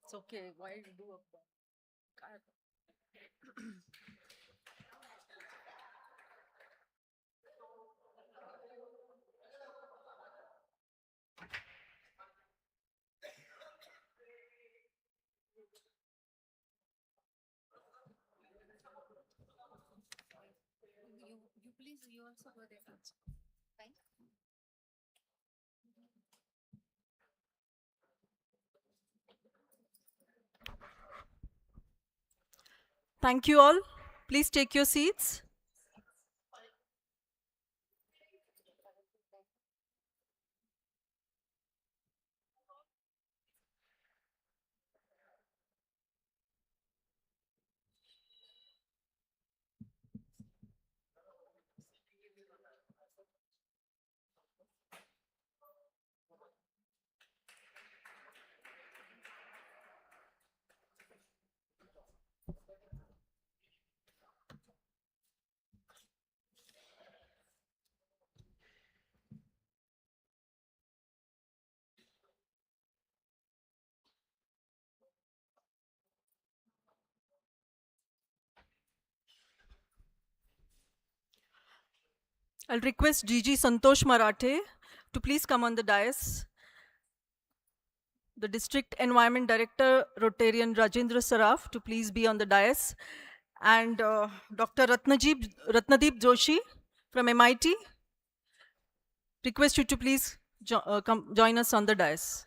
It's okay. Why do a you please you also go there. Fine. Thank you all. Please take your seats. I'll request GG Santosh Marathe to please come on the dais. The District Environment Director, Rotarian Rajendra Saraf, to please be on the dais. And Dr. Ratnadeep Joshi from MIT, request you to please come join us on the dais.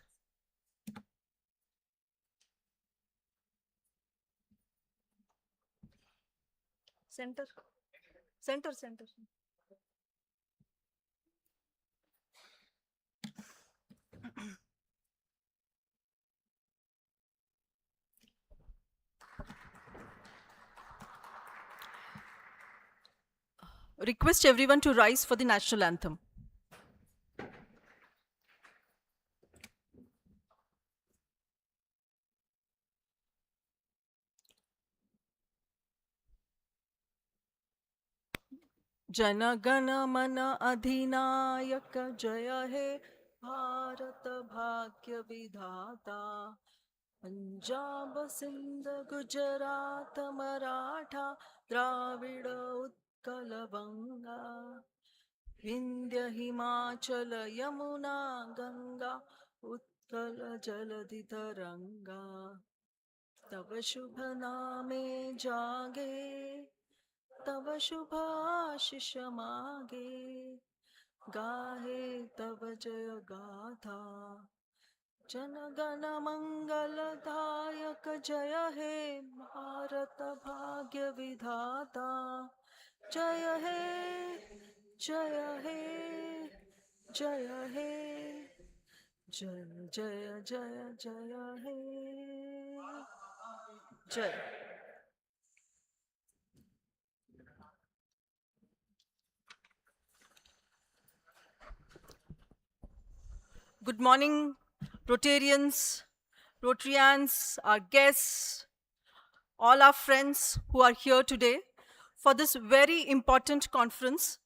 Center, center, center. Request everyone to rise for the national anthem. Jana Gana मन अधिनायक जय हे भारत भाग्य विधाता पंजाब सिंध गुजरात मराठा द्राविड उत्कल बंगा विंध्य हिमाचल यमुना गंगा उत्कल जलधि तरंगा तव शुभ नामे जागे तव शुभ आशीष मागे गाहे तव जय गाथा जन गण मंगलदायक जय हे भारत भाग्य विधाता जय हे जय हे जय हे जय जय जय जय हे जय. Good morning, Rotarians, Rotarians, our guests, all our friends who are here today for this very important conference,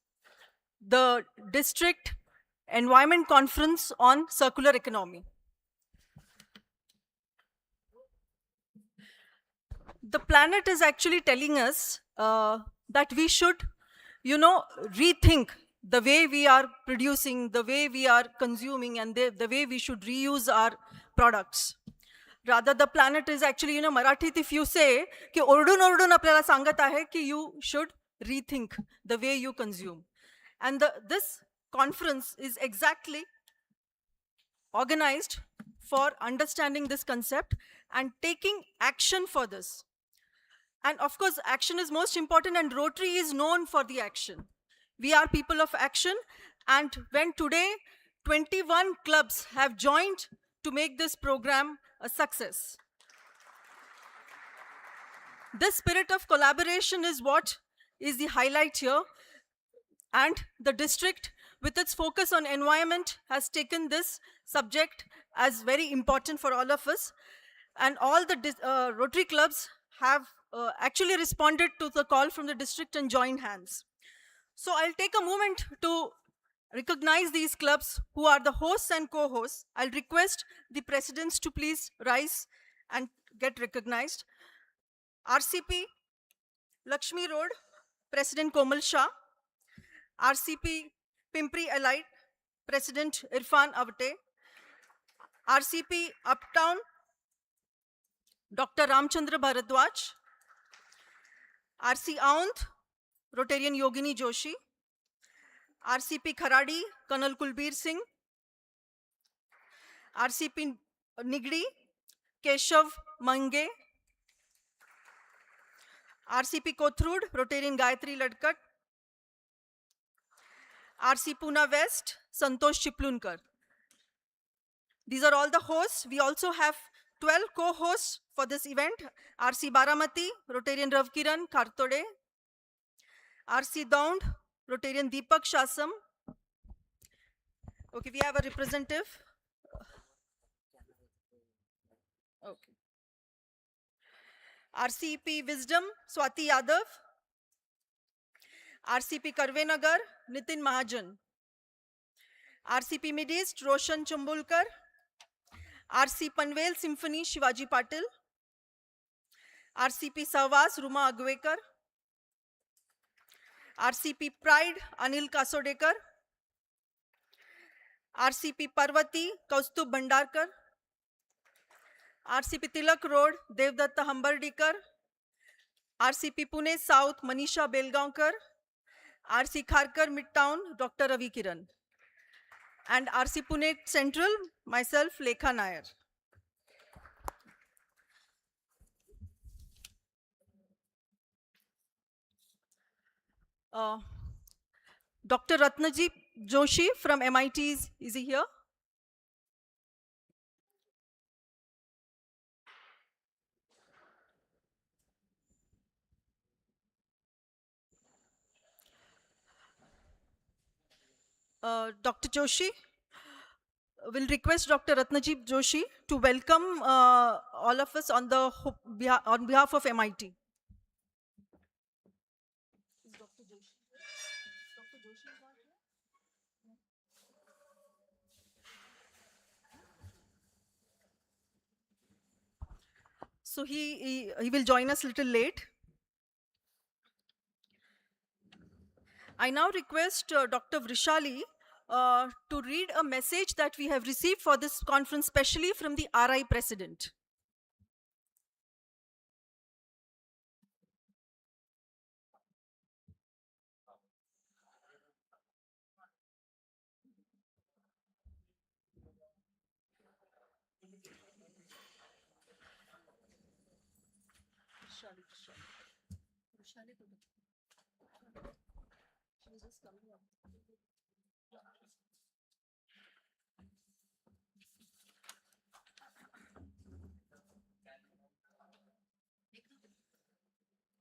the District Environment Conference on Circular Economy. The planet is actually telling us that we should, rethink the way we are producing, the way we are consuming, and the way we should reuse our products. Rather, the planet is actually, Marathit, if you say, ki ordun aplyala sangat ahe ki you should rethink the way you consume. And this conference is exactly organized for understanding this concept and taking action for this. And of course, action is most important, and Rotary is known for the action. We are people of action, and when today 21 clubs have joined to make this program a success. This spirit of collaboration is what is the highlight here, and the district, with its focus on environment, has taken this subject as very important for all of us, and all the Rotary clubs have actually responded to the call from the district and joined hands. So I'll take a moment to recognize these clubs who are the hosts and co-hosts. I'll request the presidents to please rise and get recognized. RCP Lakshmi Road, President Komal Shah. RCP Pimpri Allied, President Irfan Avate. RCP Uptown, Dr. Ramchandra Bharadwaj. RC Aundh, Rotarian Yogini Joshi. RCP Kharadi, Colonel Kulbir Singh. RCP Nigdi, Keshav Mange. RCP Kothrud, Rotarian Gayatri Ladkat. RC Pune West, Santosh Chiplunkar. These are all the hosts. We also have 12 co-hosts for this event. RC Baramati, Rotarian Ravkiran Kartode. RC Daund, Rotarian Deepak Shasam. Okay, we have a representative. Okay. RCP Wisdom, Swati Yadav. RCP Karvenagar, Nitin Mahajan. RCP Mid-East, Roshan Chambulkar. RC Panvel Symphony, Shivaji Patil. RCP Savas, Ruma Agwekar. RCP Pride, Anil Kasodekar. RCP Parvati, Kaustubh Bhandarkar. RCP Tilak Road, Devdatta Hambardikar. RCP Pune South, Manisha Belgaonkar. RC Kharkar Midtown, Dr. Ravi Kiran. And RC Pune Central, myself, Lekha Nair. Dr. Ratnaji Joshi from MIT, is he here? Dr. Joshi, will request Dr. Ratnaji Joshi to welcome all of us on behalf of MIT. Is Dr. Joshi here? Dr. Joshi is not here? So he will join us a little late. I now request Dr. Vrishali to read a message that we have received for this conference, specially from the RI President.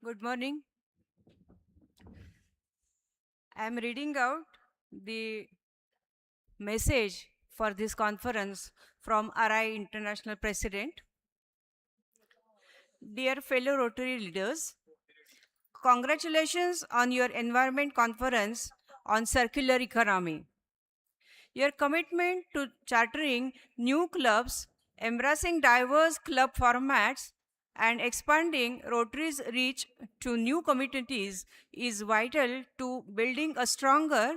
Good morning. I am reading out the message for this conference from RI International President. Dear fellow Rotary leaders, congratulations on your environment conference on circular economy. Your commitment to chartering new clubs, embracing diverse club formats, and expanding Rotary's reach to new communities is vital to building a stronger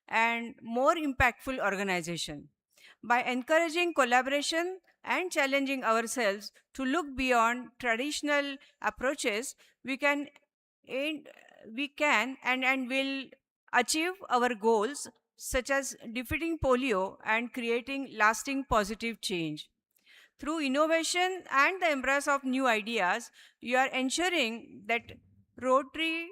and more impactful organization. By encouraging collaboration and challenging ourselves to look beyond traditional approaches, we can and will achieve our goals such as defeating polio and creating lasting positive change. Through innovation and the embrace of new ideas, you are ensuring that Rotary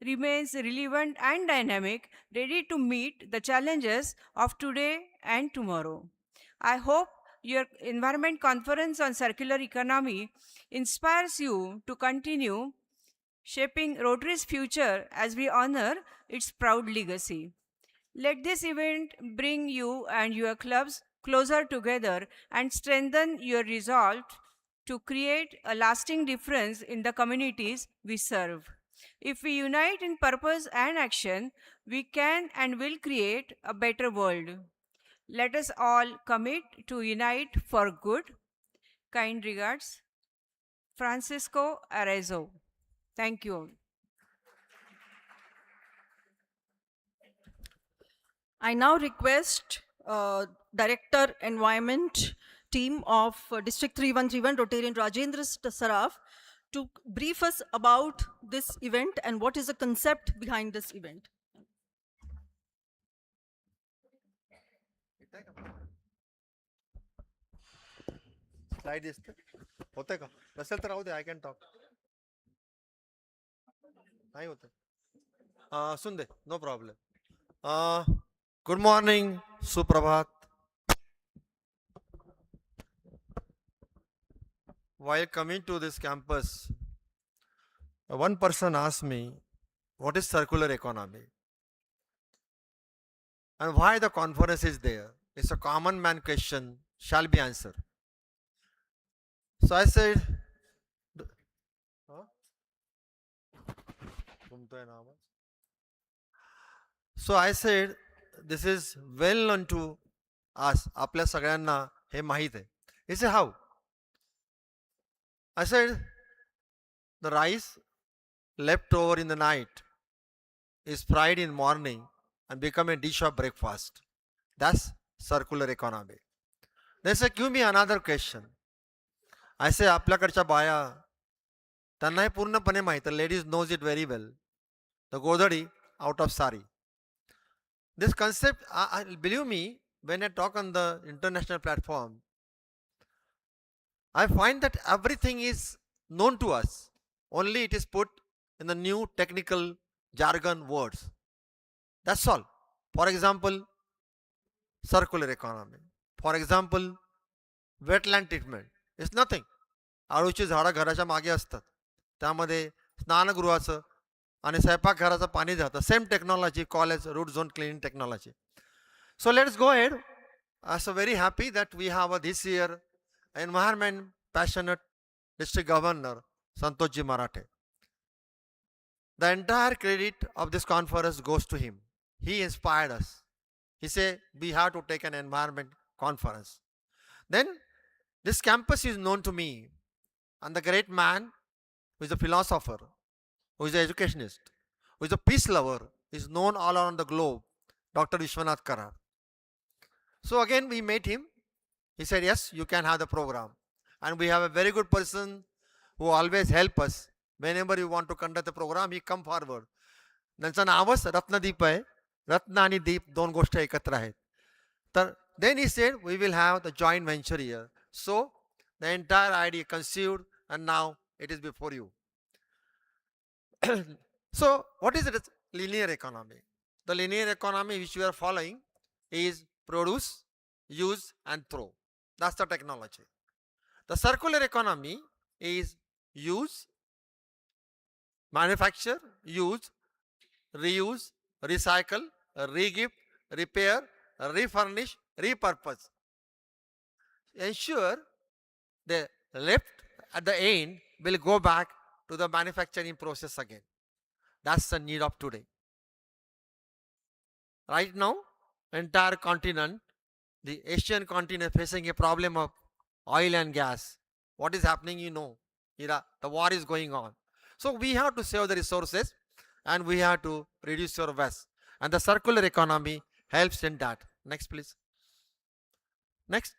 remains relevant and dynamic, ready to meet the challenges of today and tomorrow. I hope your environment conference on circular economy inspires you to continue shaping Rotary's future as we honor its proud legacy. Let this event bring you and your clubs closer together and strengthen your resolve to create a lasting difference in the communities we serve. If we unite in purpose and action, we can and will create a better world. Let us all commit to unite for good. Kind regards, Francisco Arezzo. Thank you. I now request Director Environment team of District 3131 Rotarian Rajendra Saraf to brief us about this event and what is the concept behind this event. Slide दिसते होते का नसेल तर राहू दे I can talk नाही होते सुन दे no problem good morning सुप्रभात while coming to this campus one person asked me what is circular economy and why the conference is there. It's a common man question, shall be answered. So I said, this is well known to us. आपल्या सगळ्यांना हे माहित आहे. He said, how? I said, the rice left over in the night is fried in morning and become a dish of breakfast. That's circular economy. They said, give me another question. I say, आपल्याकडच्या बाया त्यांना हे पूर्णपणे माहित आहे. Ladies knows it very well. The godadi out of sari. This concept, believe me, when I talk on the international platform, I find that everything is known to us. Only it is put in the new technical jargon words. That's all. For example, circular economy. For example, wetland treatment. It's nothing. आळूची झाडं घराच्या मागे असतात. त्यामध्ये स्नानगृहाचं आणि स्वयंपाकघराचं पाणी जातं. Same technology college root zone cleaning technology. So let's go ahead. I'm so very happy that we have this year environment passionate district governor Santoshji Marathe. The entire credit of this conference goes to him. He inspired us. He said we have to take an environment conference. Then this campus is known to me, and the great man who is a philosopher, who is an educationist, who is a peace lover, is known all around the globe, Dr. Vishwashanti. So again we met him. He said, yes, you can have the program. And we have a very good person who always help us. Whenever you want to conduct the program, he come forward. त्यांचं नावच रत्नदीप आहे. रत्न आणि दीप दोन गोष्टी एकत्र आहेत. तर then he said, we will have the joint venture here. So the entire idea conceived and now it is before you. So what is it? Linear economy. The linear economy which we are following is produce, use and throw. That's the technology. The circular economy is use, manufacture, use, reuse, recycle, re-gift, repair, refurnish, repurpose. Ensure the left at the end will go back to the manufacturing process again. That's the need of today. Right now, entire continent, the Asian continent facing a problem of oil and gas. What is happening, you know, the war is going on. So we have to save the resources and we have to reduce your waste. And the circular economy helps in that. Next, please. Next.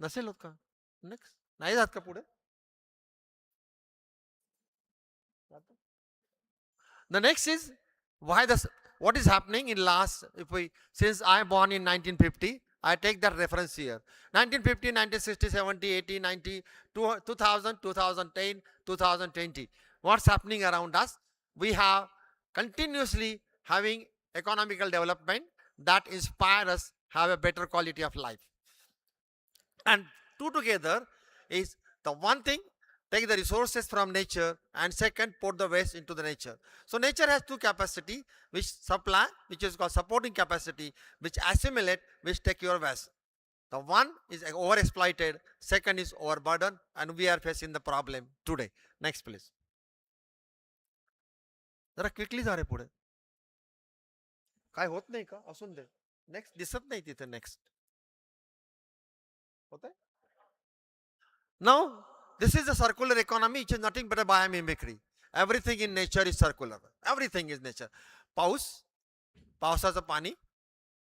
नसेल होत का? Next. नाही जात का पुढे? The next is what is happening in last, since I born in 1950, I take that reference here. 1950, 1960, 70, 80, 90, 2000, 2010, 2020. What's happening around us? We have continuously having economical development that inspire us have a better quality of life. And two together is the one thing, take the resources from nature, and second, put the waste into the nature. So nature has two capacity, which supply, which is called supporting capacity, which assimilate, which take your waste. The one is overexploited, second is overburdened, and we are facing the problem today. Next please. जरा quickly जा रे पुढे. काय होत नाही का? असून दे. Next दिसत नाही तिथे नेक्स्ट. होतंय? Now, this is a circular economy, which is nothing but a biomimicry. Everything in nature is circular. Everything is nature. पाऊस, पावसाचं पाणी,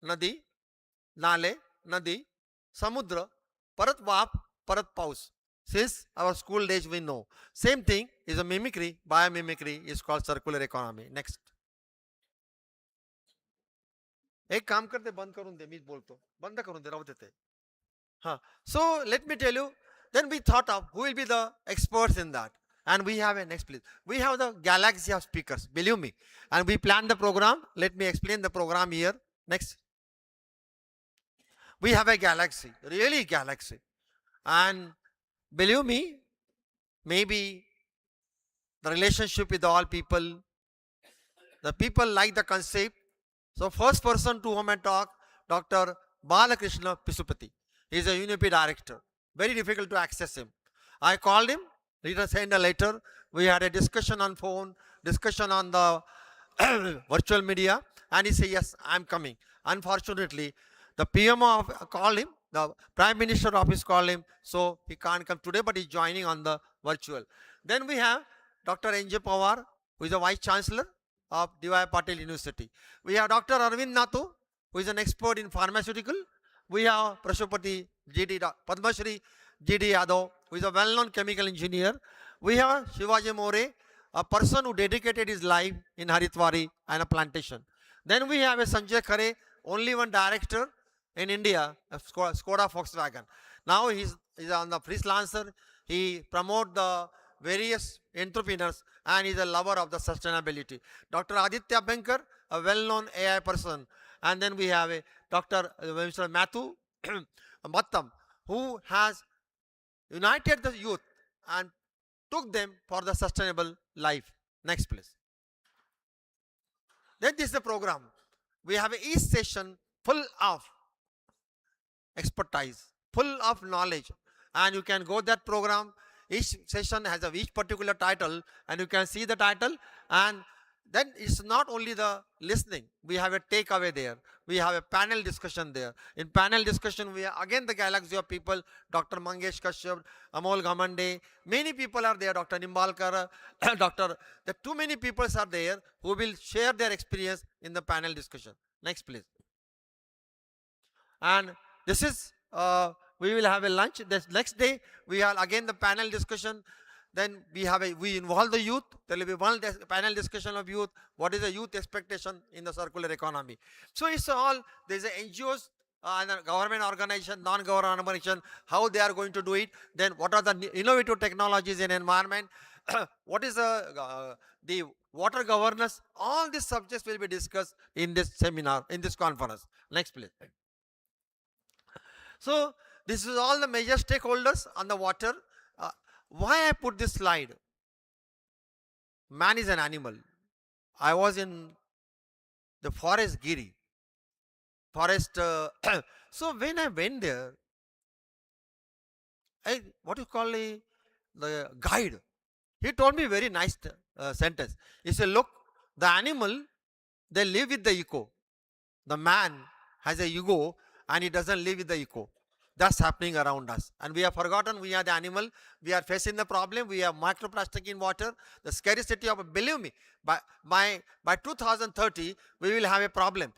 नदी, नाले, नदी, समुद्र, परत वाफ, परत पाऊस. Since our school days we know. Same thing is a mimicry, biomimicry is called circular economy. Next. एक काम करते बंद करून दे मीच बोलतो बंद करून दे राहू देते हाँ so let me tell you then we thought of who will be the experts in that and we have a next please we have the galaxy of speakers believe me and we planned the program let me explain the program here next we have a galaxy really galaxy and believe me maybe the relationship with all people the people like the concept. So first person to whom I talk, Dr. Balakrishna Pisupati. He is a UNEP director. Very difficult to access him. I called him, he sent a letter. We had a discussion on phone, discussion on the virtual media, and he said, yes, I'm coming. Unfortunately, the PMO called him, the Prime Minister office called him, so he can't come today, but he's joining on the virtual. Then we have Dr. N.J. Pawar, who is the Vice Chancellor of D.Y. Patil University. We have Dr. Arvind Nathu, who is an expert in pharmaceutical. We have Prashupati G.D. Padmashri G.D. Yadav, who is a well-known chemical engineer. We have Shivaji More, a person who dedicated his life in Haritwari and a plantation. Then we have a Sanjay Khare, only one director in India, Skoda Volkswagen. Now he's on the freelancer. He promotes the various entrepreneurs and is a lover of the sustainability. Dr. Aditya Bankar, a well-known AI person. And then we have a Dr. Mr. Mathu Mattam, who has united the youth and took them for the sustainable life. Next please. Then this is the program. We have each session full of expertise, full of knowledge. And you can go that program. Each session has each particular title and you can see the title and then it's not only the listening. We have a takeaway there. We have a panel discussion there. In panel discussion, we have again the galaxy of people, Dr. Mangesh Kashyap, Amol Ghamande, many people are there, Dr. Nimbalkar, the too many people are there who will share their experience in the panel discussion. Next please. And this is, we will have a lunch. The next day, we have again the panel discussion. Then we involve the youth. There will be one panel discussion of youth. What is the youth expectation in the circular economy? So it's all, there's a NGOs, and government organization, non-government organization, how they are going to do it. Then what are the innovative technologies in environment? What is the water governance? All these subjects will be discussed in this seminar, in this conference. Next please. So this is all the major stakeholders on the water. Why I put this slide? Man is an animal. I was in the forest Giri. Forest. So when I went there, what you call the guide, he told me very nice sentence. He said, look, the animal, they live with the ego. The man has a ego and he doesn't live with the ego. That's happening around us. And we have forgotten we are the animal. We are facing the problem. We have microplastic in water. The scarcity of, believe me, by 2030, we will have a problem.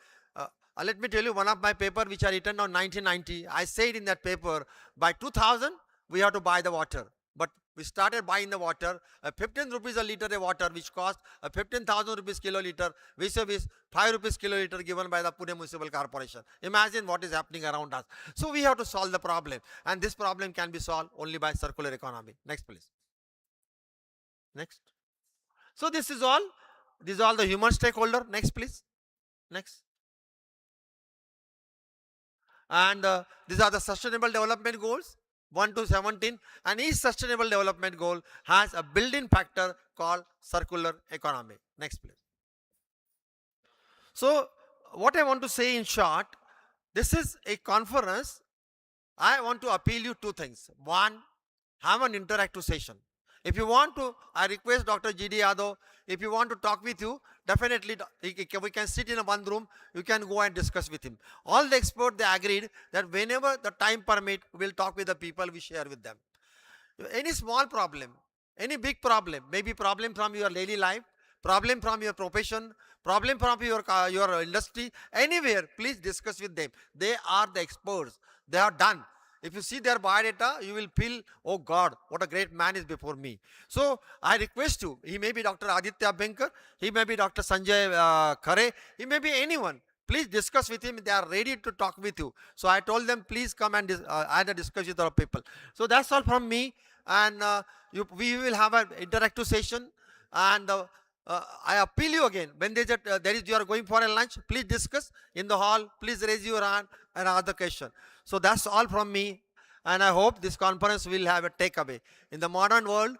Let me tell you one of my paper which I written on 1990. I said in that paper, by 2000, we have to buy the water. But we started buying the water, 15 rupees a liter of water, which cost 15,000 rupees kiloliter, which is 5 rupees kiloliter given by the Pune Municipal Corporation. Imagine what is happening around us. So we have to solve the problem. And this problem can be solved only by circular economy. Next, please. Next. So this is all the human stakeholder. Next, please. Next. And these are the Sustainable Development Goals 1 to 17, and each Sustainable Development Goal has a built-in factor called circular economy. Next, please. So, what I want to say in short, this is a conference. I want to appeal you two things. One, have an interactive session. If you want to, I request Dr. G.D. Yadav, if you want to talk with you, definitely we can sit in a one room, you can go and discuss with him. All the experts, they agreed that whenever the time permit, we'll talk with the people, we share with them. Any small problem, any big problem, maybe problem from your daily life, problem from your profession, problem from your industry, anywhere, please discuss with them. They are the experts. They are done. If you see their biodata, you will feel, oh God, what a great man is before me. So I request you, he may be Dr. Aditya Benkar, he may be Dr. Sanjay Khare, he may be anyone. Please discuss with him. They are ready to talk with you. So I told them, please come and add a discussion with our people. So that's all from me. And we will have an interactive session. And I appeal you again, when you are going for a lunch, please discuss in the hall. Please raise your hand and ask the question. So that's all from me. And I hope this conference will have a takeaway. In the modern world,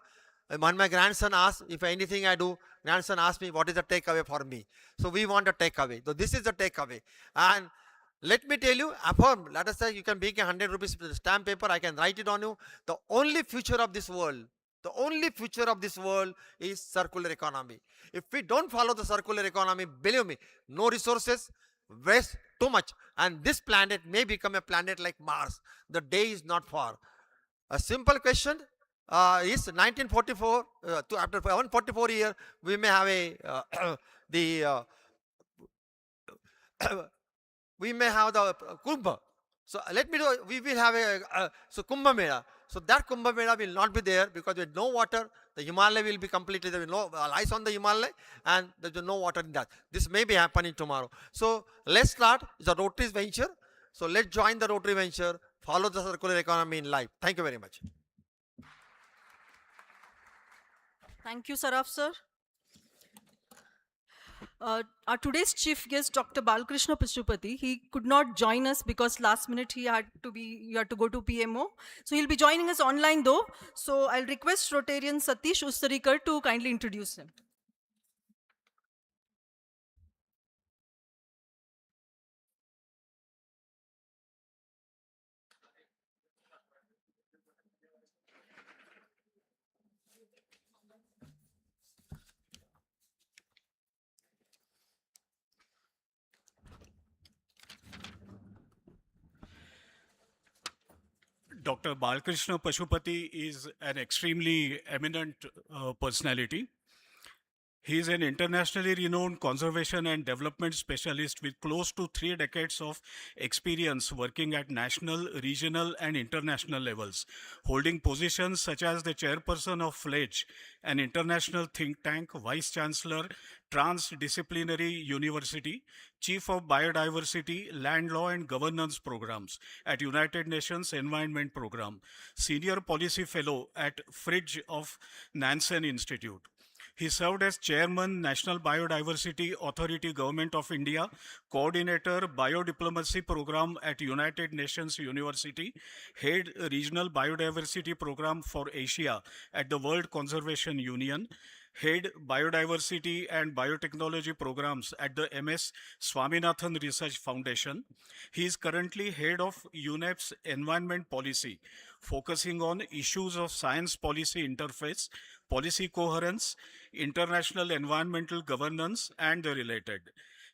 when my grandson asks, if anything I do, grandson asks me, what is the takeaway for me? So we want a takeaway. So this is the takeaway. And let me tell you, affirm, let us say you can make 100 rupees stamp paper, I can write it on you. The only future of this world, the only future of this world is circular economy. If we don't follow the circular economy, believe me, no resources, waste too much. And this planet may become a planet like Mars. The day is not far. A simple question is 1944, after 144 years, we may have a, we may have the Kumbh. So let me know, we will have so Kumbh Mela. So that Kumbh Mela will not be there because with no water, the Himalaya will be completely, there will be no ice on the Himalaya and there is no water in that. This may be happening tomorrow. So let's start. It's a Rotary venture. So let's join the Rotary venture, follow the circular economy in life. Thank you very much. Thank you, Saraf sir. Our today's chief guest, Dr. Balkrishna Pashupati, he could not join us because last minute he had to go to PMO. So he'll be joining us online though. So I'll request Rotarian Satish Ustarikar to kindly introduce him. Dr. Balkrishna Pashupati is an extremely eminent personality. He is an internationally renowned conservation and development specialist with close to 3 decades of experience working at national, regional, and international levels, holding positions such as the chairperson of FLEDGE, an international think tank, vice chancellor, transdisciplinary university, chief of biodiversity, land law, and governance programs at United Nations Environment Program, senior policy fellow at FRIDGE of Nansen Institute. He served as Chairman, National Biodiversity Authority, Government of India, Coordinator, Biodiplomacy Program at United Nations University, Head Regional Biodiversity Program for Asia at the World Conservation Union, Head Biodiversity and Biotechnology Programs at the MS Swaminathan Research Foundation. He is currently Head of UNEP's Environment Policy, focusing on issues of science policy interface, policy coherence, international environmental governance, and the related.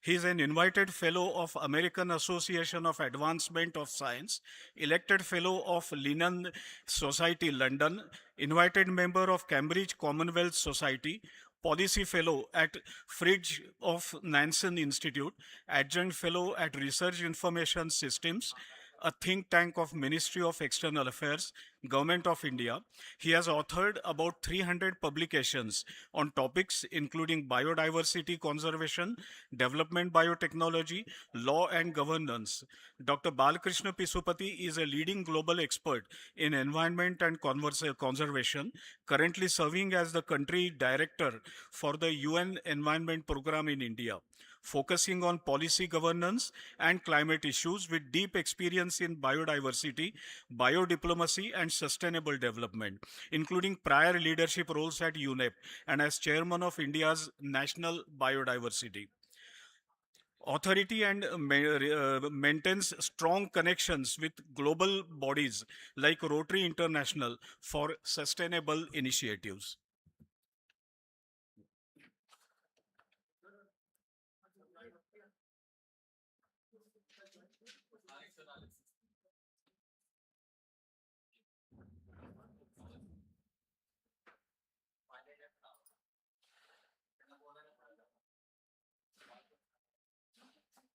He is an invited fellow of American Association of Advancement of Science, elected fellow of Linnean Society London, invited member of Cambridge Commonwealth Society, policy fellow at FRIDGE of Nansen Institute, adjunct fellow at Research Information Systems, a think tank of Ministry of External Affairs, Government of India. He has authored about 300 publications on topics including biodiversity conservation, development biotechnology, law and governance. Dr. Balkrishna Pashupati is a leading global expert in environment and conservation, currently serving as the country director for the UN Environment Program in India. focusing on policy governance and climate issues with deep experience in biodiversity, biodiplomacy, and sustainable development, including prior leadership roles at UNEP and as chairman of India's National Biodiversity Authority and maintains strong connections with global bodies like Rotary International for sustainable initiatives.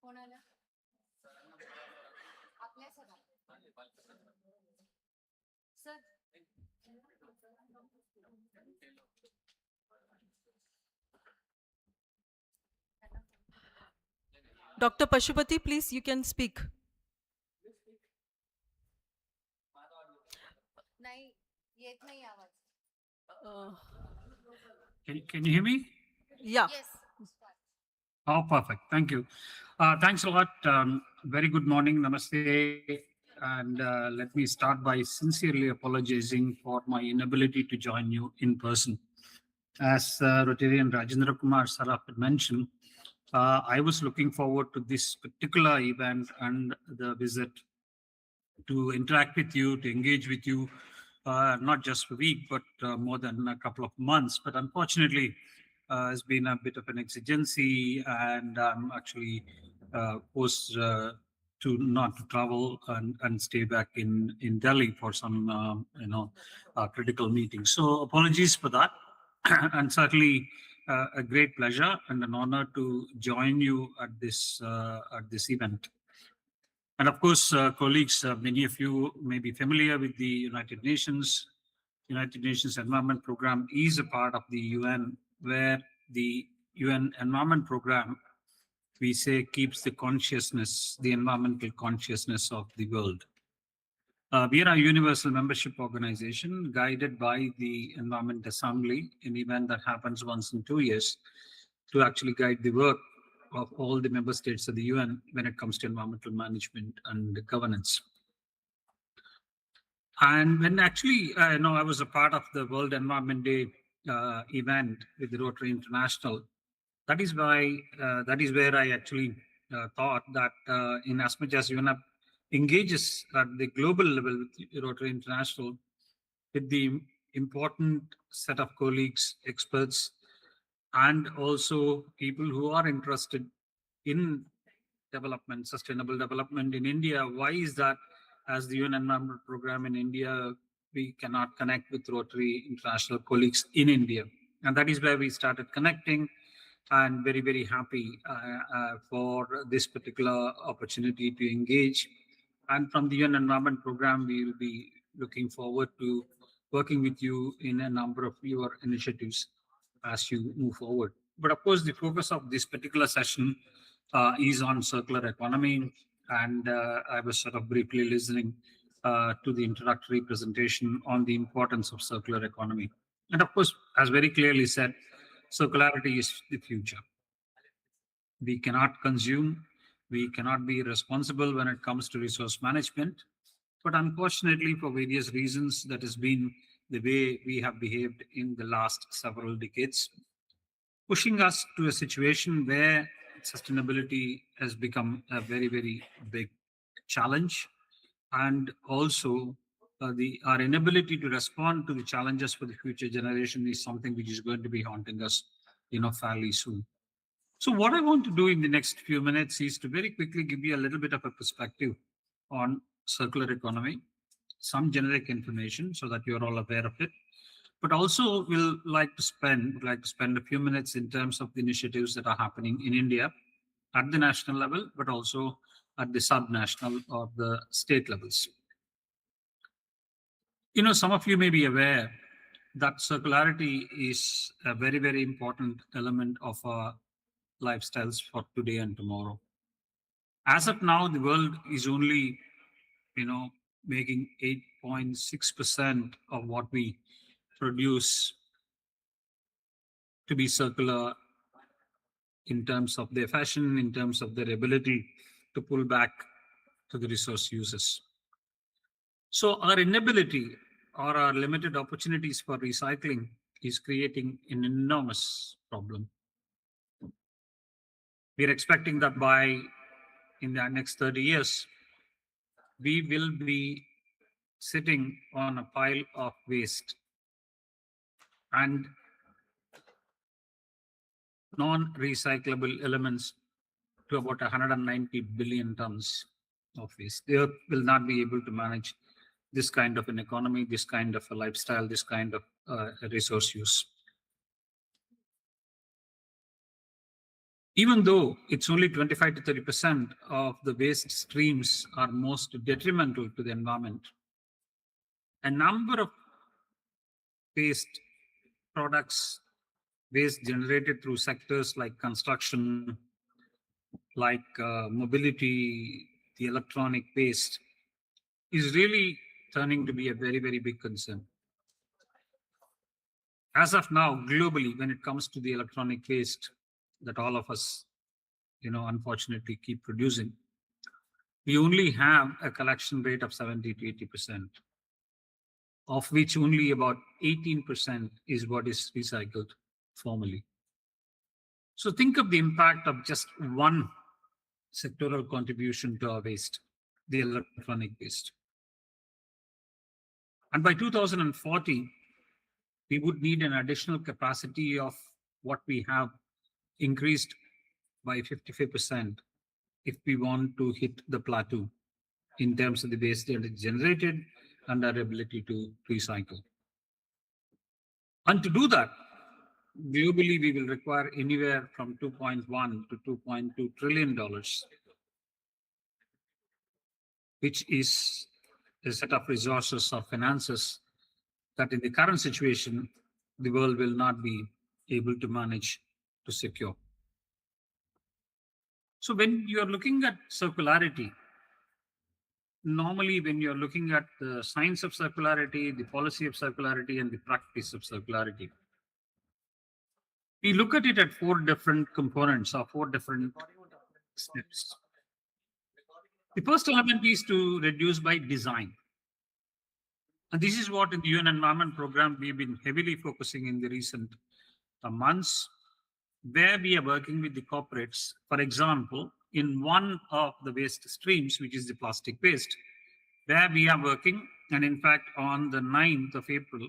कोणाला आपल्या sir Dr. Pashupati, please, you can speak. नाही येत नाही आवाज. Uh, Can you hear me? yeah. Yes. Oh, perfect. Thank you. Thanks a lot. Very good morning. Namaste. And let me start by sincerely apologizing for my inability to join you in person. As Rotarian Rajendra Kumar Saraf had mentioned, I was looking forward to this particular event and the visit to interact with you, to engage with you, not just a week, but more than a couple of months. But unfortunately, it's been a bit of an exigency, and I'm actually forced to not to travel and stay back in Delhi for some critical meetings. So apologies for that, and certainly a great pleasure and an honor to join you at this event. And of course, colleagues, many of you may be familiar with the United Nations. United Nations Environment Program is a part of the UN, where the UN Environment Program, we say, keeps the consciousness, the environmental consciousness of the world. We are a universal membership organization guided by the Environment Assembly, an event that happens once in 2 years, to actually guide the work of all the member states of the UN when it comes to environmental management and governance. And when actually, I was a part of the World Environment Day event with the Rotary International, that is where I actually thought that in as much as UNEP engages at the global level with Rotary International, with the important set of colleagues, experts, and also people who are interested in development, sustainable development in India. Why is that? As the UN Environment Program in India, we cannot connect with Rotary International colleagues in India. And that is where we started connecting, and very, very happy for this particular opportunity to engage. And from the UN Environment Program, we will be looking forward to working with you in a number of your initiatives as you move forward. But of course, the focus of this particular session is on circular economy. And I was sort of briefly listening to the introductory presentation on the importance of circular economy. And of course, as very clearly said, circularity is the future. We cannot consume, we cannot be responsible when it comes to resource management. But unfortunately, for various reasons, that has been the way we have behaved in the last several decades, pushing us to a situation where sustainability has become a very, very big challenge. And also, our inability to respond to the challenges for the future generation is something which is going to be haunting us, fairly soon. So what I want to do in the next few minutes is to very quickly give you a little bit of a perspective on circular economy, some generic information so that you're all aware of it. But also would like to spend a few minutes in terms of the initiatives that are happening in India at the national level, but also at the sub-national or the state levels. Some of you may be aware that circularity is a very, very important element of our lifestyles for today and tomorrow. As of now, the world is only, making 8.6% of what we produce to be circular in terms of their fashion, in terms of their ability to pull back to the resource uses. So our inability or our limited opportunities for recycling is creating an enormous problem. We are expecting that in the next 30 years, we will be sitting on a pile of waste and non-recyclable elements to about 190 billion tons of waste. The earth will not be able to manage this kind of an economy, this kind of a lifestyle, this kind of resource use. Even though it's only 25 to 30% of the waste streams are most detrimental to the environment, a number of waste products, waste generated through sectors like construction, like mobility, the electronic waste, is really turning to be a very, very big concern. As of now, globally, when it comes to the electronic waste that all of us, unfortunately keep producing, we only have a collection rate of 70 to 80%, of which only about 18% is what is recycled formally. So think of the impact of just one sectoral contribution to our waste, the electronic waste. And by 2040, we would need an additional capacity of what we have increased by 55% if we want to hit the plateau in terms of the waste that is generated and our ability to recycle. And to do that, globally, we will require anywhere from $2.1 to $2.2 trillion, which is a set of resources or finances that in the current situation, the world will not be able to manage to secure. So when you're looking at circularity, normally when you're looking at the science of circularity, the policy of circularity, and the practice of circularity, we look at it at four different components or four different steps. The first element is to reduce by design. And this is what in the UN Environment Program we've been heavily focusing in the recent months, where we are working with the corporates. For example, in one of the waste streams, which is the plastic waste, where we are working, and in fact, on the 9th of April,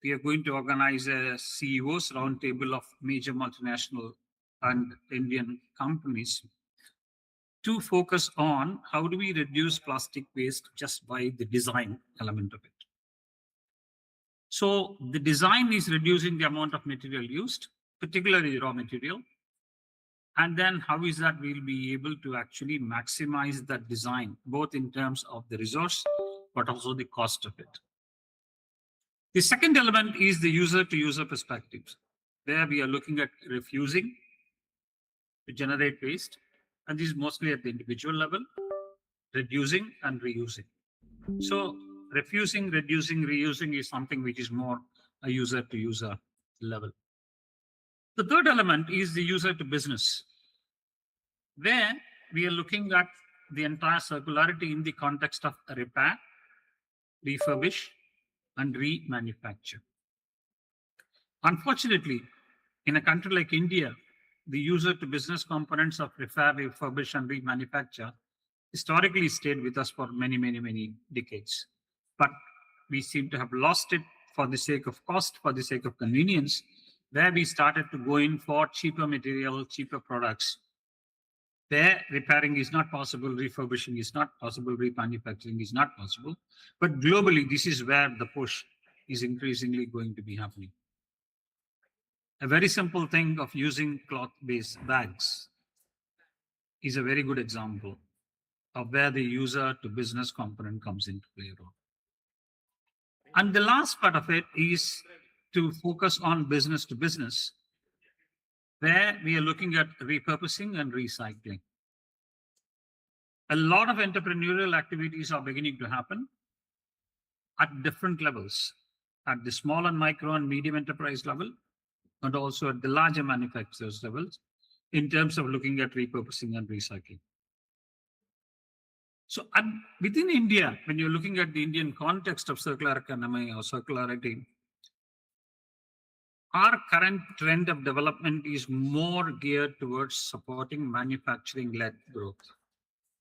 we are going to organize a CEOs roundtable of major multinational and Indian companies to focus on how do we reduce plastic waste just by the design element of it. So the design is reducing the amount of material used, particularly raw material. And then how is that we'll be able to actually maximize that design, both in terms of the resource, but also the cost of it. The second element is the user-to-user perspectives, where we are looking at refusing to generate waste, and this is mostly at the individual level, reducing and reusing. So refusing, reducing, reusing is something which is more a user-to-user level. The third element is the user-to-business, where we are looking at the entire circularity in the context of repair, refurbish, and remanufacture. Unfortunately, in a country like India, the user-to-business components of repair, refurbish, and remanufacture historically stayed with us for many, many, many decades. But we seem to have lost it for the sake of cost, for the sake of convenience, where we started to go in for cheaper material, cheaper products. There, repairing is not possible, refurbishing is not possible, remanufacturing is not possible. But globally, this is where the push is increasingly going to be happening. A very simple thing of using cloth-based bags is a very good example of where the user-to-business component comes into play. And the last part of it is to focus on business to business, where we are looking at repurposing and recycling. A lot of entrepreneurial activities are beginning to happen at different levels, at the small and micro and medium enterprise level, and also at the larger manufacturers levels, in terms of looking at repurposing and recycling. So within India, when you're looking at the Indian context of circular economy or circularity, our current trend of development is more geared towards supporting manufacturing-led growth.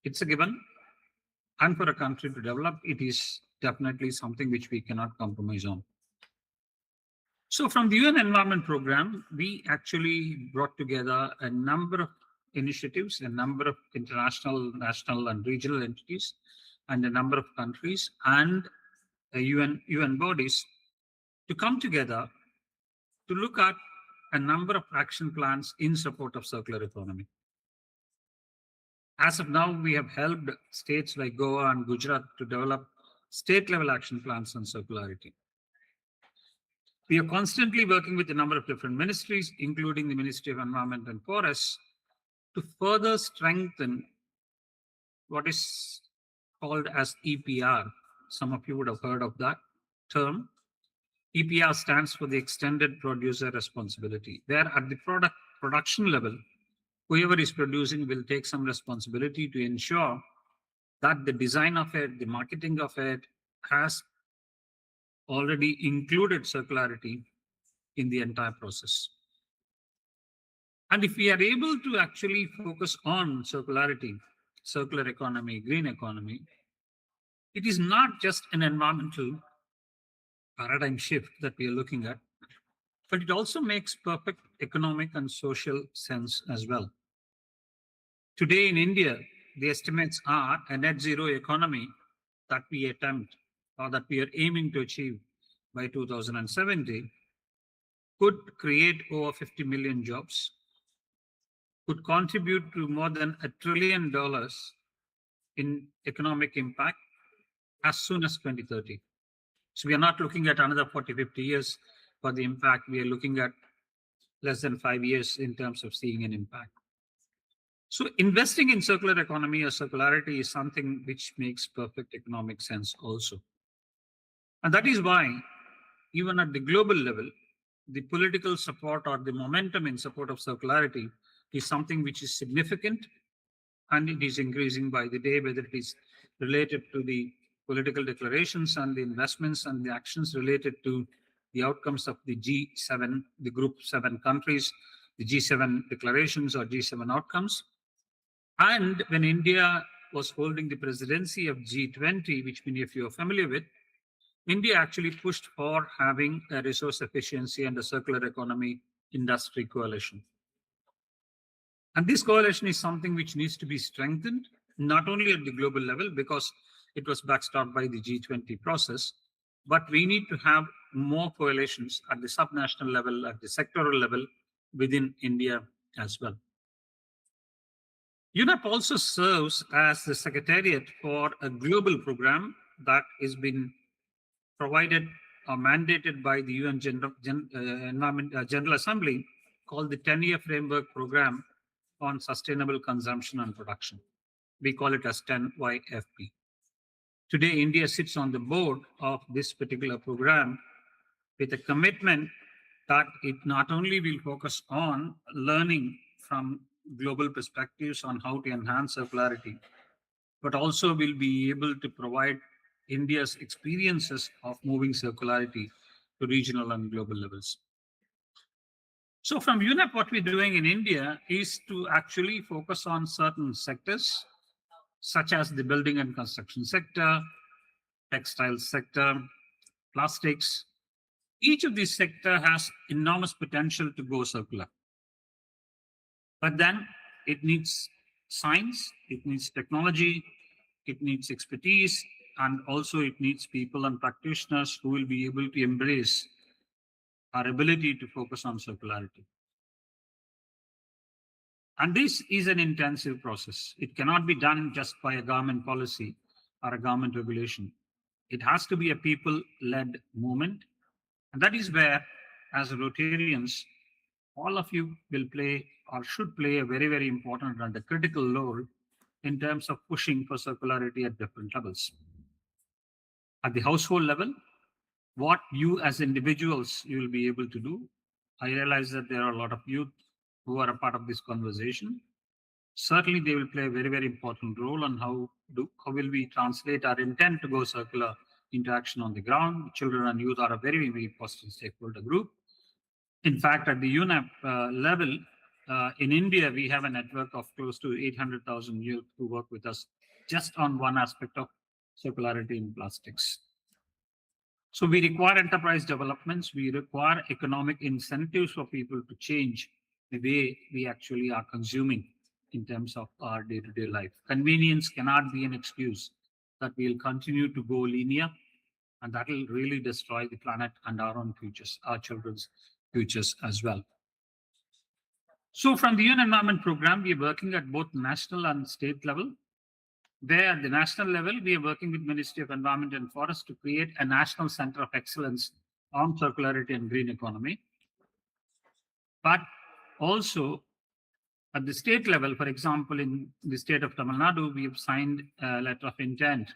It's a given. And for a country to develop, it is definitely something which we cannot compromise on. So from the UN Environment Program, we actually brought together a number of initiatives, a number of international, national, and regional entities, and a number of countries and UN bodies to come together to look at a number of action plans in support of circular economy. As of now, we have helped states like Goa and Gujarat to develop state-level action plans on circularity. We are constantly working with a number of different ministries, including the Ministry of Environment and Forests, to further strengthen what is called as EPR. Some of you would have heard of that term. EPR stands for the Extended Producer Responsibility. Where at the production level, whoever is producing will take some responsibility to ensure that the design of it, the marketing of it has already included circularity in the entire process. And if we are able to actually focus on circularity, circular economy, green economy, it is not just an environmental paradigm shift that we are looking at, but it also makes perfect economic and social sense as well. Today in India, the estimates are a net zero economy that we attempt or that we are aiming to achieve by 2070 could create over 50 million jobs, could contribute to more than $1 trillion in economic impact as soon as 2030. So we are not looking at another 40, 50 years for the impact. We are looking at less than 5 years in terms of seeing an impact. So investing in circular economy or circularity is something which makes perfect economic sense also. And that is why, even at the global level, the political support or the momentum in support of circularity is something which is significant, and it is increasing by the day, whether it is related to the political declarations and the investments and the actions related to the outcomes of the G7, the group 7 countries, the G7 declarations or G7 outcomes. And when India was holding the presidency of G20, which many of you are familiar with, India actually pushed for having a resource efficiency and a circular economy industry coalition. And this coalition is something which needs to be strengthened, not only at the global level, because it was backstopped by the G20 process, but we need to have more coalitions at the subnational level, at the sectoral level within India as well. UNEP also serves as the secretariat for a global program that has been provided or mandated by the UN General Assembly called the 10-year Framework Program on Sustainable Consumption and Production. We call it as 10YFP. Today, India sits on the board of this particular program with a commitment that it not only will focus on learning from global perspectives on how to enhance circularity, but also will be able to provide India's experiences of moving circularity to regional and global levels. So from UNEP, what we're doing in India is to actually focus on certain sectors, such as the building and construction sector, textile sector, plastics. Each of these sectors has enormous potential to go circular. But then it needs science, it needs technology, it needs expertise, and also it needs people and practitioners who will be able to embrace our ability to focus on circularity. And this is an intensive process. It cannot be done just by a government policy or a government regulation. It has to be a people-led movement. And that is where, as Rotarians, all of you will play or should play a very, very important and a critical role in terms of pushing for circularity at different levels. At the household level, what you as individuals you will be able to do. I realize that there are a lot of youth who are a part of this conversation. Certainly, they will play a very, very important role on how will we translate our intent to go circular into action on the ground. Children and youth are a very, very important stakeholder group. In fact, at the UNEP level, in India, we have a network of close to 800,000 youth who work with us just on one aspect of circularity in plastics. So we require enterprise developments. We require economic incentives for people to change the way we actually are consuming in terms of our day-to-day life. Convenience cannot be an excuse that we'll continue to go linear, and that will really destroy the planet and our own futures, our children's futures as well. So from the UN Environment Program, we are working at both national and state level. There at the national level, we are working with Ministry of Environment and Forest to create a national center of excellence on circularity and green economy. But also at the state level, for example, in the state of Tamil Nadu, we have signed a letter of intent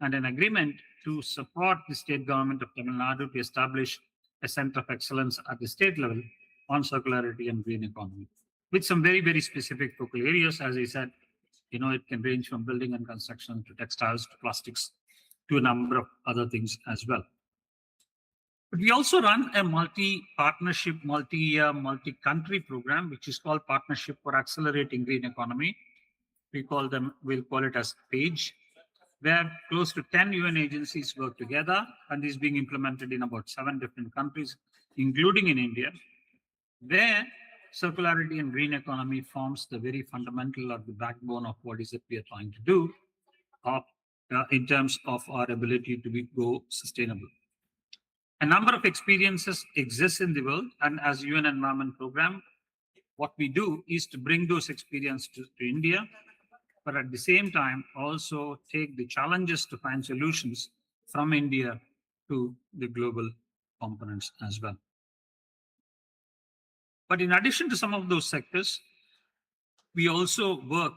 and an agreement to support the state government of Tamil Nadu to establish a center of excellence at the state level on circularity and green economy with some very, very specific focal areas. As I said, it can range from building and construction to textiles to plastics to a number of other things as well. But we also run a multi-partnership, multi-year, multi-country program, which is called Partnership for Accelerating Green Economy. We'll call it as PAGE, where close to 10 UN agencies work together, and this is being implemented in about 7 different countries, including in India, where circularity and green economy forms the very fundamental or the backbone of what is it we are trying to do in terms of our ability to go sustainable. A number of experiences exist in the world, and as UN Environment Program, what we do is to bring those experiences to India, but at the same time also take the challenges to find solutions from India to the global components as well. But in addition to some of those sectors, we also work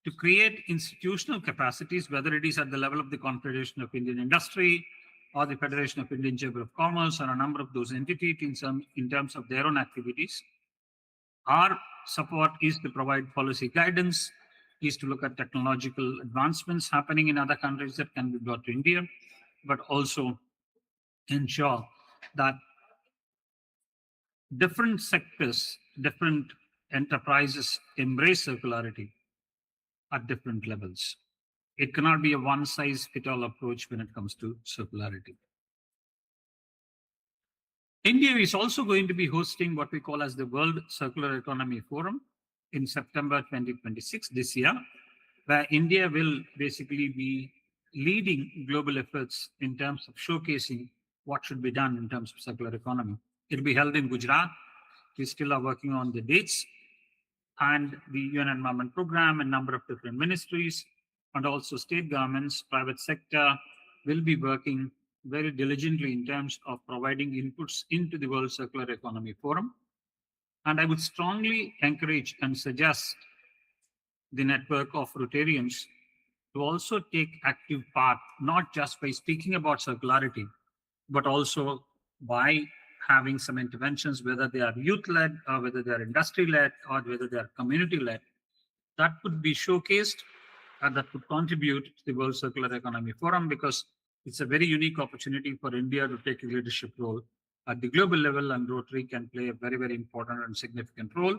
to create institutional capacities, whether it is at the level of the Confederation of Indian Industry or the Federation of Indian Chamber of Commerce or a number of those entities in terms of their own activities. Our support is to provide policy guidance, is to look at technological advancements happening in other countries that can be brought to India, but also ensure that different sectors, different enterprises embrace circularity at different levels. It cannot be a one-size-fits-all approach when it comes to circularity. India is also going to be hosting what we call as the World Circular Economy Forum in September 2026 this year, where India will basically be leading global efforts in terms of showcasing what should be done in terms of circular economy. It will be held in Gujarat. We still are working on the dates, and the UN Environment Program, a number of different ministries, and also state governments, private sector will be working very diligently in terms of providing inputs into the World Circular Economy Forum. And I would strongly encourage and suggest the network of Rotarians to also take active part, not just by speaking about circularity, but also by having some interventions, whether they are youth-led or whether they are industry-led or whether they are community-led, that could be showcased and that could contribute to the World Circular Economy Forum, because it's a very unique opportunity for India to take a leadership role at the global level, and Rotary can play a very, very important and significant role.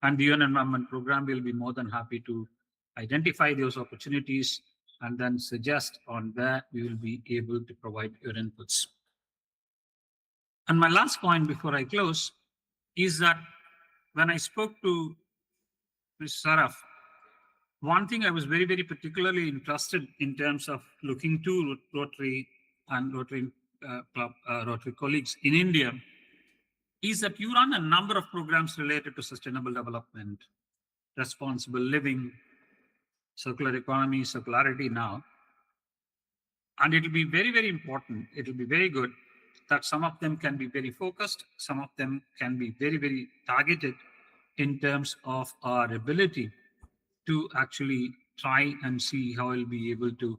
And the UN Environment Program will be more than happy to identify those opportunities and then suggest on where we will be able to provide your inputs. And my last point before I close is that when I spoke to Ms. Saraf, one thing I was very, very particularly interested in terms of looking to Rotary and Rotary colleagues in India is that you run a number of programs related to sustainable development, responsible living, circular economy, circularity now. And it will be very, very important. It will be very good that some of them can be very focused. Some of them can be very, very targeted in terms of our ability to actually try and see how we'll be able to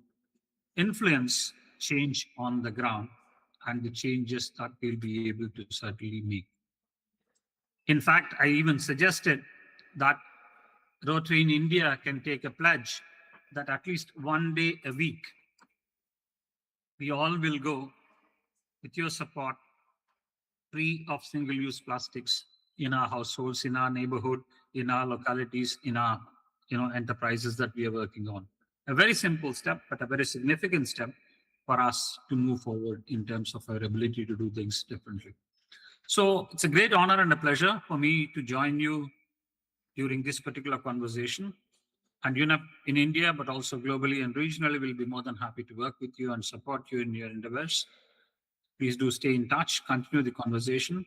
influence change on the ground and the changes that we'll be able to certainly make. In fact, I even suggested that Rotary in India can take a pledge that at least one day a week, we all will go with your support, free of single-use plastics in our households, in our neighborhood, in our localities, in our enterprises that we are working on. A very simple step, but a very significant step for us to move forward in terms of our ability to do things differently. So it's a great honor and a pleasure for me to join you during this particular conversation. And UNEP in India, but also globally and regionally, will be more than happy to work with you and support you in your endeavors. Please do stay in touch, continue the conversation.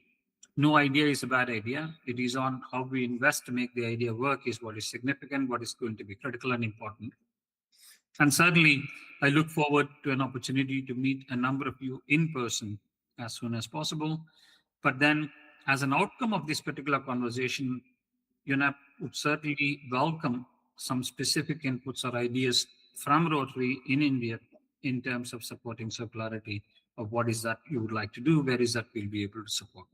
No idea is a bad idea. It is on how we invest to make the idea work is what is significant, what is going to be critical and important. And certainly, I look forward to an opportunity to meet a number of you in person as soon as possible. But then, as an outcome of this particular conversation, UNEP would certainly welcome some specific inputs or ideas from Rotary in India in terms of supporting circularity of what is that you would like to do, where is that we'll be able to support.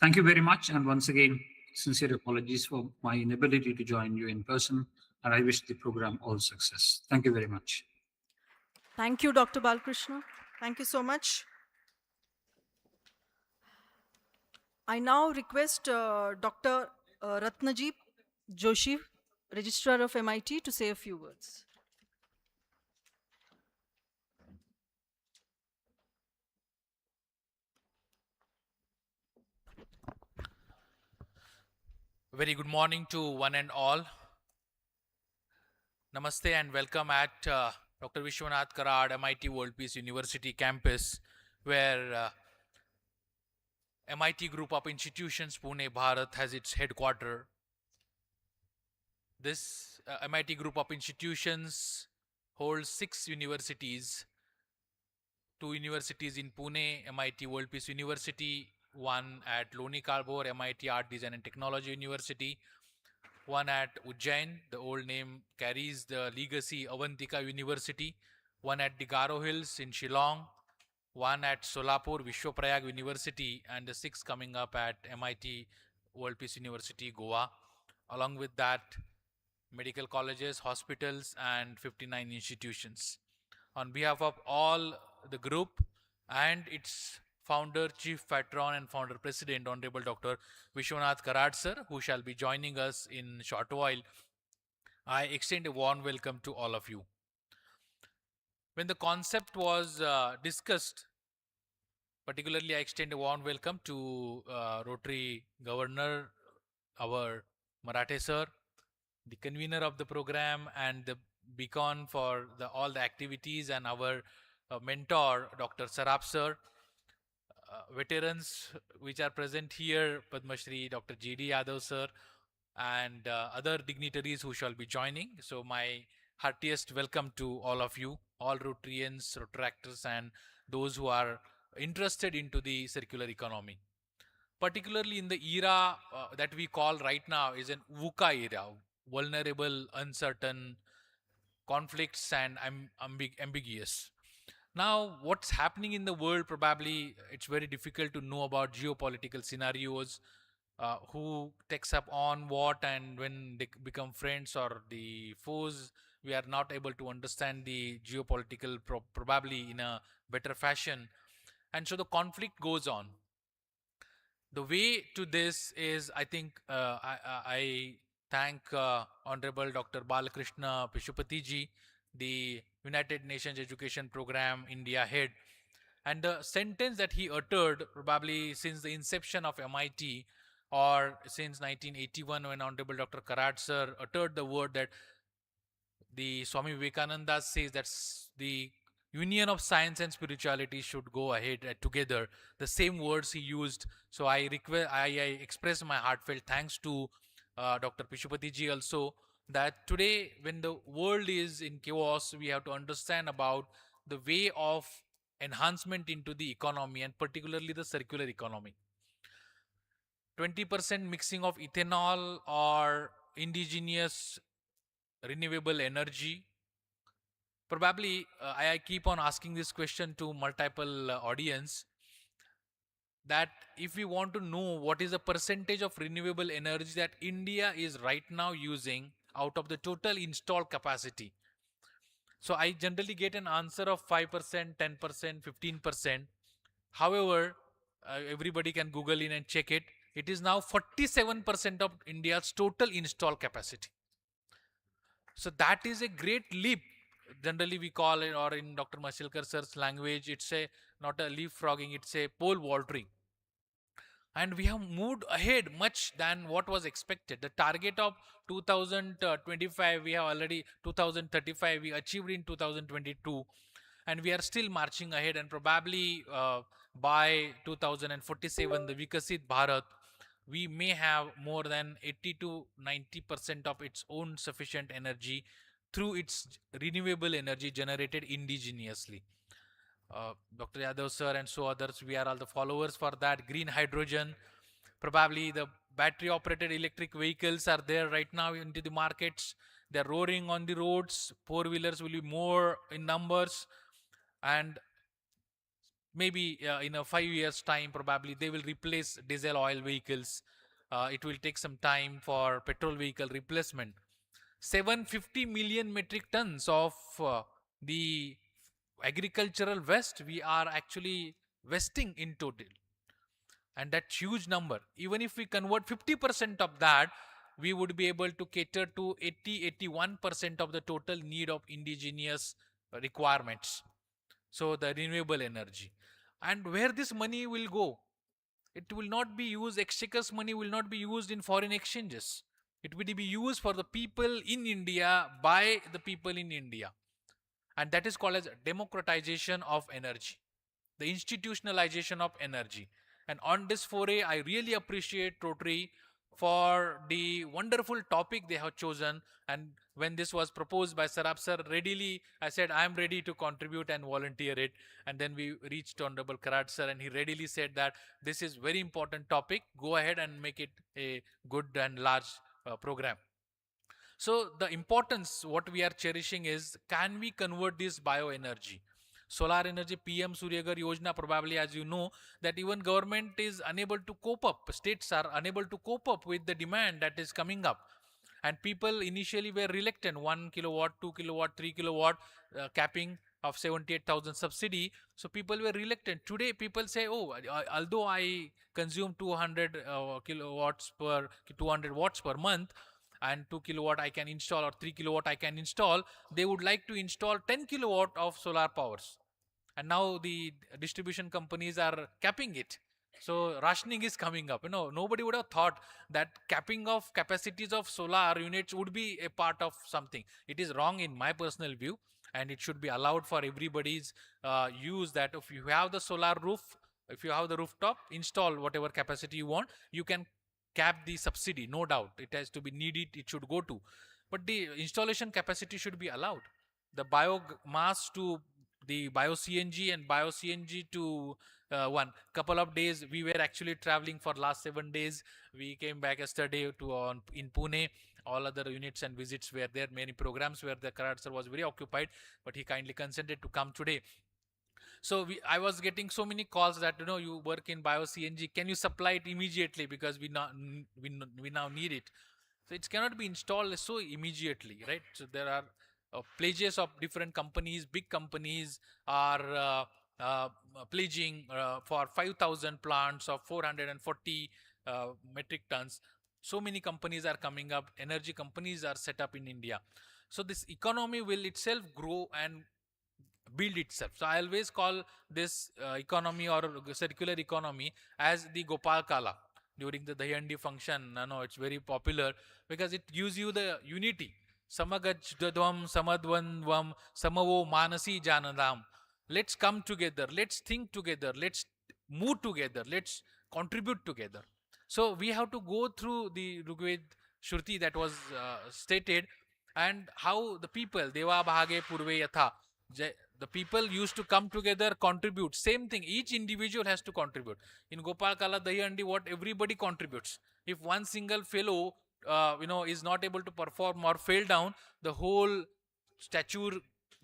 Thank you very much. And once again, sincere apologies for my inability to join you in person. And I wish the program all success. Thank you very much. Thank you, Dr. Balkrishna. Thank you so much. I now request Dr. Ratnajeet Joshi, Registrar of MIT, to say a few words. Very good morning to one and all. Namaste and welcome at Dr. Vishwanath Karad MIT World Peace University campus, where MIT Group of Institutions Pune, Bharat has its headquarters. This MIT Group of Institutions holds 6 universities, 2 universities in Pune, MIT World Peace University, one at Loni Karbor, MIT Art Design and Technology University, one at Ujjain, the old name carries the legacy Avantika University, one at the Garo Hills in Shillong, one at Solapur Vishwaprayag University, and the 6 coming up at MIT World Peace University, Goa. Along with that, medical colleges, hospitals, and 59 institutions. On behalf of all the group and its founder, chief patron, and founder president, Honorable Dr. Vishwanath Karad sir, who shall be joining us in a short while, I extend a warm welcome to all of you. When the concept was discussed, particularly I extend a warm welcome to Rotary Governor, our Marathe sir, the convener of the program and the beacon for all the activities, and our mentor, Dr. Sarab sir, veterans which are present here, Padma Shri Dr. G.D. Yadav sir, and other dignitaries who shall be joining. So my heartiest welcome to all of you, all Rotarians, Rotaractors, and those who are interested into the circular economy. Particularly in the era that we call right now is an VUCA era, vulnerable, uncertain, conflicts, and ambiguous. Now, what's happening in the world, probably it's very difficult to know about geopolitical scenarios, who takes up on what, and when they become friends or the foes. We are not able to understand the geopolitical probably in a better fashion. And so the conflict goes on. The way to this is, I think, I thank Honorable Dr. Balakrishna Pashupati ji, the United Nations Education Program India head, and the sentence that he uttered probably since the inception of MIT, or since 1981 when Honorable Dr. Karad sir uttered the word that the Swami Vivekananda says that the union of science and spirituality should go ahead together. The same words he used. So I express my heartfelt thanks to Dr. Pishupati ji also, that today when the world is in chaos, we have to understand about the way of enhancement into the economy, and particularly the circular economy. 20% mixing of ethanol or indigenous renewable energy. Probably I keep on asking this question to multiple audience. that if we want to know what is the percentage of renewable energy that India is right now using out of the total installed capacity. So I generally get an answer of 5%, 10%, 15%. However, everybody can Google in and check it. It is now 47% of India's total install capacity. So that is a great leap. Generally, we call it, or in Dr. Mashilkar sir's language, it's a not a leapfrogging, it's a pole vaulting. And we have moved ahead much than what was expected. The target of 2025, we have already 2035, we achieved in 2022, and we are still marching ahead. And probably by 2047, the Vikasit Bharat, we may have more than 80 to 90% of its own sufficient energy through its renewable energy generated indigenously. Dr. Yadav sir and so others, we are all the followers for that. Green hydrogen, probably the battery operated electric vehicles are there right now into the markets. They're roaring on the roads. Four wheelers will be more in numbers, and maybe in a 5 years time, probably they will replace diesel oil vehicles. It will take some time for petrol vehicle replacement. 750 million metric tons of the agricultural waste we are actually wasting in total, and that's huge number. Even if we convert 50% of that, we would be able to cater to 80-81% of the total need of indigenous requirements. So the renewable energy. And where this money will go, it will not be used, exchequer's money will not be used in foreign exchanges. It will be used for the people in India, by the people in India. And that is called as democratization of energy, the institutionalization of energy. And on this foray, I really appreciate Rotary for the wonderful topic they have chosen. And when this was proposed by Sarab sir, readily I said, I am ready to contribute and volunteer it. And then we reached Honorable Karat sir, and he readily said that this is very important topic. Go ahead and make it a good and large program. So the importance, what we are cherishing is, can we convert this bioenergy? Solar energy, PM Suryagar Yojana, probably as you know, that even government is unable to cope up, states are unable to cope up with the demand that is coming up. And people initially were reluctant, 1 kilowatt, 2 kilowatt, 3 kilowatt capping of 78,000 subsidy. So people were reluctant. Today people say, oh, although I consume 200 kilowatts per, 200 watts per month, and 2 kilowatt I can install, or 3 kilowatt I can install, they would like to install 10 kilowatt of solar powers. And now the distribution companies are capping it. So rationing is coming up. Nobody would have thought that capping of capacities of solar units would be a part of something. It is wrong in my personal view, and it should be allowed for everybody's use, that if you have the solar roof, if you have the rooftop, install whatever capacity you want. You can cap the subsidy, no doubt. It has to be needed, it should go to. But the installation capacity should be allowed. The biomass to the bio-CNG, and bio-CNG to one. Couple of days, we were actually traveling for last 7 days. We came back yesterday to in Pune. All other units and visits were there. Many programs where the Karat sir was very occupied, but he kindly consented to come today. So I was getting so many calls that, you work in bio-CNG, can you supply it immediately, because we now need it. So it cannot be installed so immediately, right? So there are pledges of different companies. Big companies are pledging for 5,000 plants of 440 metric tons. So many companies are coming up. Energy companies are set up in India. So this economy will itself grow and build itself. So I always call this economy, or circular economy, as the Gopal Kala during the Dahiyandi function. It's very popular because it gives you the unity. Samagajadvam samadvanvam samavo manasi janadam. Let's come together. Let's think together. Let's move together. Let's contribute together. So we have to go through the Rigved Shruti that was stated, and how the people, Deva Bhage Purve Yatha, the people used to come together, contribute. Same thing, each individual has to contribute. In Gopal Kala Dahiyandi, what everybody contributes. If one single fellow is not able to perform or fail down, the whole stature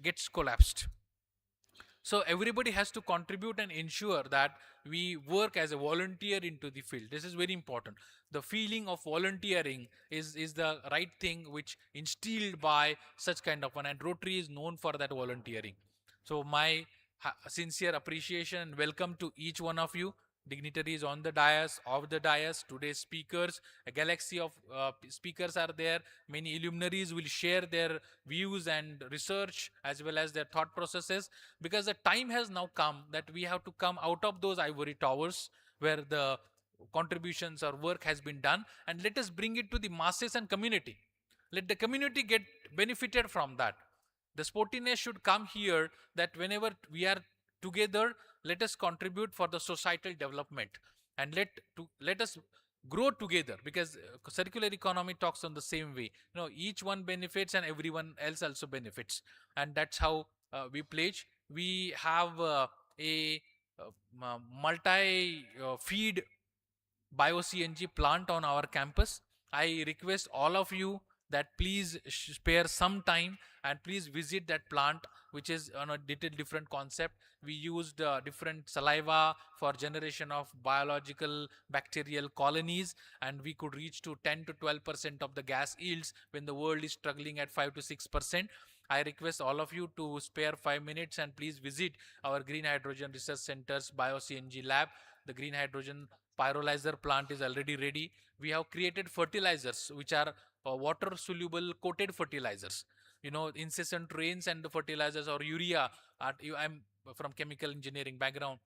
gets collapsed. So everybody has to contribute and ensure that we work as a volunteer into the field. This is very important. The feeling of volunteering is the right thing which instilled by such kind of one, and Rotary is known for that volunteering. So my sincere appreciation and welcome to each one of you, dignitaries on the dais, off the dais, today's speakers. A galaxy of speakers are there. Many luminaries will share their views and research as well as their thought processes, because the time has now come that we have to come out of those ivory towers where the contributions or work has been done, and let us bring it to the masses and community. Let the community get benefited from that. The sportiness should come here, that whenever we are together, let us contribute for the societal development, and let us grow together, because circular economy talks on the same way. Each one benefits and everyone else also benefits, and that's how we pledge. We have a multi feed bio-CNG plant on our campus. I request all of you that please spare some time and please visit that plant, which is on a little different concept. We used different saliva for generation of biological bacterial colonies, and we could reach to 10 to 12% of the gas yields when the world is struggling at 5 to 6%. I request all of you to spare 5 minutes and please visit our Green Hydrogen Research Center's bio-CNG lab. The green hydrogen pyrolyzer plant is already ready. We have created fertilizers which are water soluble coated fertilizers. Incessant rains and the fertilizers or urea. I'm from chemical engineering background.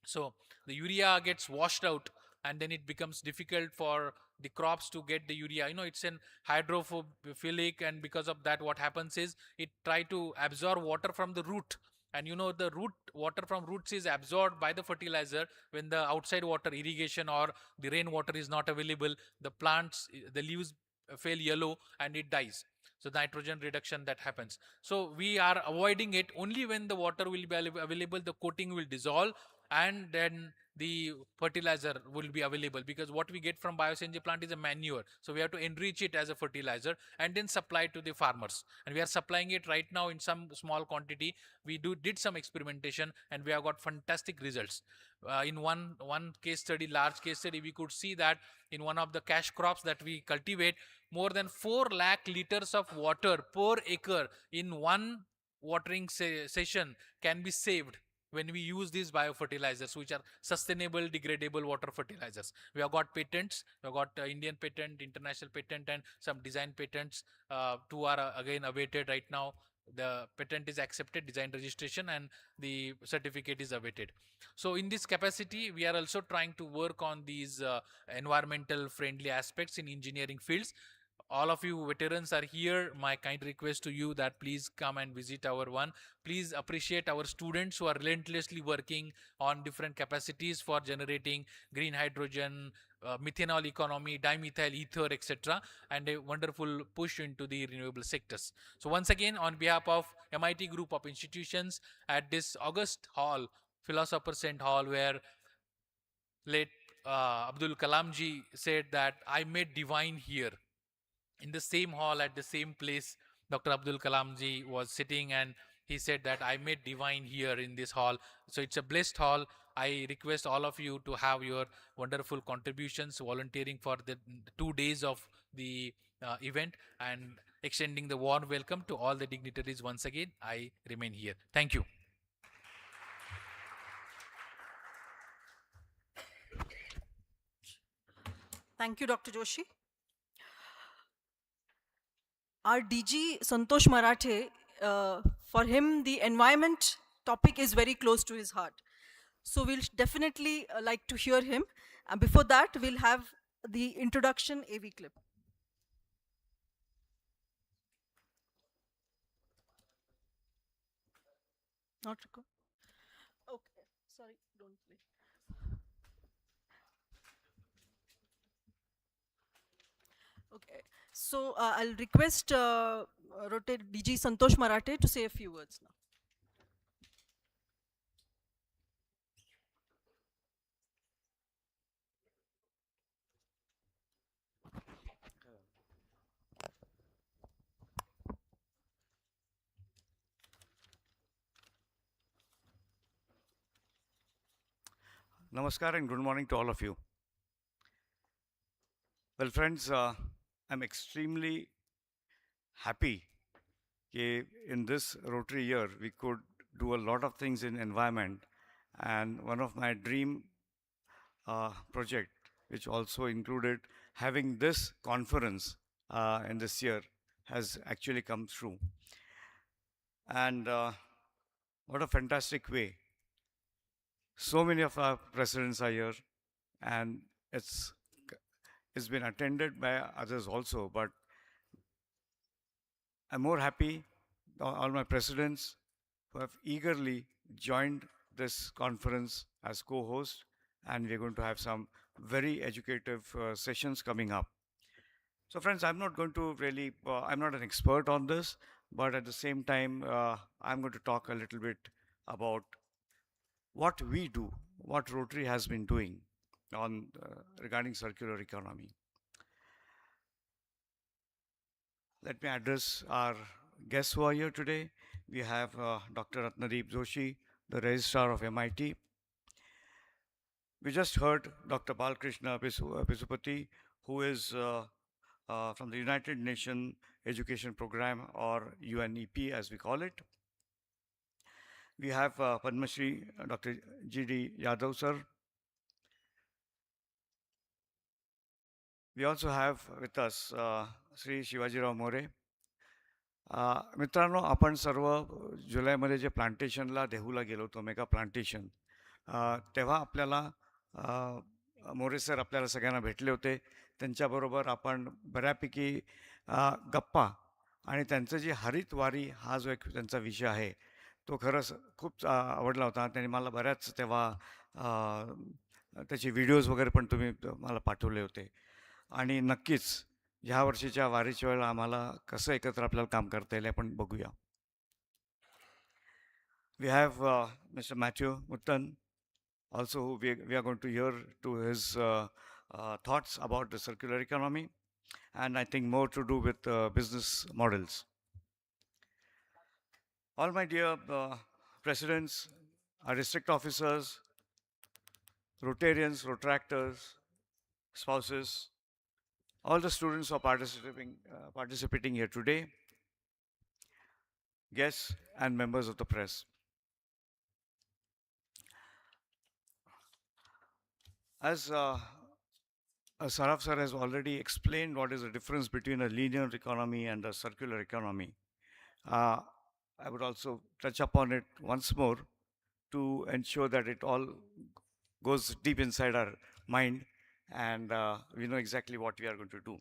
So the urea gets washed out, and then it becomes difficult for the crops to get the urea. It's an hydrophilic, and because of that what happens is it try to absorb water from the root, and the root water from roots is absorbed by the fertilizer. When the outside water irrigation or the rainwater is not available, the leaves fail yellow and it dies. So nitrogen reduction that happens. So we are avoiding it. Only when the water will be available, the coating will dissolve, and then the fertilizer will be available, because what we get from bio-CNG plant is a manure. So we have to enrich it as a fertilizer and then supply it to the farmers, and we are supplying it right now in some small quantity. We did some experimentation and we have got fantastic results. In one case study, large case study, we could see that in one of the cash crops that we cultivate, more than 4 lakh liters of water per acre in one watering session can be saved when we use these biofertilizers, which are sustainable degradable water fertilizers. We have got patents. We have got Indian patent, international patent, and some design patents. Two are again awaited right now. The patent is accepted, design registration, and the certificate is awaited. So in this capacity, we are also trying to work on these environmental friendly aspects in engineering fields. All of you veterans are here. My kind request to you that please come and visit our one. Please appreciate our students who are relentlessly working on different capacities for generating green hydrogen, methanol economy, dimethyl ether, etc., and a wonderful push into the renewable sectors. So once again, on behalf of MIT group of institutions at this August hall, Philosopher's Cent Hall, where late Abdul Kalam ji said that I made divine here. In the same hall, at the same place, Dr. Abdul Kalam ji was sitting, and he said that I made divine here in this hall. So it's a blessed hall. I request all of you to have your wonderful contributions, volunteering for the 2 days of the event, and extending the warm welcome to all the dignitaries once again. I remain here. Thank you. Thank you, Dr. Joshi. Our DG Santosh Marathe, for him the environment topic is very close to his heart. So we'll definitely like to hear him. And before that, we'll have the introduction AV clip. Not record. Okay, sorry, don't play. Okay, so I'll request rotate DG Santosh Marathe to say a few words now. Namaskar and good morning to all of you. Well, friends, I'm extremely happy that in this Rotary year we could do a lot of things in environment, and one of my dream project, which also included having this conference in this year, has actually come through. And what a fantastic way! So many of our presidents are here, and it's it's been attended by others also, but I'm more happy all my presidents who have eagerly joined this conference as co-host, and we're going to have some very educative sessions coming up. So friends, I'm not going to really, I'm not an expert on this, but at the same time, I'm going to talk a little bit about what we do, what Rotary has been doing on regarding circular economy. Let me address our guests who are here today. We have Dr. Ratnadeep Joshi, the Registrar of MIT. We just heard Dr. Balkrishna Pisupati, who is from the United Nations Education Program, or UNEP as we call it. We have Padma Shri Dr. G.D. Yadav sir. We also have with us Sri Shivajirao More. मित्रांनो, आपण सर्व जुलैमध्ये जे प्लांटेशनला देहूला गेलो होतो, mega plantation, तेव्हा आपल्याला मोरे sir आपल्याला सगळ्यांना भेटले होते. त्यांच्याबरोबर आपण बऱ्यापैकी गप्पा आणि त्यांचं जे हरित वारी हा जो एक त्यांचा विषय आहे तो खरंच खूप आवडला होता. त्यांनी मला बऱ्याच तेव्हा त्याचे व्हिडिओज वगैरे पण तुम्ही मला पाठवले होते. आणि नक्कीच ह्या वर्षीच्या वारीच्या वेळेला आम्हाला कसं एकत्र आपल्याला काम करता येईल आपण बघूया. We have Mr. Matthew Muttan, also we are going to hear to his thoughts about the circular economy, and I think more to do with business models. All my dear presidents, our district officers, Rotarians, Rotractors, spouses, all the students who are participating here today, guests and members of the press. As Saraf sir has already explained what is the difference between a linear economy and a circular economy, I would also touch upon it once more to ensure that it all goes deep inside our mind and we know exactly what we are going to do.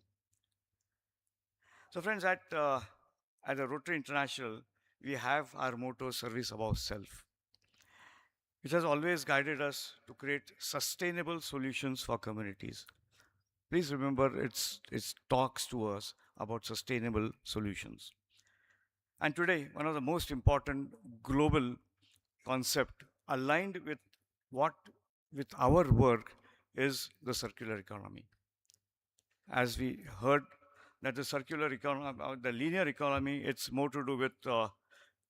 So friends, at the Rotary International, we have our motto, service above self, which has always guided us to create sustainable solutions for communities. Please remember, it talks to us about sustainable solutions. And today, one of the most important global concept aligned with our work is the circular economy. As we heard that the circular economy, the linear economy, it's more to do with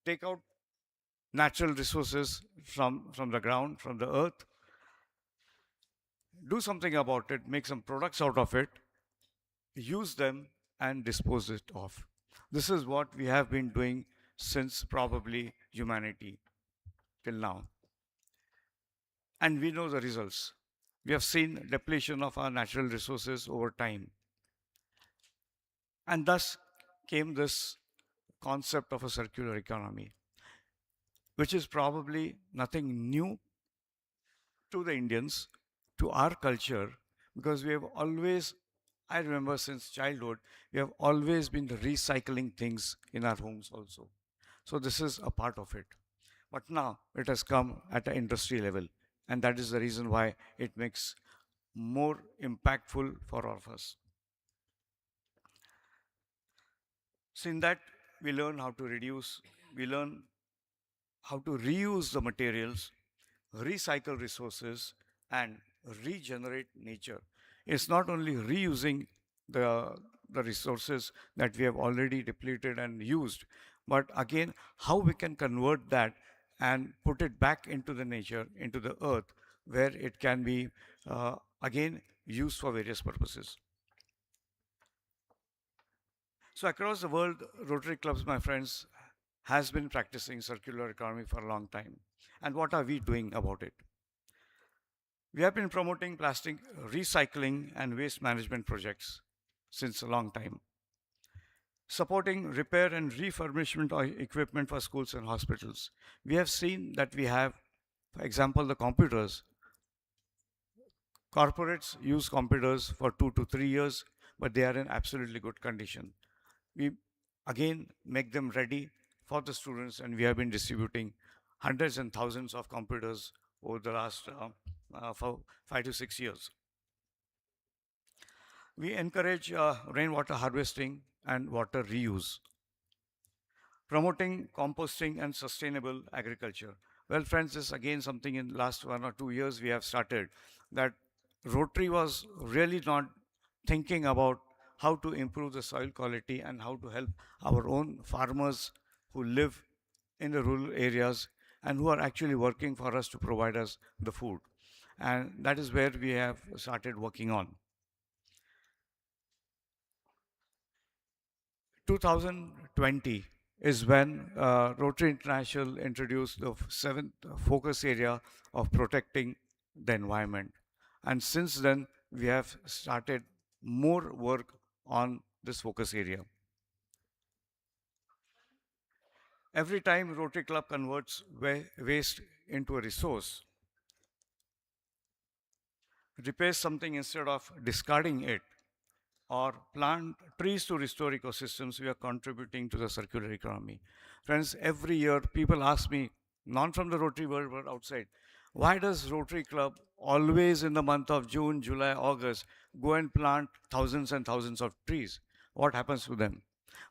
take out natural resources from the ground, from the earth, do something about it, make some products out of it, use them and dispose it off. This is what we have been doing since probably humanity till now. And we know the results. We have seen depletion of our natural resources over time. And thus came this concept of a circular economy, which is probably nothing new to the Indians, to our culture, because we have always, I remember since childhood, we have always been recycling things in our homes also. So this is a part of it. But now it has come at an industry level, and that is the reason why it makes more impactful for all of us. So in that, we learn how to reduce, we learn how to reuse the materials, recycle resources, and regenerate nature. It's not only reusing the resources that we have already depleted and used, but again, how we can convert that and put it back into the nature, into the earth, where it can be, again, used for various purposes. So across the world, Rotary clubs, my friends, has been practicing circular economy for a long time. And what are we doing about it? We have been promoting plastic recycling and waste management projects since a long time, supporting repair and refurbishment of equipment for schools and hospitals. We have seen that we have, for example, the computers. Corporates use computers for 2 to 3 years, but they are in absolutely good condition. We again make them ready for the students, and we have been distributing hundreds and thousands of computers over the last for 5 to 6 years. We encourage rainwater harvesting and water reuse, promoting composting and sustainable agriculture. Well, friends, this is again something in last 1 or 2 years we have started, that Rotary was really not thinking about how to improve the soil quality and how to help our own farmers who live in the rural areas and who are actually working for us to provide us the food. And that is where we have started working on. 2020 is when Rotary International introduced the seventh focus area of protecting the environment. And since then, we have started more work on this focus area. Every time Rotary Club converts waste into a resource, repairs something instead of discarding it, or plant trees to restore ecosystems, we are contributing to the circular economy. Friends, every year people ask me, not from the Rotary world, but outside, why does Rotary Club always in the month of June, July, August go and plant thousands and thousands of trees? What happens to them?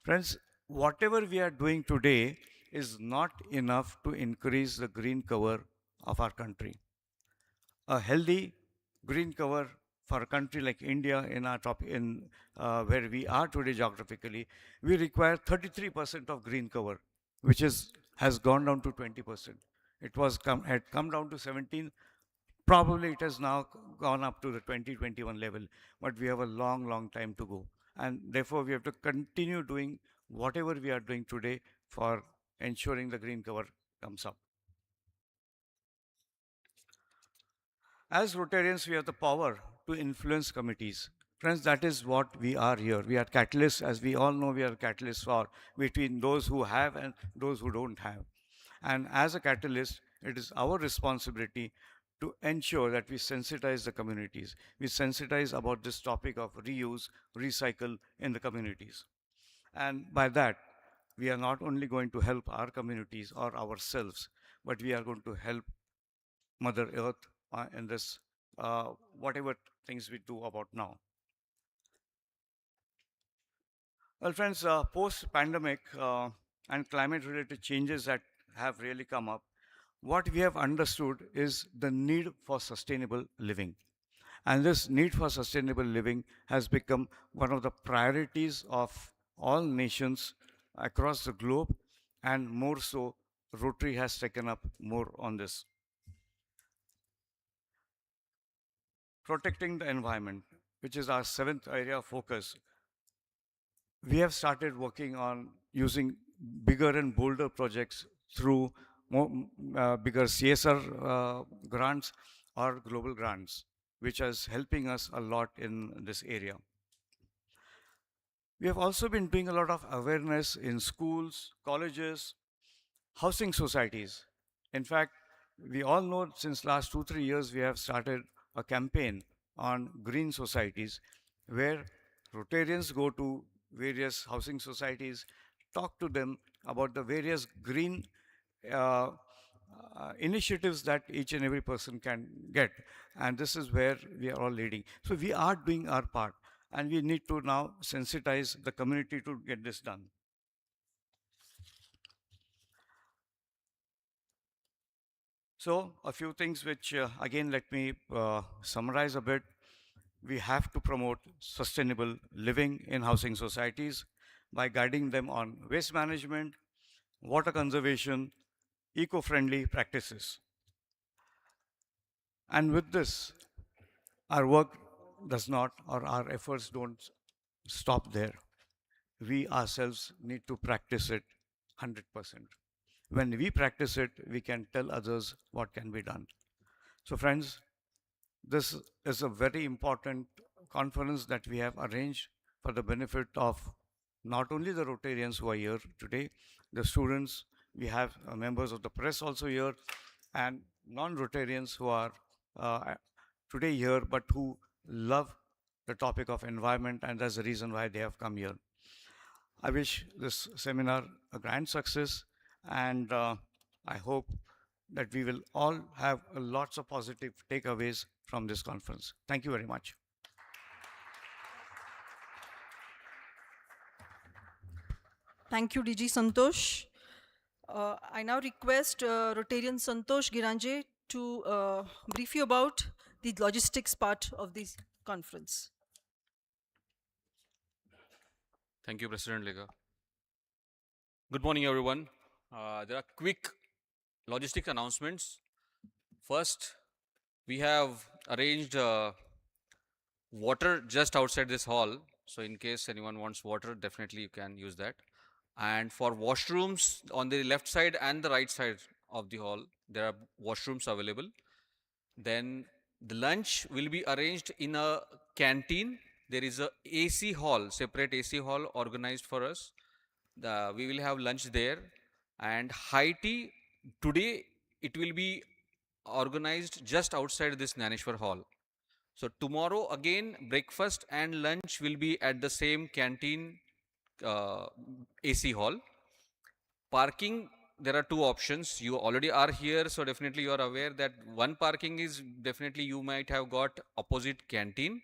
Friends, whatever we are doing today is not enough to increase the green cover of our country. A healthy green cover for a country like India in our where we are today geographically, we require 33% of green cover, which has gone down to 20%. It had come down to 17. Probably it has now gone up to the 2021 level, but we have a long, long time to go. And therefore, we have to continue doing whatever we are doing today for ensuring the green cover comes up. As Rotarians, we have the power to influence committees. Friends, that is what we are here. We are catalysts. As we all know, we are catalysts for between those who have and those who don't have. And as a catalyst, it is our responsibility to ensure that we sensitize the communities. We sensitize about this topic of reuse, recycle in the communities. And by that, we are not only going to help our communities or ourselves, but we are going to help Mother Earth in this, whatever things we do about now. Well, friends, post-pandemic and climate-related changes that have really come up, what we have understood is the need for sustainable living. And this need for sustainable living has become one of the priorities of all nations across the globe, and more so, Rotary has taken up more on this. Protecting the environment, which is our seventh area of focus. We have started working on using bigger and bolder projects through bigger CSR grants or global grants, which is helping us a lot in this area. We have also been doing a lot of awareness in schools, colleges, housing societies. In fact, we all know since last 2-3 years, we have started a campaign on green societies where Rotarians go to various housing societies, talk to them about the various green initiatives that each and every person can get. And this is where we are all leading. So we are doing our part, and we need to now sensitize the community to get this done. So a few things which, again, let me summarize a bit. We have to promote sustainable living in housing societies by guiding them on waste management, water conservation, eco-friendly practices. And with this, our work does not, or our efforts don't stop there. We ourselves need to practice it 100%. When we practice it, we can tell others what can be done. So friends, this is a very important conference that we have arranged for the benefit of not only the Rotarians who are here today, the students, we have members of the press also here, and non-Rotarians who are today here, but who love the topic of environment, and that's the reason why they have come here. I wish this seminar a grand success, and I hope that we will all have lots of positive takeaways from this conference. Thank you very much. Thank you, DG Santosh. I now request Rotarian Santosh Giranje to brief you about the logistics part of this conference. Thank you, President Lega. Good morning, everyone. There are quick logistic announcements. First, we have arranged water just outside this hall. So in case anyone wants water, definitely you can use that. And for washrooms on the left side and the right side of the hall, there are washrooms available. Then the lunch will be arranged in a canteen. There is a AC hall, separate AC hall organized for us. We will have lunch there. And high tea, today it will be organized just outside this Naneshwar hall. So tomorrow again, breakfast and lunch will be at the same canteen AC hall. Parking, there are two options. You already are here, so definitely you are aware that one parking is definitely you might have got opposite canteen.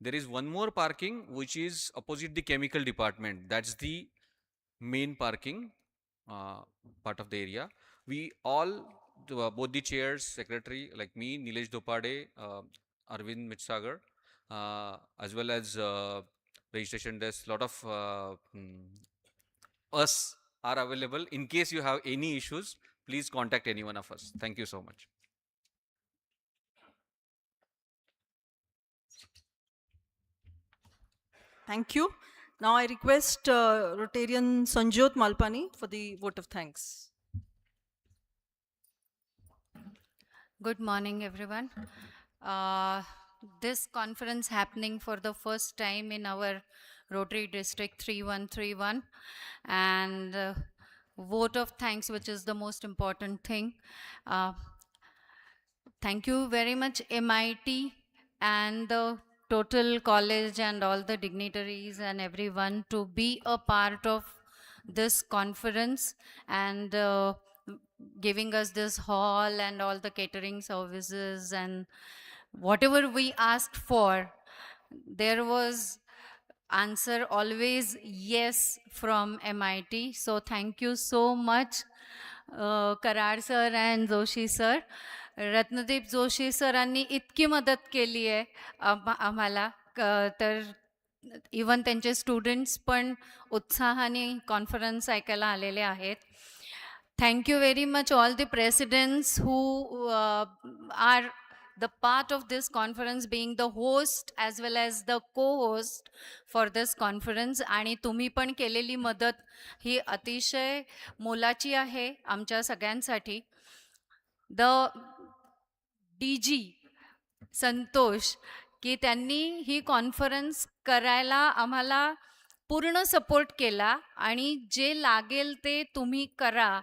There is one more parking which is opposite the chemical department. That's the main parking part of the area. We all, both the chairs, secretary like me, Nilesh Dopade, Arvind Mitsagar, as well as registration desk, lot of us are available. In case you have any issues, please contact any one of us. Thank you so much. Thank you. Now I request Rotarian Sanjot Malpani for the vote of thanks. Good morning, everyone. This conference happening for the first time in our Rotary District 3131, and vote of thanks, which is the most important thing. Thank you very much, MIT and the total college and all the dignitaries and everyone to be a part of this conference and giving us this hall and all the catering services and whatever we asked for. There was answer always yes from MIT. So thank you so much, Karar sir and Joshi sir. Ratnadeep Joshi सरांनी इतकी मदत केली आहे आम्हाला तर even त्यांचे students पण उत्साहाने कॉन्फरन्स ऐकायला आलेले आहेत. Thank you very much all the presidents who are the part of this conference, being the host as well as the co-host for this conference. आणि तुम्ही पण केलेली मदत ही अतिशय मोलाची आहे आमच्या सगळ्यांसाठी. The DG संतोष की त्यांनी ही कॉन्फरन्स करायला आम्हाला पूर्ण सपोर्ट केला आणि जे लागेल ते तुम्ही करा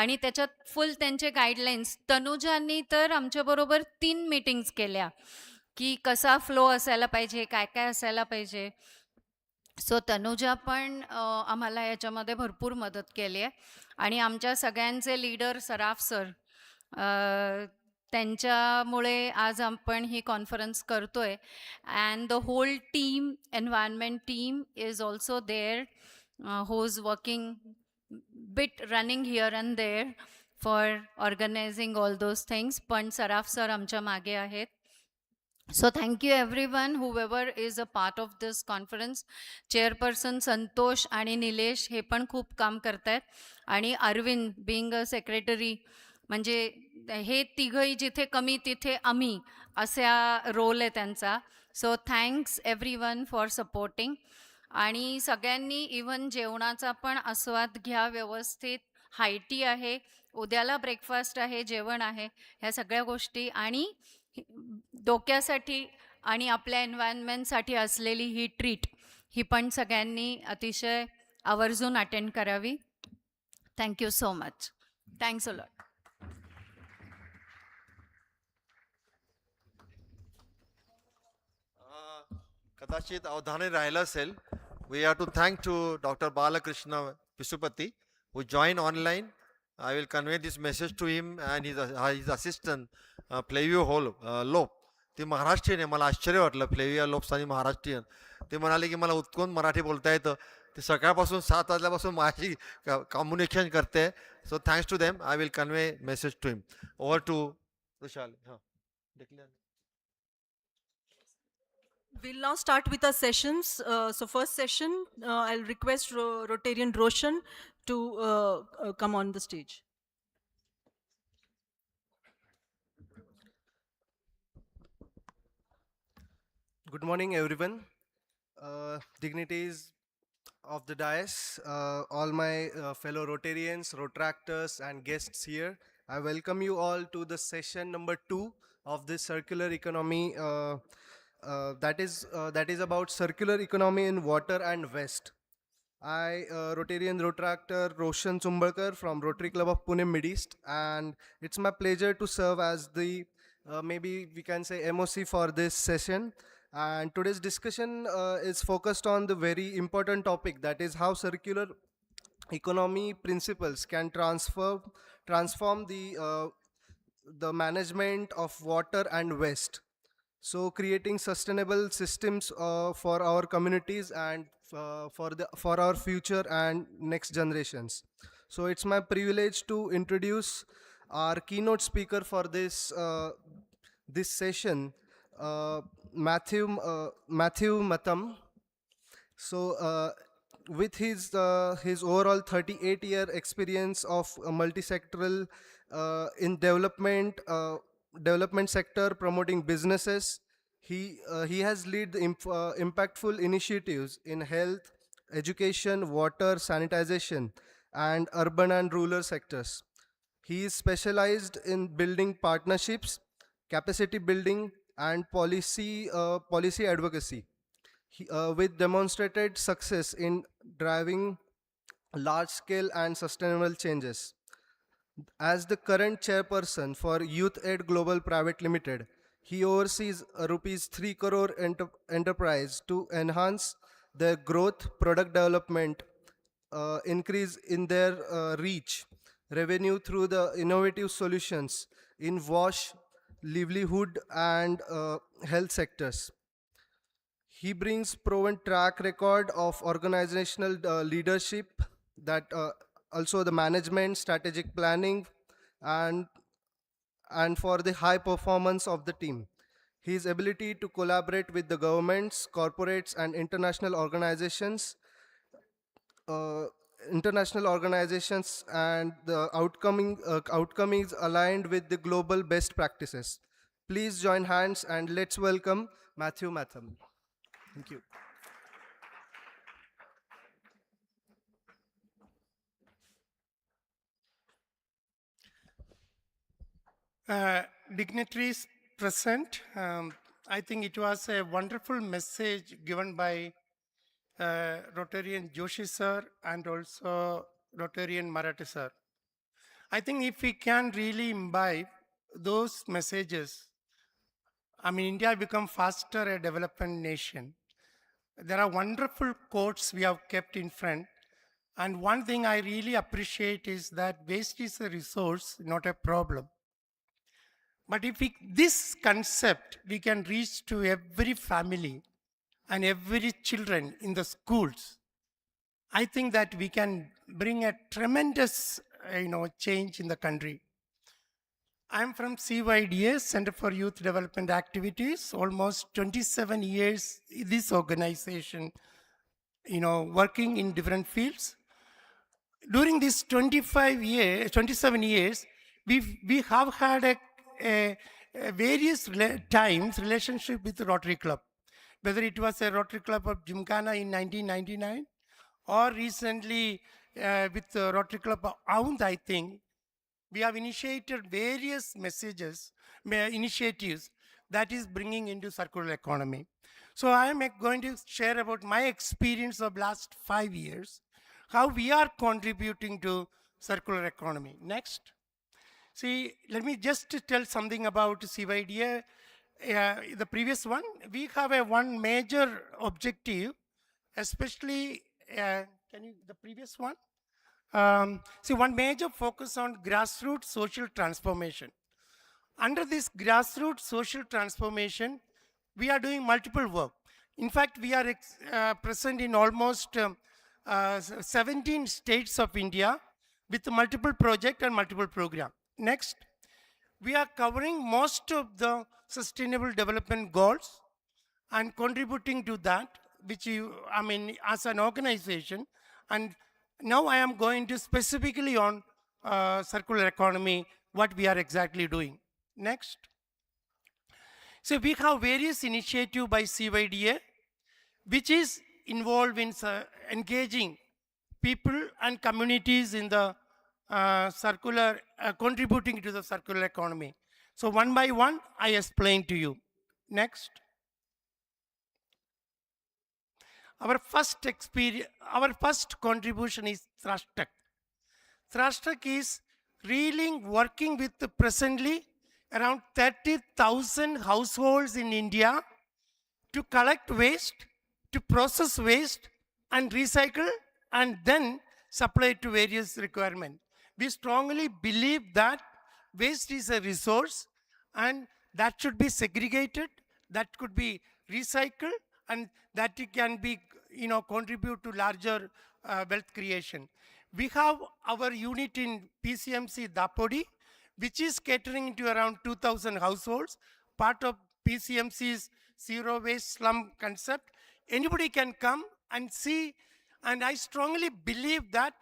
आणि त्याच्यात फुल त्यांचे गाईडलाईन्स. तनुजांनी तर आमच्याबरोबर 3 मीटिंग्स केल्या की कसा फ्लो असायला पाहिजे, काय काय असायला पाहिजे. सो तनुजा पण आम्हाला याच्यामध्ये भरपूर मदत केली आहे. आणि आमच्या सगळ्यांचे लीडर सराफ सर, त्यांच्यामुळे आज आपण ही कॉन्फरन्स करतोय. And the whole team, environment team is also there, who is working bit running here and there for organizing all those things. पण सराफ सर आमच्या मागे आहेत. So thank you everyone, whoever is a part of this conference. Chairperson संतोष आणि निलेश हे पण खूप काम करतायत. आणि अरविंद being a secretary, म्हणजे हे तिघही जिथे कमी तिथे आम्ही असा रोल आहे त्यांचा. So thanks everyone for supporting. आणि सगळ्यांनी इव्हन जेवणाचा पण आस्वाद घ्या व्यवस्थित. हायटी आहे, उद्याला ब्रेकफास्ट आहे, जेवण आहे, ह्या सगळ्या गोष्टी. आणि डोक्यासाठी आणि आपल्या एन्व्हायरमेंटसाठी असलेली ही ट्रीट ही पण सगळ्यांनी अतिशय आवर्जून अटेंड करावी. Thank you so much. Thanks a lot. कदाचित अवधाने राहिलं असेल. We have to thank to Dr. Balakrishna Vishwashanti who joined online. I will convey this message to him and his assistant Flavio Lope. ते महाराष्ट्रीयन आहे. मला आश्चर्य वाटलं फ्लेविया लोप्स आणि महाराष्ट्रीयन. ते म्हणाले की मला उत्कोन मराठी बोलता येतं. ते सकाळपासून 7 वाजल्यापासून माझी कम्युनिकेशन करते. So thanks to them. I will convey message to him. Over to Vishal. हां, We'll now start with our sessions. So first session, I'll request Rotarian Roshan to come on the stage. Good morning, everyone. Dignitaries of the dais, all my fellow Rotarians, Rotractors, and guests here. I welcome you all to the session number 2 of this circular economy. That is about circular economy in water and waste. I, Rotarian Rotractor Roshan Chumbalkar from Rotary Club of Pune Mid East, and it's my pleasure to serve as the maybe we can say MOC for this session. And today's discussion is focused on the very important topic, that is how circular economy principles can transform the management of water and waste. So creating sustainable systems for our communities and for our future and next generations. So it's my privilege to introduce our keynote speaker for this this session, Matthew Matham. So with his overall 38-year experience of multi-sectoral in development sector promoting businesses, he has led the impactful initiatives in health, education, water, sanitization, and urban and rural sectors. He is specialized in building partnerships, capacity building, and policy advocacy. With demonstrated success in driving large-scale and sustainable changes. As the current chairperson for Youth Aid Global Private Limited, he oversees a rupees 3 crore enterprise to enhance their growth, product development, increase in their reach, revenue through the innovative solutions in wash, livelihood, and health sectors. He brings proven track record of organizational leadership, that also the management, strategic planning, and for the high performance of the team. His ability to collaborate with the governments, corporates, and international organizations, and the outcome is aligned with the global best practices. Please join hands and let's welcome Matthew Matham. Thank you. Dignitaries present, I think it was a wonderful message given by Rotarian Joshi sir and also Rotarian Marathi sir. I think if we can really imbibe those messages, I mean, India become faster a development nation. There are wonderful quotes we have kept in front. And one thing I really appreciate is that waste is a resource, not a problem. But if this concept we can reach to every family and every children in the schools, I think that we can bring a tremendous change in the country. I'm from CYDS, Center for Youth Development Activities, almost 27 years in this organization, working in different fields. During these 27 years, we have had a various times relationship with the Rotary Club, whether it was a Rotary Club of Gymkhana in 1999 or recently with the Rotary Club of Aund, I think. We have initiated various initiatives that is bringing into circular economy. So I am going to share about my experience of last 5 years, how we are contributing to circular economy. Next. See, let me just tell something about CYDA. The previous one, we have one major objective, especially, the previous one? See, one major focus on grassroots social transformation. Under this grassroots social transformation, we are doing multiple work. In fact, we are present in almost 17 states of India with multiple projects and multiple programs. Next, we are covering most of the sustainable development goals and contributing to that, which as an organization. And now I am going to specifically on circular economy, what we are exactly doing. Next. So we have various initiatives by CYDA, which is involved in engaging people and communities in the contributing to the circular economy. So one by one, I explain to you. Next. Our first contribution is Thrashtag. Thrashtag is really working with presently around 30,000 households in India to collect waste, to process waste and recycle and then supply it to various requirements. We strongly believe that waste is a resource and that should be segregated, that could be recycled, and that it can be, contribute to larger wealth creation. We have our unit in PCMC Dapodi, which is catering to around 2,000 households, part of PCMC's zero waste slum concept. Anybody can come and see, and I strongly believe that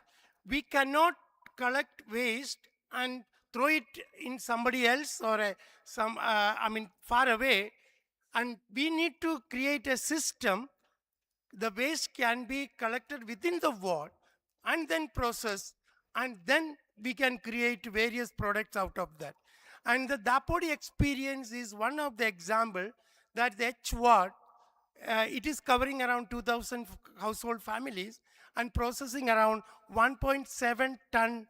we cannot collect waste and throw it in somebody else or far away, and we need to create a system. The waste can be collected within the ward and then processed, and then we can create various products out of that. And the Dapodi experience is one of the example that the H ward, it is covering around 2,000 household families and processing around 1.7 ton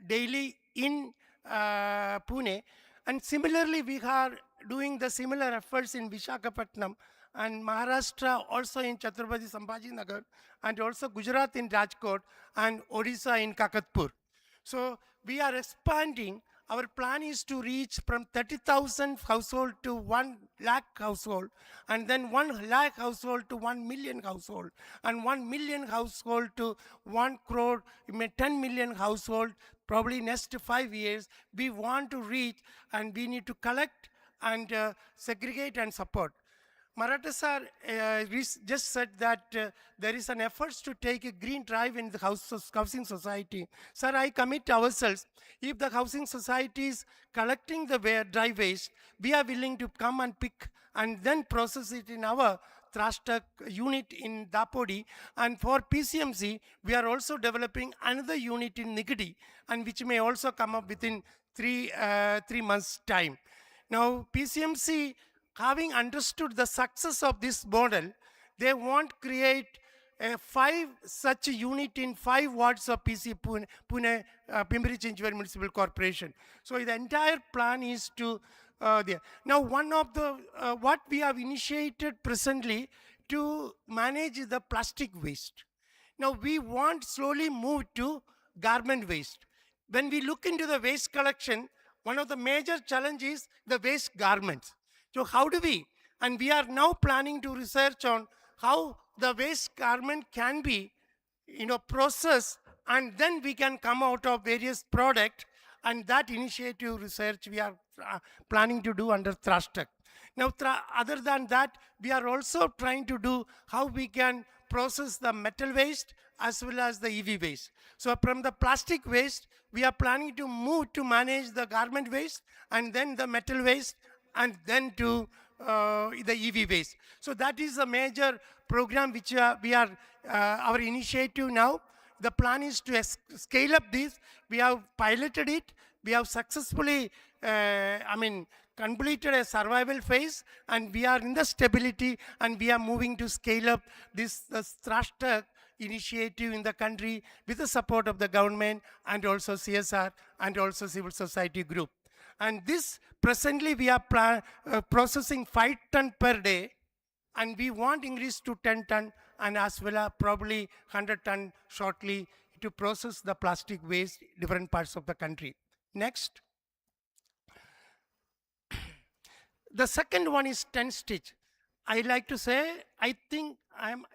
daily in Pune. And similarly, we are doing the similar efforts in Vishakhapatnam and Maharashtra, also in Chhatrapati Sambhaji Nagar, and also Gujarat in Rajkot, and Odisha in Kakatpur. So we are expanding. Our plan is to reach from 30,000 household to 1 lakh household, and then 1 lakh household to 1 million household, and 1 million household to 1 crore, 10 million household. Probably next 5 years, we want to reach, and we need to collect and segregate and support. Maratha sir just said that there is an effort to take a green drive in the housing society. Sir, I commit ourselves. If the housing society is collecting the dry waste, we are willing to come and pick and then process it in our Thrashtag unit in Dapodi. And for PCMC, we are also developing another unit in Nigadi, and which may also come up within 3 months' time. Now, PCMC, having understood the success of this model, they want to create 5 such unit in 5 wards of Pune Pimpri-Chinchwad Municipal Corporation. So the entire plan is to there. Now, one of the what we have initiated presently to manage the plastic waste. Now we want slowly move to garment waste. When we look into the waste collection, one of the major challenges is the waste garments. So how do we? And we are now planning to research on how the waste garment can be, processed, and then we can come out of various products. And that initiative research we are planning to do under Thrashtag. Now, other than that, we are also trying to do how we can process the metal waste as well as the EV waste. So from the plastic waste, we are planning to move to manage the garment waste, and then the metal waste, and then to the EV waste. So that is a major program which our initiative now. The plan is to scale up this. We have piloted it. We have successfully, completed a survival phase, and we are in the stability, and we are moving to scale up this thruster initiative in the country with the support of the government and also CSR and also civil society group. And this presently we are processing 5 ton per day, and we want increase to 10 ton, and as well as probably 100 ton shortly to process the plastic waste different parts of the country. Next. The second one is 10 stitch. I like to say, I think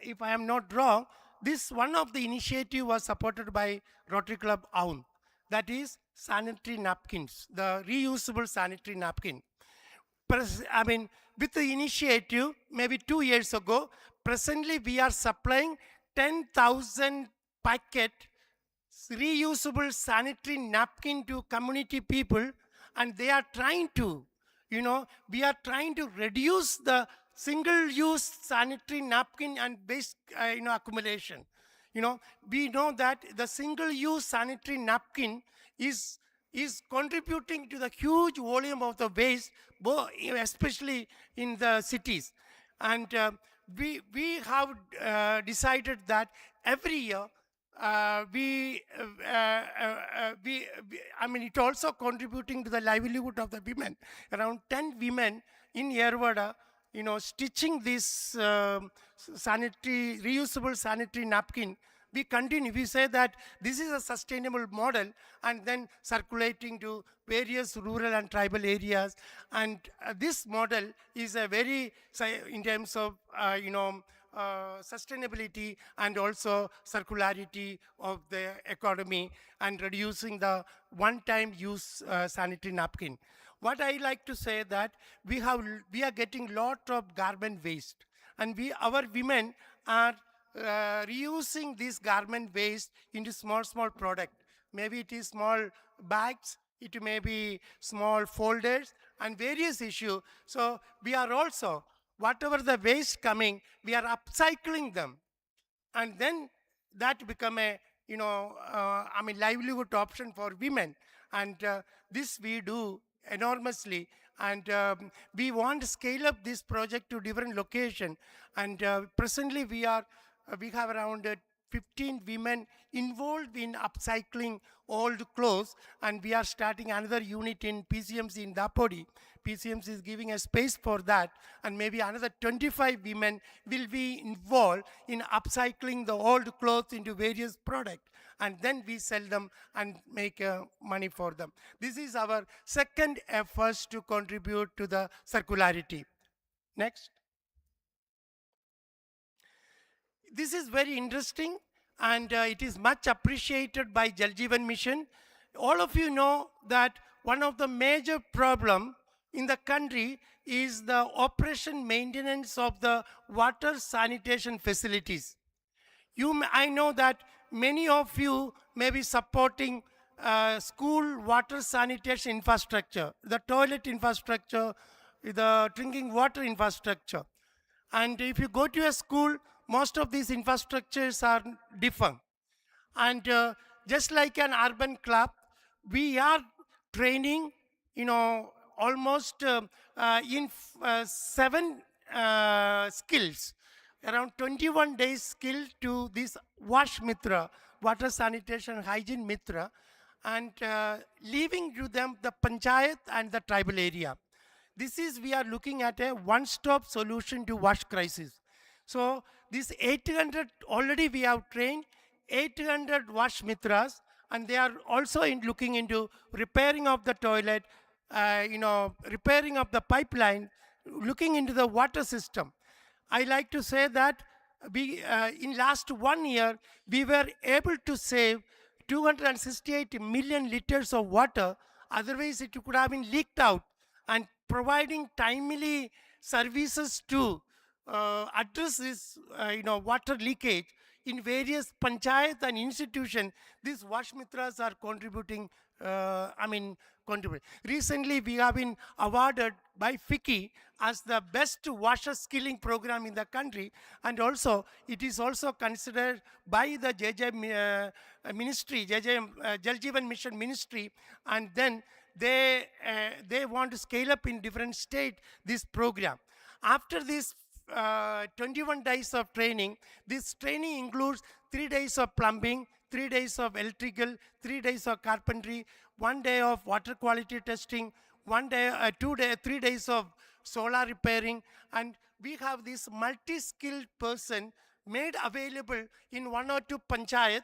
if I am not wrong, this one of the initiative was supported by Rotary Club Aun. That is sanitary napkins, the reusable sanitary napkin. With the initiative, maybe 2 years ago, presently we are supplying 10,000 packet reusable sanitary napkin to community people, and they are trying to, we are trying to reduce the single-use sanitary napkin and waste, accumulation. We know that the single-use sanitary napkin is contributing to the huge volume of the waste, especially in the cities. And we have decided that every year it also contributing to the livelihood of the women. Around 10 women in Yerwada, stitching this reusable sanitary napkin. We continue, we say that this is a sustainable model, and then circulating to various rural and tribal areas. And this model is a very, in terms of, sustainability and also circularity of the economy, and reducing the one-time use sanitary napkin. What I like to say that we are getting lot of garment waste, and our women are reusing this garment waste into small product. Maybe it is small bags, it may be small folders, and various issue. So we are also, whatever the waste coming, we are upcycling them, and then that become a livelihood option for women. And this we do enormously, and we want to scale up this project to different location. And presently we have around 15 women involved in upcycling old clothes, and we are starting another unit in PCMC in Dapodi. PCMC is giving a space for that, and maybe another 25 women will be involved in upcycling the old clothes into various products, and then we sell them and make money for them. This is our second effort to contribute to the circularity. Next. This is very interesting, and it is much appreciated by Jal Jeevan Mission. All of you know that one of the major problem in the country is the operation maintenance of the water sanitation facilities. I know that many of you may be supporting school water sanitation infrastructure, the toilet infrastructure, the drinking water infrastructure. And if you go to a school, most of these infrastructures are different. And just like an urban club, we are training, almost in 7 skills, around 21 days skill to this Wash Mitra, Water Sanitation Hygiene Mitra, and leaving to them the panchayat and the tribal area. This is, we are looking at a one-stop solution to wash crisis. So this 800, already we have trained 800 wash mitras, and they are also looking into repairing of the toilet, repairing of the pipeline, looking into the water system. I like to say that we, in last 1 year, we were able to save 268 million liters of water. Otherwise, it could have been leaked out. And providing timely services to address this, water leakage in various panchayat and institutions, these wash mitras are contributing, contribute. Recently, we have been awarded by FICCI as the best washer skilling program in the country, and also it is also considered by the JJ ministry, JJ Jal Jeevan Mission ministry, and then they want to scale up in different state this program. After this 21 days of training, this training includes 3 days of plumbing, 3 days of electrical, 3 days of carpentry, 1 day of water quality testing, 1 day, 3 days of solar repairing, and we have this multi-skilled person made available in 1 or 2 panchayat,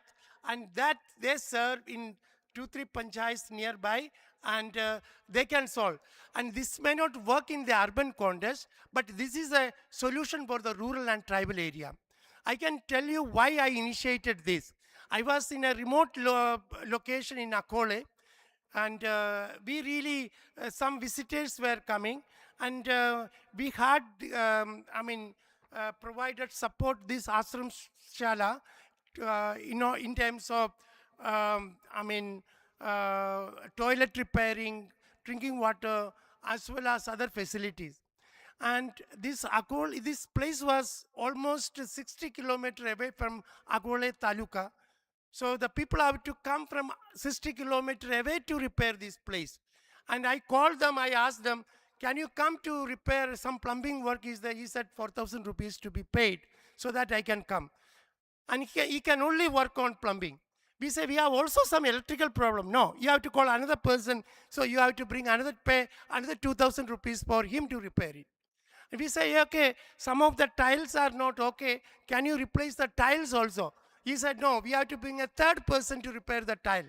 and that they serve in 2-3 panchayats nearby, and they can solve. And this may not work in the urban context, but this is a solution for the rural and tribal area. I can tell you why I initiated this. I was in a remote location in Akole, and we really, some visitors were coming, and we had, provided support this ashram shala, in terms of, toilet repairing, drinking water, as well as other facilities. And this this place was almost 60 kilometers away from Akole Taluka. So the people have to come from 60 kilometers away to repair this place. And I called them, I asked them, can you come to repair some plumbing work? He said 4,000 rupees to be paid so that I can come. And he can only work on plumbing. We say, we have also some electrical problem. No, you have to call another person, so you have to pay another 2,000 rupees for him to repair it. And we say, okay, some of the tiles are not okay. Can you replace the tiles also? He said, no, we have to bring a third person to repair the tile.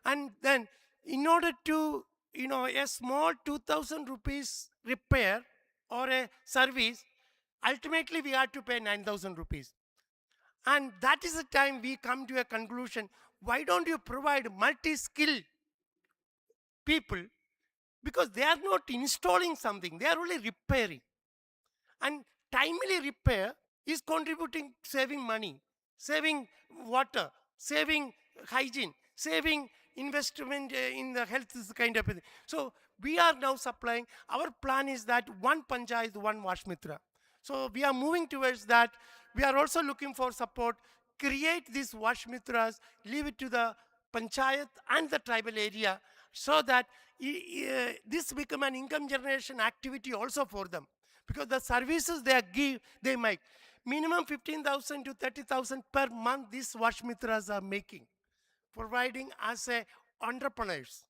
And then, in order to, a small 2,000 rupees repair or a service, ultimately we have to pay 9,000 rupees. And that is the time we come to a conclusion. Why don't you provide multi-skilled people? Because they are not installing something, they are only repairing. And timely repair is contributing, saving money, saving water, saving hygiene, saving investment in the health, is kind of thing. So we are now supplying. Our plan is that one panchayat, one wash mitra. So we are moving towards that. We are also looking for support. Create these wash mitras, leave it to the panchayat and the tribal area, so that this become an income generation activity also for them. Because the services they make, minimum 15,000 to 30,000 per month these wash mitras are making, providing as a entrepreneurs.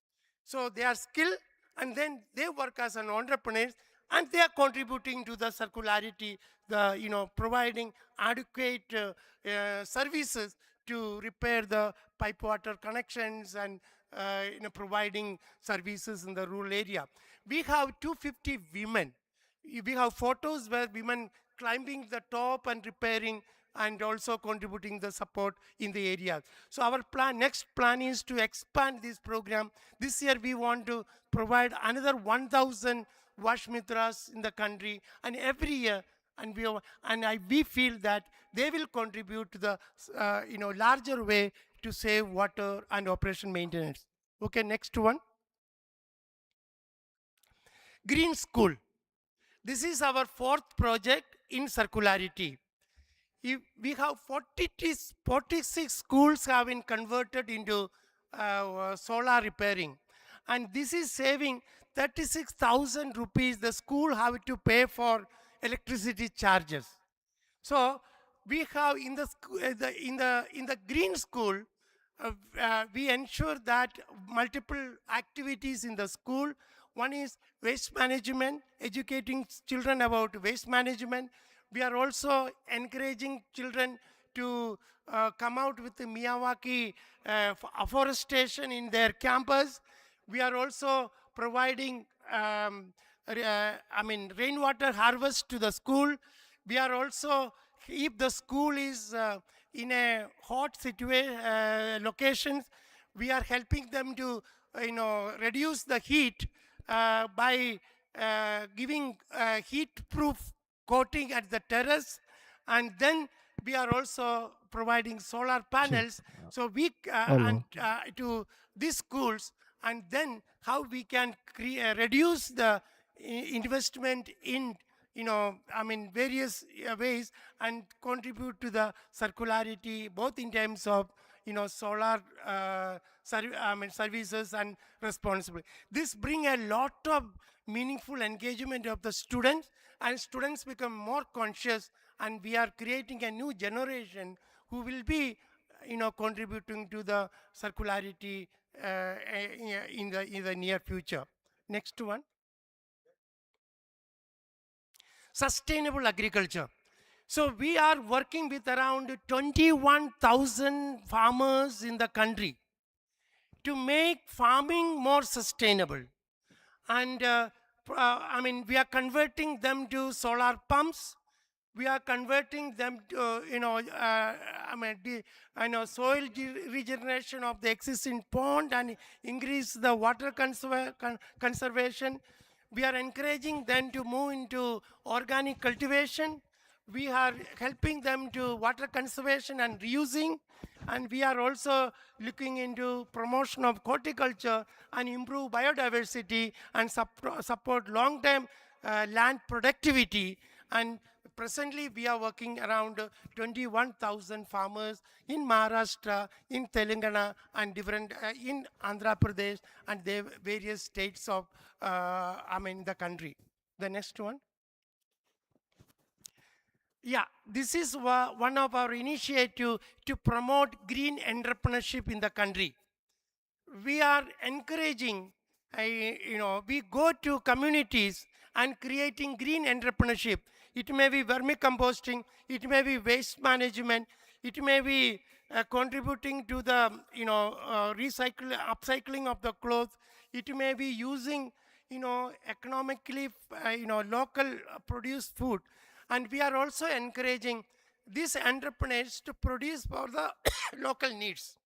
So they are skilled, and then they work as an entrepreneurs, and they are contributing to the circularity, providing adequate services to repair the pipe water connections, and providing services in the rural area. We have 250 women. We have photos where women climbing the top and repairing, and also contributing the support in the area. So our next plan is to expand this program. This year we want to provide another 1,000 wash mitras in the country, and every year, and we feel that they will contribute to the larger way to save water and operation maintenance. Okay, next one. Green School. This is our 4th project in circularity. We have 46 schools have been converted into solar repairing. And this is saving 36,000 rupees the school have to pay for electricity charges. So we have in the green school, we ensure that multiple activities in the school. One is waste management, educating children about waste management. We are also encouraging children to come out with the Miyawaki afforestation in their campus. We are also providing rainwater harvest to the school. We are also, if the school is in a hot locations, we are helping them to reduce the heat by giving heat-proof coating at the terrace. And then we are also providing solar panels. So we and to these schools, and then how we can reduce the investment in various ways, and contribute to the circularity, both in terms of solar services and responsibility. This bring a lot of meaningful engagement of the students, and students become more conscious, and we are creating a new generation who will be contributing to the circularity in the near future. Next one. Sustainable agriculture. So we are working with around 21,000 farmers in the country to make farming more sustainable. And we are converting them to solar pumps. We are converting them to soil regeneration of the existing pond and increase the water conservation. We are encouraging them to move into organic cultivation. We are helping them to water conservation and reusing, and we are also looking into promotion of horticulture and improve biodiversity and support long-term land productivity. And presently we are working around 21,000 farmers in Maharashtra, in Telangana, and different in Andhra Pradesh and the various states of the country. The next one. Yeah, this is one of our initiative to promote green entrepreneurship in the country. We are encouraging, we go to communities and creating green entrepreneurship. It may be vermicomposting, it may be waste management, it may be contributing to the upcycling of the clothes. It may be using economically local produced food. And we are also encouraging these entrepreneurs to produce for the local needs.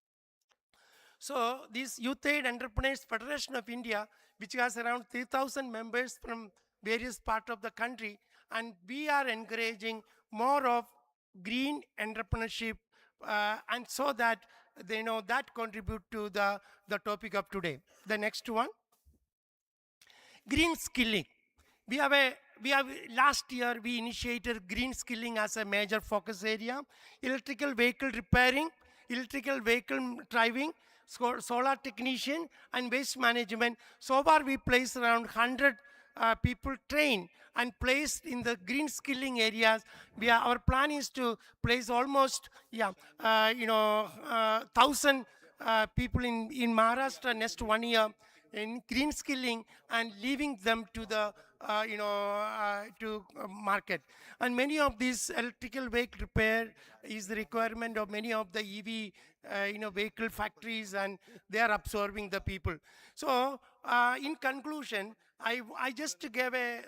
So this Youth Aid Entrepreneurs Federation of India, which has around 3,000 members from various parts of the country, and we are encouraging more of green entrepreneurship, and so that they know that contribute to the topic of today. The next one. Green skilling. We have last year we initiated green skilling as a major focus area. Electrical vehicle repairing, electrical vehicle driving, solar technician, and waste management. So far we placed around 100 people trained and placed in the green skilling areas. Our plan is to place almost 1,000 people in Maharashtra next 1 year in green skilling, and leaving them to the market. And many of these electrical vehicle repair is the requirement of many of the EV vehicle factories, and they are absorbing the people. So in conclusion, I just gave a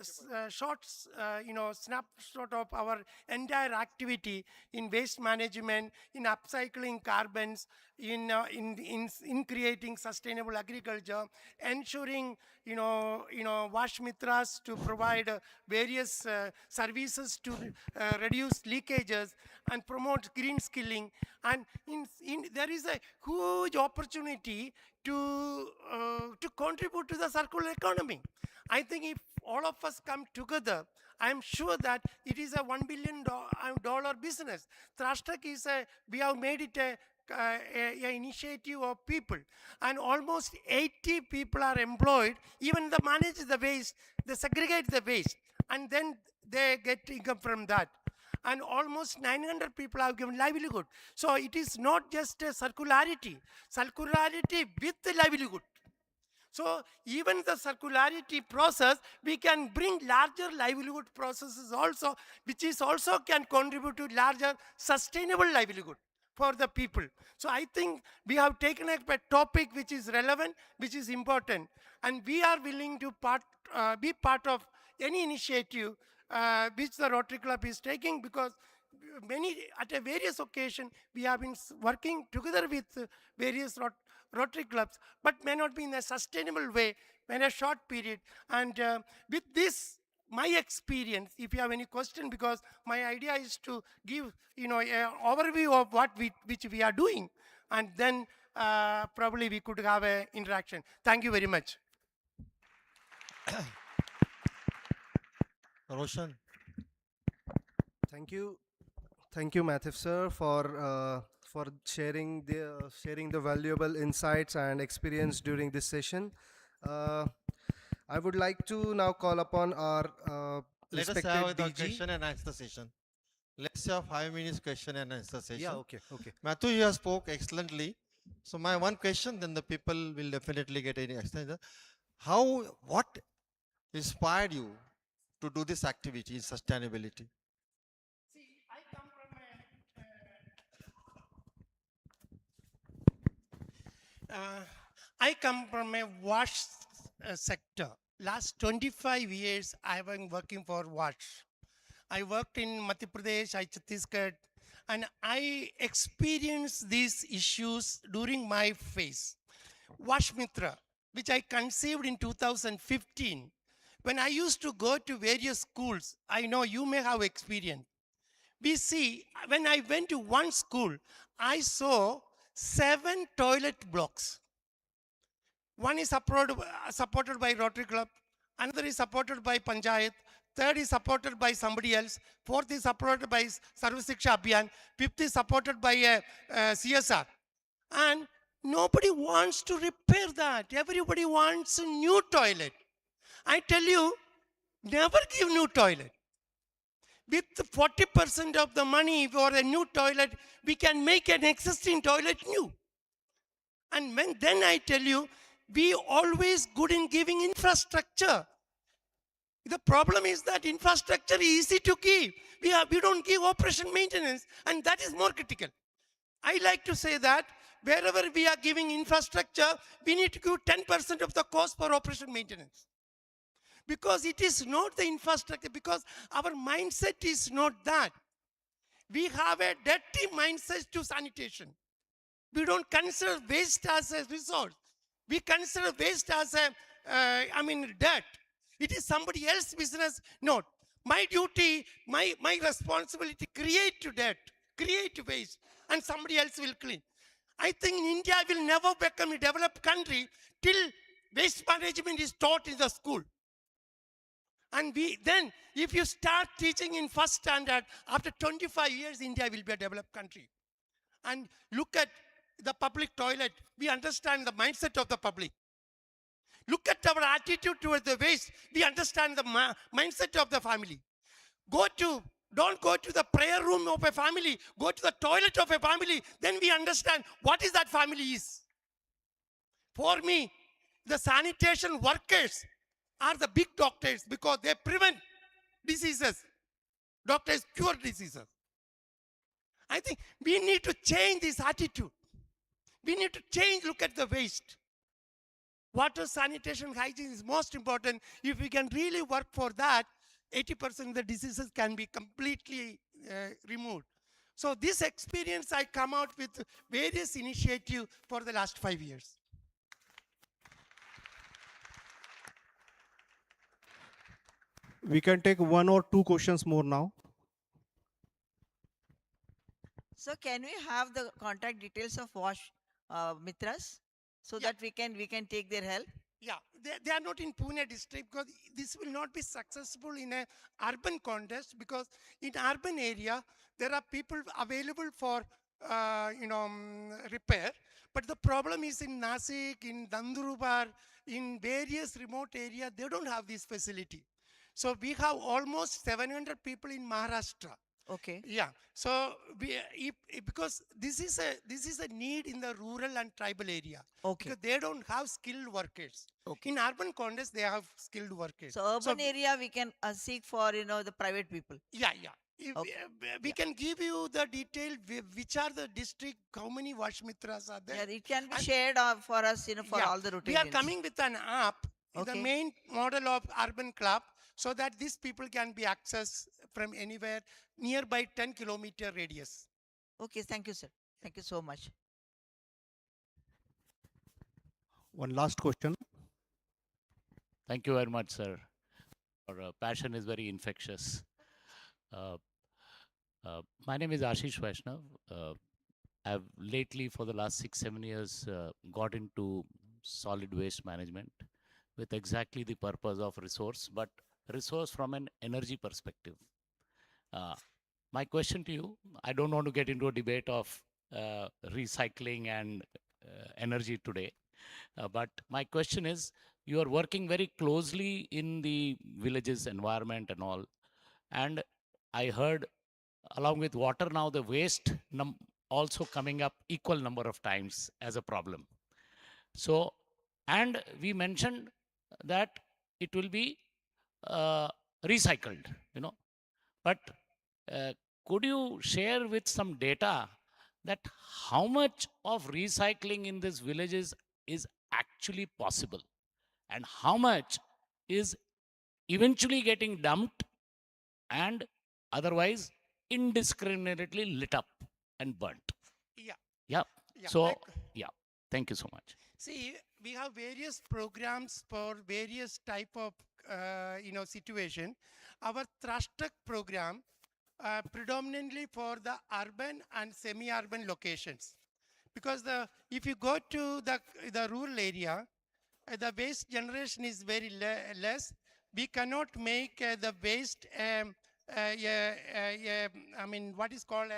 short snapshot of our entire activity in waste management, in upcycling carbons, in creating sustainable agriculture, ensuring wash mitras to provide various services to reduce leakages and promote green skilling. And there is a huge opportunity to contribute to the circular economy. I think if all of us come together, I am sure that it is a $1 billion business. Trashtag is we have made it a initiative of people, and almost 80 people are employed. Even they manage the waste, they segregate the waste, and then they get income from that. And almost 900 people have given livelihood. So it is not just a circularity with the livelihood. So even the circularity process, we can bring larger livelihood processes also, which is also can contribute to larger sustainable livelihood for the people. So I think we have taken up a topic which is relevant, which is important, and we are willing to be part of any initiative which the Rotary Club is taking, because at a various occasion we have been working together with various Rotary clubs, but may not be in a sustainable way in a short period. And with this my experience, if you have any question, because my idea is to give, an overview of which we are doing, and then probably we could have an interaction. Thank you very much. Roshan. Thank you, Mathif sir, for sharing the valuable insights and experience during this session. Uh, I would like to now call upon our Let us respected have the DG. question and answer session. Let's have 5 minutes question and answer session. Yeah, okay. Matthew, you have spoke excellently. So my one question, then the people will definitely get any answer. What inspired you to do this activity in sustainability? See, I come from a wash sector. Last 25 years, I have been working for wash. I worked in Madhya Pradesh, Chhattisgarh, and I experienced these issues during my phase. Wash Mitra, which I conceived in 2015. When I used to go to various schools, I know you may have experience. We see, when I went to one school, I saw 7 toilet blocks. One is supported by Rotary Club, another is supported by Panchayat, third is supported by somebody else, fourth is supported by Sarva Shiksha Abhiyan, fifth is supported by CSR. And nobody wants to repair that. Everybody wants a new toilet. I tell you, never give new toilet. With 40% of the money for a new toilet, we can make an existing toilet new. And then I tell you, we always good in giving infrastructure. The problem is that infrastructure is easy to give. We don't give operation maintenance, and that is more critical. I like to say that wherever we are giving infrastructure, we need to give 10% of the cost for operation maintenance. Because it is not the infrastructure, because our mindset is not that. We have a dirty mindset to sanitation. We don't consider waste as a resource. We consider waste as dirt. It is somebody else's business. No, my duty, my responsibility, create dirt, create waste, and somebody else will clean. I think India will never become a developed country till waste management is taught in the school. And then, if you start teaching in first standard, after 25 years, India will be a developed country. And look at the public toilet. We understand the mindset of the public. Look at our attitude towards the waste. We understand the mindset of the family. Don't go to the prayer room of a family. Go to the toilet of a family. Then we understand what is that family is. For me, the sanitation workers are the big doctors because they prevent diseases. Doctors cure diseases. I think we need to change this attitude. We need to look at the waste. Water, sanitation, hygiene is most important. If we can really work for that, 80% of the diseases can be completely removed. So this experience, I come out with various initiatives for the last 5 years. We can take 1 or 2 questions more now. So can we have the contact details of Wash Mitras so that we can take their help? Yeah, they are not in Pune district because this will not be successful in a urban context, because in urban area there are people available for repair, but the problem is in Nasik, in Dandurubar, in various remote areas, they don't have this facility. So we have almost 700 people in Maharashtra. Okay. Yeah. So because this is a need in the rural and tribal area. Okay. Because they don't have skilled workers. Okay. In urban context, they have skilled workers. So urban area, we can seek for the private people. Yeah. We can give you the detail which are the district, how many Wash Mitras are there. Yeah, it can be shared for us, for all the Rotarians. We are coming with an app, Okay. the main model of urban club, so that these people can be accessed from anywhere nearby 10-kilometer radius. Okay, thank you, sir. Thank you so much. One last question. Thank you very much, sir. passion is very infectious. Uh, my name is Ashish Vaishnav. I've lately, for the last 6, 7 years, got into solid waste management with exactly the purpose of resource, but resource from an energy perspective. Uh, my question to you, I don't want to get into a debate of recycling and energy today, but my question is, you are working very closely in the villages environment and all, and I heard along with water now the waste also coming up equal number of times as a problem. So, and we mentioned that it will be uh, recycled, but uh, could you share with some data that how much of recycling in these villages is actually possible and how much is eventually getting dumped and otherwise indiscriminately lit up and burnt? Yeah, Yeah. yeah. So, yeah. Thank you so much. See, we have various programs for various type of situation. Our Thrustek program predominantly for the urban and semi-urban locations, because if you go to the rural area, the waste generation is very less. We cannot make the waste, I mean, what is called,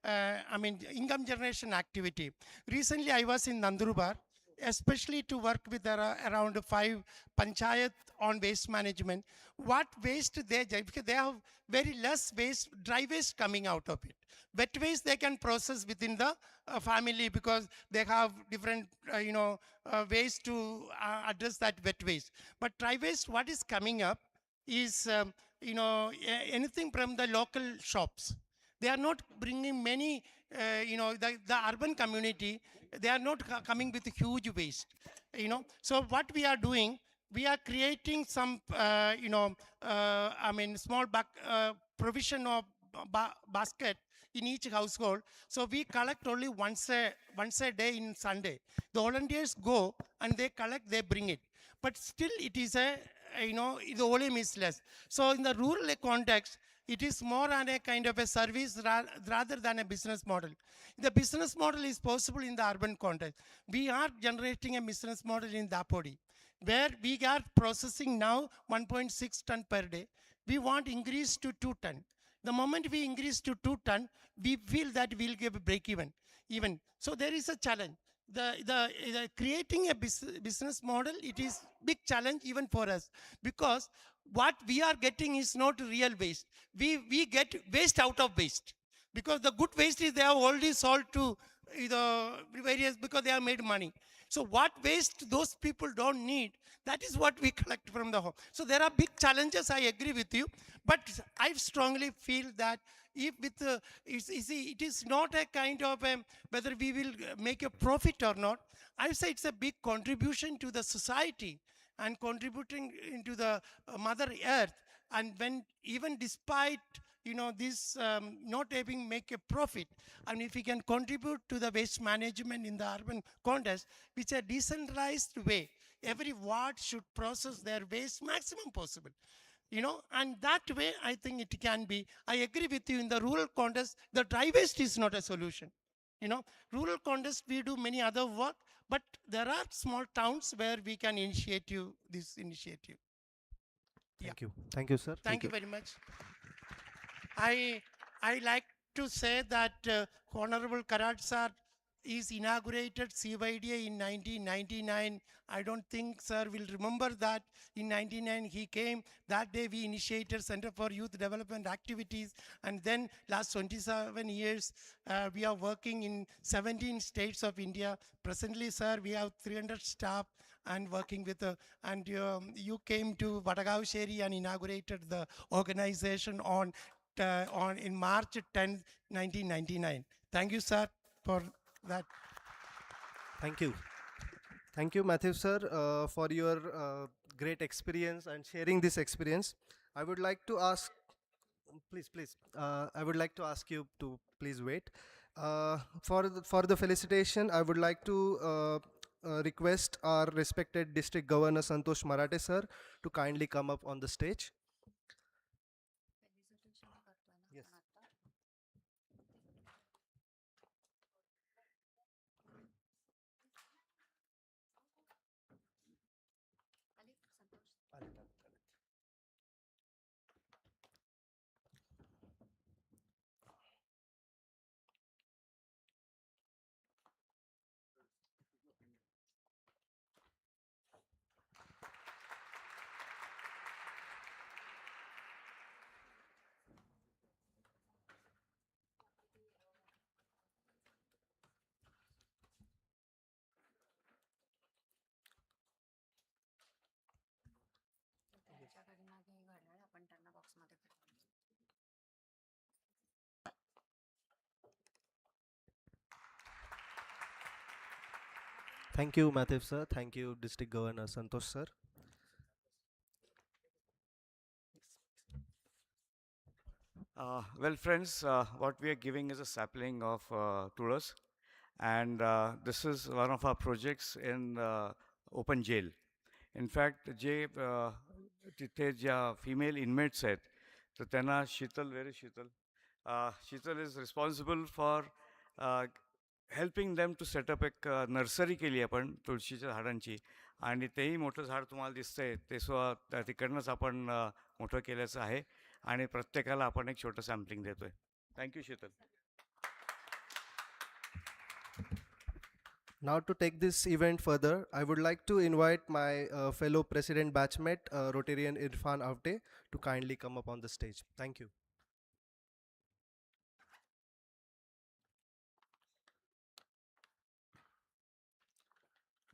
income generation activity. Recently, I was in Nandurbar, especially to work with around 5 panchayat on waste management. What waste because they have very less waste, dry waste coming out of it. Wet waste they can process within the family because they have different, ways to address that wet waste. But dry waste, what is coming up is, anything from the local shops. They are not bringing many, the urban community, they are not coming with huge waste, So what we are doing, we are creating some, small provision of basket in each household. So we collect only once a day in Sunday. The volunteers go and they collect, they bring it. But still it is the volume is less. So in the rural context, it is more on a kind of a service rather than a business model. The business model is possible in the urban context. We are generating a business model in Dapodi, where we are processing now 1.6 ton per day. We want increase to 2 ton. The moment we increase to 2 ton, we feel that we'll give a break even. So there is a challenge. The creating a business model, it is big challenge even for us, because what we are getting is not real waste. We get waste out of waste, because the good waste is they have already sold to the various, because they have made money. So what waste those people don't need, that is what we collect from the home. So there are big challenges, I agree with you, but I strongly feel that if with it is not a kind of whether we will make a profit or not. I say it's a big contribution to the society and contributing into the mother earth. And when even despite this not having make a profit, and if we can contribute to the waste management in the urban context, which a decentralized way, every ward should process their waste maximum possible, and that way I think it can be. I agree with you, in the rural context the dry waste is not a solution. Rural context we do many other work, but there are small towns where we can initiate this initiative. Thank you, sir. Thank you very much. I like to say that Honorable Karad sir is inaugurated CYDA in 1999. I don't think sir will remember that. In 99 he came. That day we initiated Center for Youth Development Activities, and then last 27 years we are working in 17 states of India. Presently, sir, we have 300 staff and working with and you came to Vadagavsheri and inaugurated the organization on in March 10, 1999. Thank you, sir, for that. Thank you, Matthew sir, for your great experience and sharing this experience. I would like to ask, please, I would like to ask you to please wait. For the felicitation, I would like to request our respected District Governor Santosh Marathe sir to kindly come up on the stage. Thank you, Matthew sir. Thank you, District Governor Santosh sir. Well, friends, what we are giving is a sapling of Tulas, and this is one of our projects in open jail. In fact, जे तिथे ज्या female inmates आहेत, तर त्यांना शीतल, very Sheetal, Sheetal is responsible for helping them to set up एक nursery केली आपण तुळशीच्या झाडांची, आणि तेही मोठं झाड तुम्हाला दिसतंय ते तिकडनंच आपण मोठं केल्याचं आहे, आणि प्रत्येकाला आपण एक छोटं सॅम्पलिंग देतोय. Thank you Sheetal. Now to take this event further, I would like to invite my fellow president batchmate, Rotarian Irfan Avte, to kindly come up on the stage. Thank you.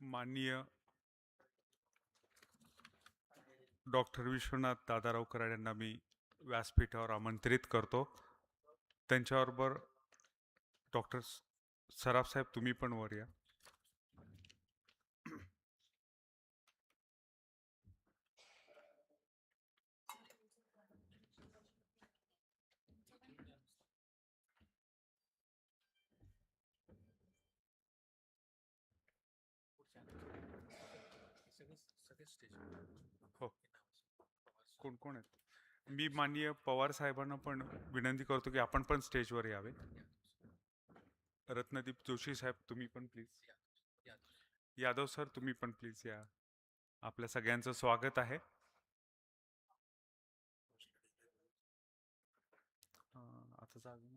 माननीय डॉक्टर विश्वनाथ दादाराव कराड यांना मी व्यासपीठावर आमंत्रित करतो. त्यांच्याबरोबर doctor Saraf साहेब तुम्ही पण वर या. हो, कोण कोण आहेत? मी माननीय पवार साहेबांना पण विनंती करतो की आपण पण स्टेजवर यावे. रत्नदीप जोशी साहेब तुम्ही पण प्लीज. यादव सर तुम्ही पण प्लीज या. आपल्या सगळ्यांचं स्वागत आहे. आता जागा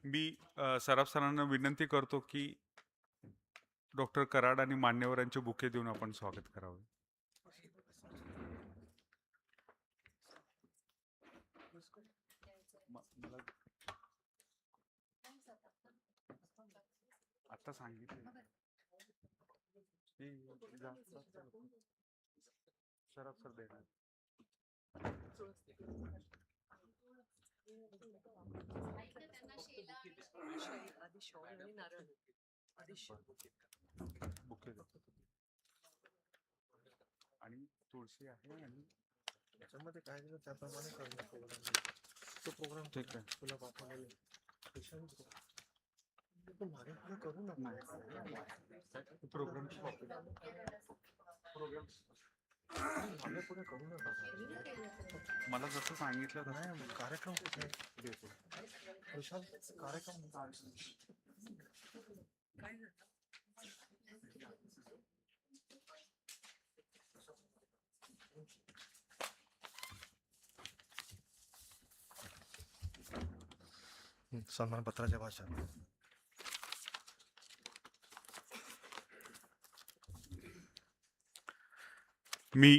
मी सराफ सरांना विनंती करतो की डॉक्टर कराड आणि मान्यवरांचे बुके देऊन आपण स्वागत करावे. आता सांगितलं सराफ सर देणार. बुके आणि तुळशी आहे, आणि त्याच्यामध्ये काय दिलं त्याप्रमाणे तो प्रोग्राम ठीक आहे. तुला पाठवलेला करू ना प्रोग्राम पुढे करू नका. मला जसं सांगितलं तसं कार्यक्रम कुठे देतो विशाल कार्यक्रम सन्मानपत्राच्या भाषा. मी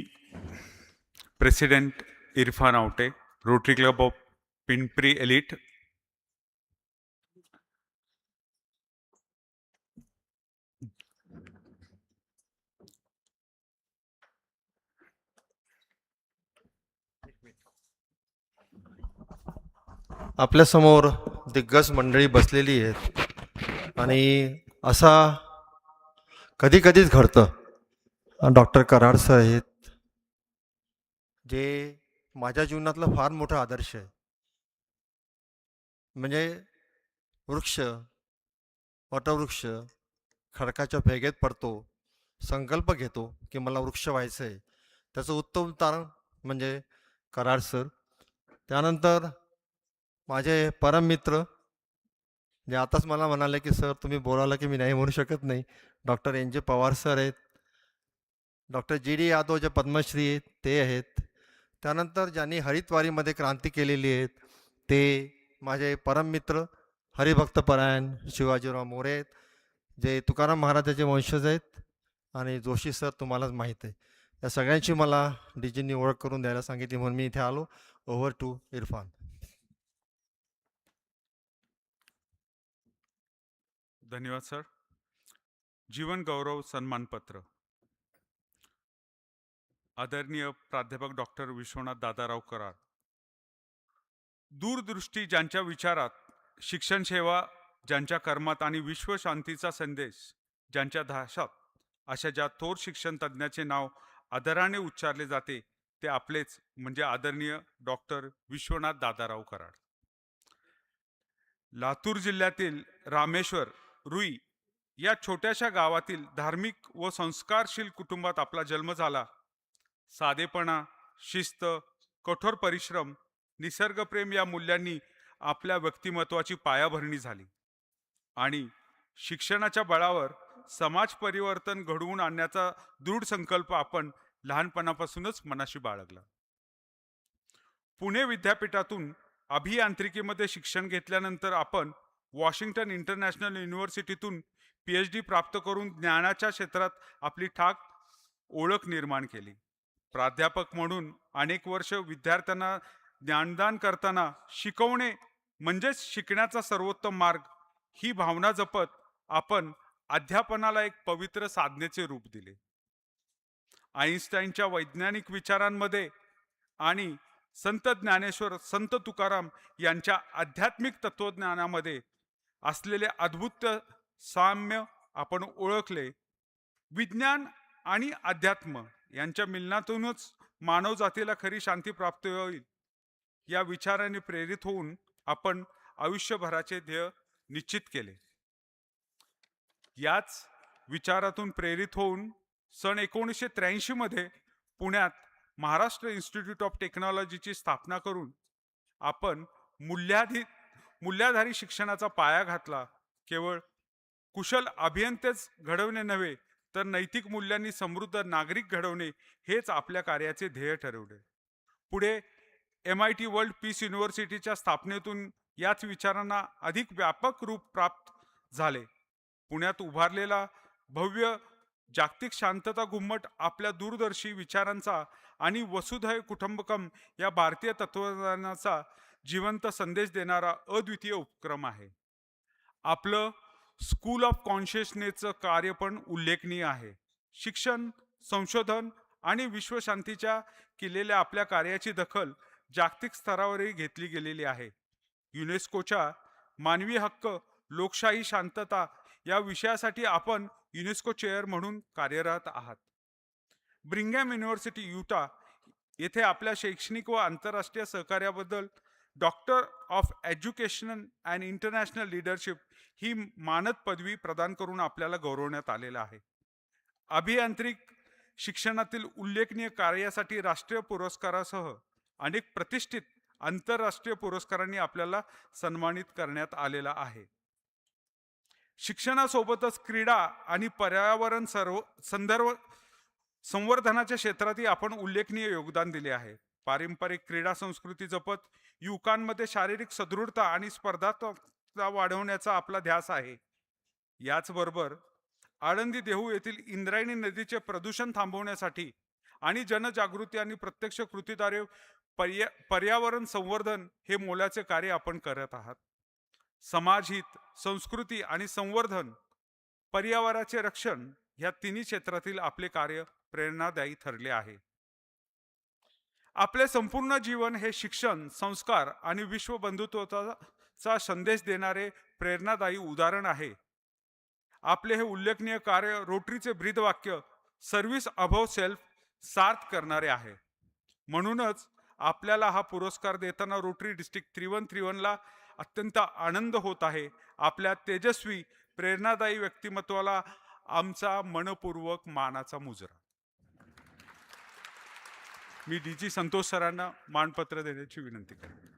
president Irfan Awate, rotary club of Pimpri elite, आपल्यासमोर दिग्गज मंडळी बसलेली आहेत, आणि असा कधी कधीच घडतं. डॉक्टर कराड सर आहेत, जे माझ्या जीवनातला फार मोठा आदर्श आहे. म्हणजे वृक्ष, वटवृक्ष खडकाच्या भेगेत पडतो, संकल्प घेतो की मला वृक्ष व्हायचं आहे. त्याचं उत्तम उदाहरण म्हणजे कराड सर. त्यानंतर माझे परम मित्र, जे आताच मला म्हणाले की सर तुम्ही बोलावलं की मी नाही म्हणू शकत नाही, doctor N J Pawar sir आहेत. डॉक्टर जी डी यादव जे पद्मश्री आहेत ते आहेत. त्यानंतर ज्यांनी हरितवारीमध्ये क्रांती केलेली आहेत ते माझे परम मित्र हरिभक्तपरायण शिवाजीराव मोरे आहेत, जे तुकाराम महाराजाचे वंशज आहेत, आणि जोशी सर तुम्हालाच माहीत आहे. या सगळ्यांची मला डीजींनी ओळख करून द्यायला सांगितली, म्हणून मी इथे आलो. Over to Irfan. धन्यवाद सर. जीवन गौरव सन्मानपत्र. आदरणीय प्राध्यापक डॉक्टर विश्वनाथ दादाराव कराड. दूरदृष्टी ज्यांच्या विचारात, शिक्षण सेवा ज्यांच्या कर्मात आणि विश्वशांतीचा संदेश ज्यांच्या धाशात, अशा ज्या थोर शिक्षण तज्ज्ञाचे नाव आदराने उच्चारले जाते ते आपलेच म्हणजे आदरणीय डॉक्टर विश्वनाथ दादाराव कराड. लातूर जिल्ह्यातील रामेश्वर रुई या छोट्याशा गावातील धार्मिक व संस्कारशील कुटुंबात आपला जन्म झाला. साधेपणा, शिस्त, कठोर परिश्रम, निसर्गप्रेम या मूल्यांनी आपल्या व्यक्तिमत्वाची पायाभरणी झाली आणि शिक्षणाच्या बळावर समाज परिवर्तन घडवून आणण्याचा दृढ संकल्प आपण लहानपणापासूनच मनाशी बाळगला. पुणे विद्यापीठातून अभियांत्रिकीमध्ये शिक्षण घेतल्यानंतर आपण वॉशिंग्टन इंटरनॅशनल युनिव्हर्सिटीतून PhD प्राप्त करून ज्ञानाच्या क्षेत्रात आपली ठाक ओळख निर्माण केली. प्राध्यापक म्हणून अनेक वर्ष विद्यार्थ्यांना ज्ञानदान करताना शिकवणे म्हणजेच शिकण्याचा सर्वोत्तम मार्ग ही भावना जपत आपण अध्यापनाला एक पवित्र साधनेचे रूप दिले. आईन्स्टाईनच्या वैज्ञानिक विचारांमध्ये आणि संत ज्ञानेश्वर, संत तुकाराम यांच्या आध्यात्मिक तत्वज्ञानामध्ये असलेले अद्भुत साम्य आपण ओळखले. विज्ञान आणि अध्यात्म यांच्या मिलनातूनच मानव जातीला खरी शांती प्राप्त होईल या विचाराने प्रेरित होऊन आपण आयुष्यभराचे ध्येय निश्चित केले. याच विचारातून प्रेरित होऊन सन 1983 मध्ये पुण्यात महाराष्ट्र इन्स्टिट्यूट ऑफ टेक्नॉलॉजीची स्थापना करून आपण मूल्याधारी शिक्षणाचा पाया घातला. केवळ कुशल अभियंतेच घडवणे नव्हे तर नैतिक मूल्यांनी समृद्ध नागरिक घडवणे हेच आपल्या कार्याचे ध्येय ठरवले. पुढे MIT वर्ल्ड पीस युनिव्हर्सिटीच्या स्थापनेतून याच विचारांना अधिक व्यापक रूप प्राप्त झाले. पुण्यात उभारलेला भव्य जागतिक शांतता घुम्मट आपल्या दूरदर्शी विचारांचा आणि वसुधैव कुटुंबकम या भारतीय तत्वज्ञानाचा जिवंत संदेश देणारा अद्वितीय उपक्रम आहे. आपलं स्कूल ऑफ कॉन्शियसनेसचं कार्य पण उल्लेखनीय आहे. शिक्षण, संशोधन आणि विश्वशांतीच्या केलेल्या आपल्या कार्याची दखल जागतिक स्तरावरही घेतली गेलेली आहे. युनेस्कोच्या मानवी हक्क, लोकशाही, शांतता या विषयासाठी आपण युनेस्को चेअर म्हणून कार्यरत आहात. ब्रिंघम युनिव्हर्सिटी युटा येथे आपल्या शैक्षणिक व आंतरराष्ट्रीय सहकार्याबद्दल doctor of education and international leadership ही मानद पदवी प्रदान करून आपल्याला गौरवण्यात आलेला आहे. अभियांत्रिक शिक्षणातील उल्लेखनीय कार्यासाठी राष्ट्रीय पुरस्कारासह अनेक प्रतिष्ठित आंतरराष्ट्रीय पुरस्कारांनी आपल्याला सन्मानित करण्यात आलेला आहे. शिक्षणासोबतच क्रीडा आणि पर्यावरण संवर्धनाच्या क्षेत्रातही आपण उल्लेखनीय योगदान दिले आहे. पारंपरिक क्रीडा संस्कृती जपत युवकांमध्ये शारीरिक सदृढता आणि स्पर्धात्मकता वाढवण्याचा आपला ध्यास आहे. याचबरोबर आळंदी देहू येथील इंद्रायणी नदीचे प्रदूषण थांबवण्यासाठी आणि जनजागृती आणि प्रत्यक्ष कृतीद्वारे पर्यावरण संवर्धन हे मोलाचे कार्य आपण करत आहात. समाजहित, संस्कृती आणि संवर्धन, पर्यावरणाचे रक्षण या तिन्ही क्षेत्रातील आपले कार्य प्रेरणादायी ठरले आहे. आपले संपूर्ण जीवन हे शिक्षण, संस्कार आणि विश्व बंधुत्वाचा संदेश देणारे प्रेरणादायी उदाहरण आहे. आपले हे उल्लेखनीय कार्य रोटरीचे ब्रीदवाक्य सर्व्हिस अबव्ह सेल्फ सार्थ करणारे आहे. म्हणूनच आपल्याला हा पुरस्कार देताना रोटरी डिस्ट्रिक्ट 3131ला अत्यंत आनंद होत आहे. आपल्या तेजस्वी प्रेरणादायी व्यक्तिमत्वाला आमचा मनपूर्वक मानाचा मुजरा. मी DG संतोष सरांना मानपत्र देण्याची विनंती करतो.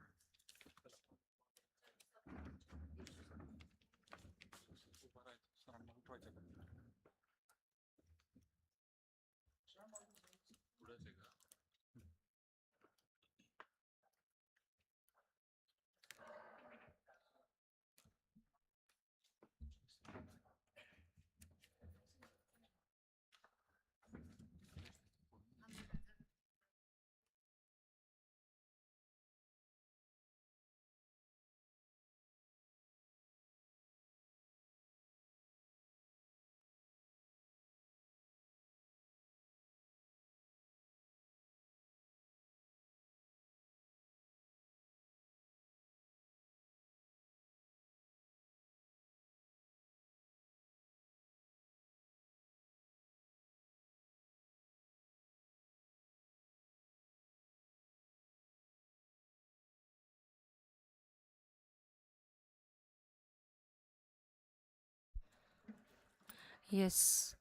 Yes.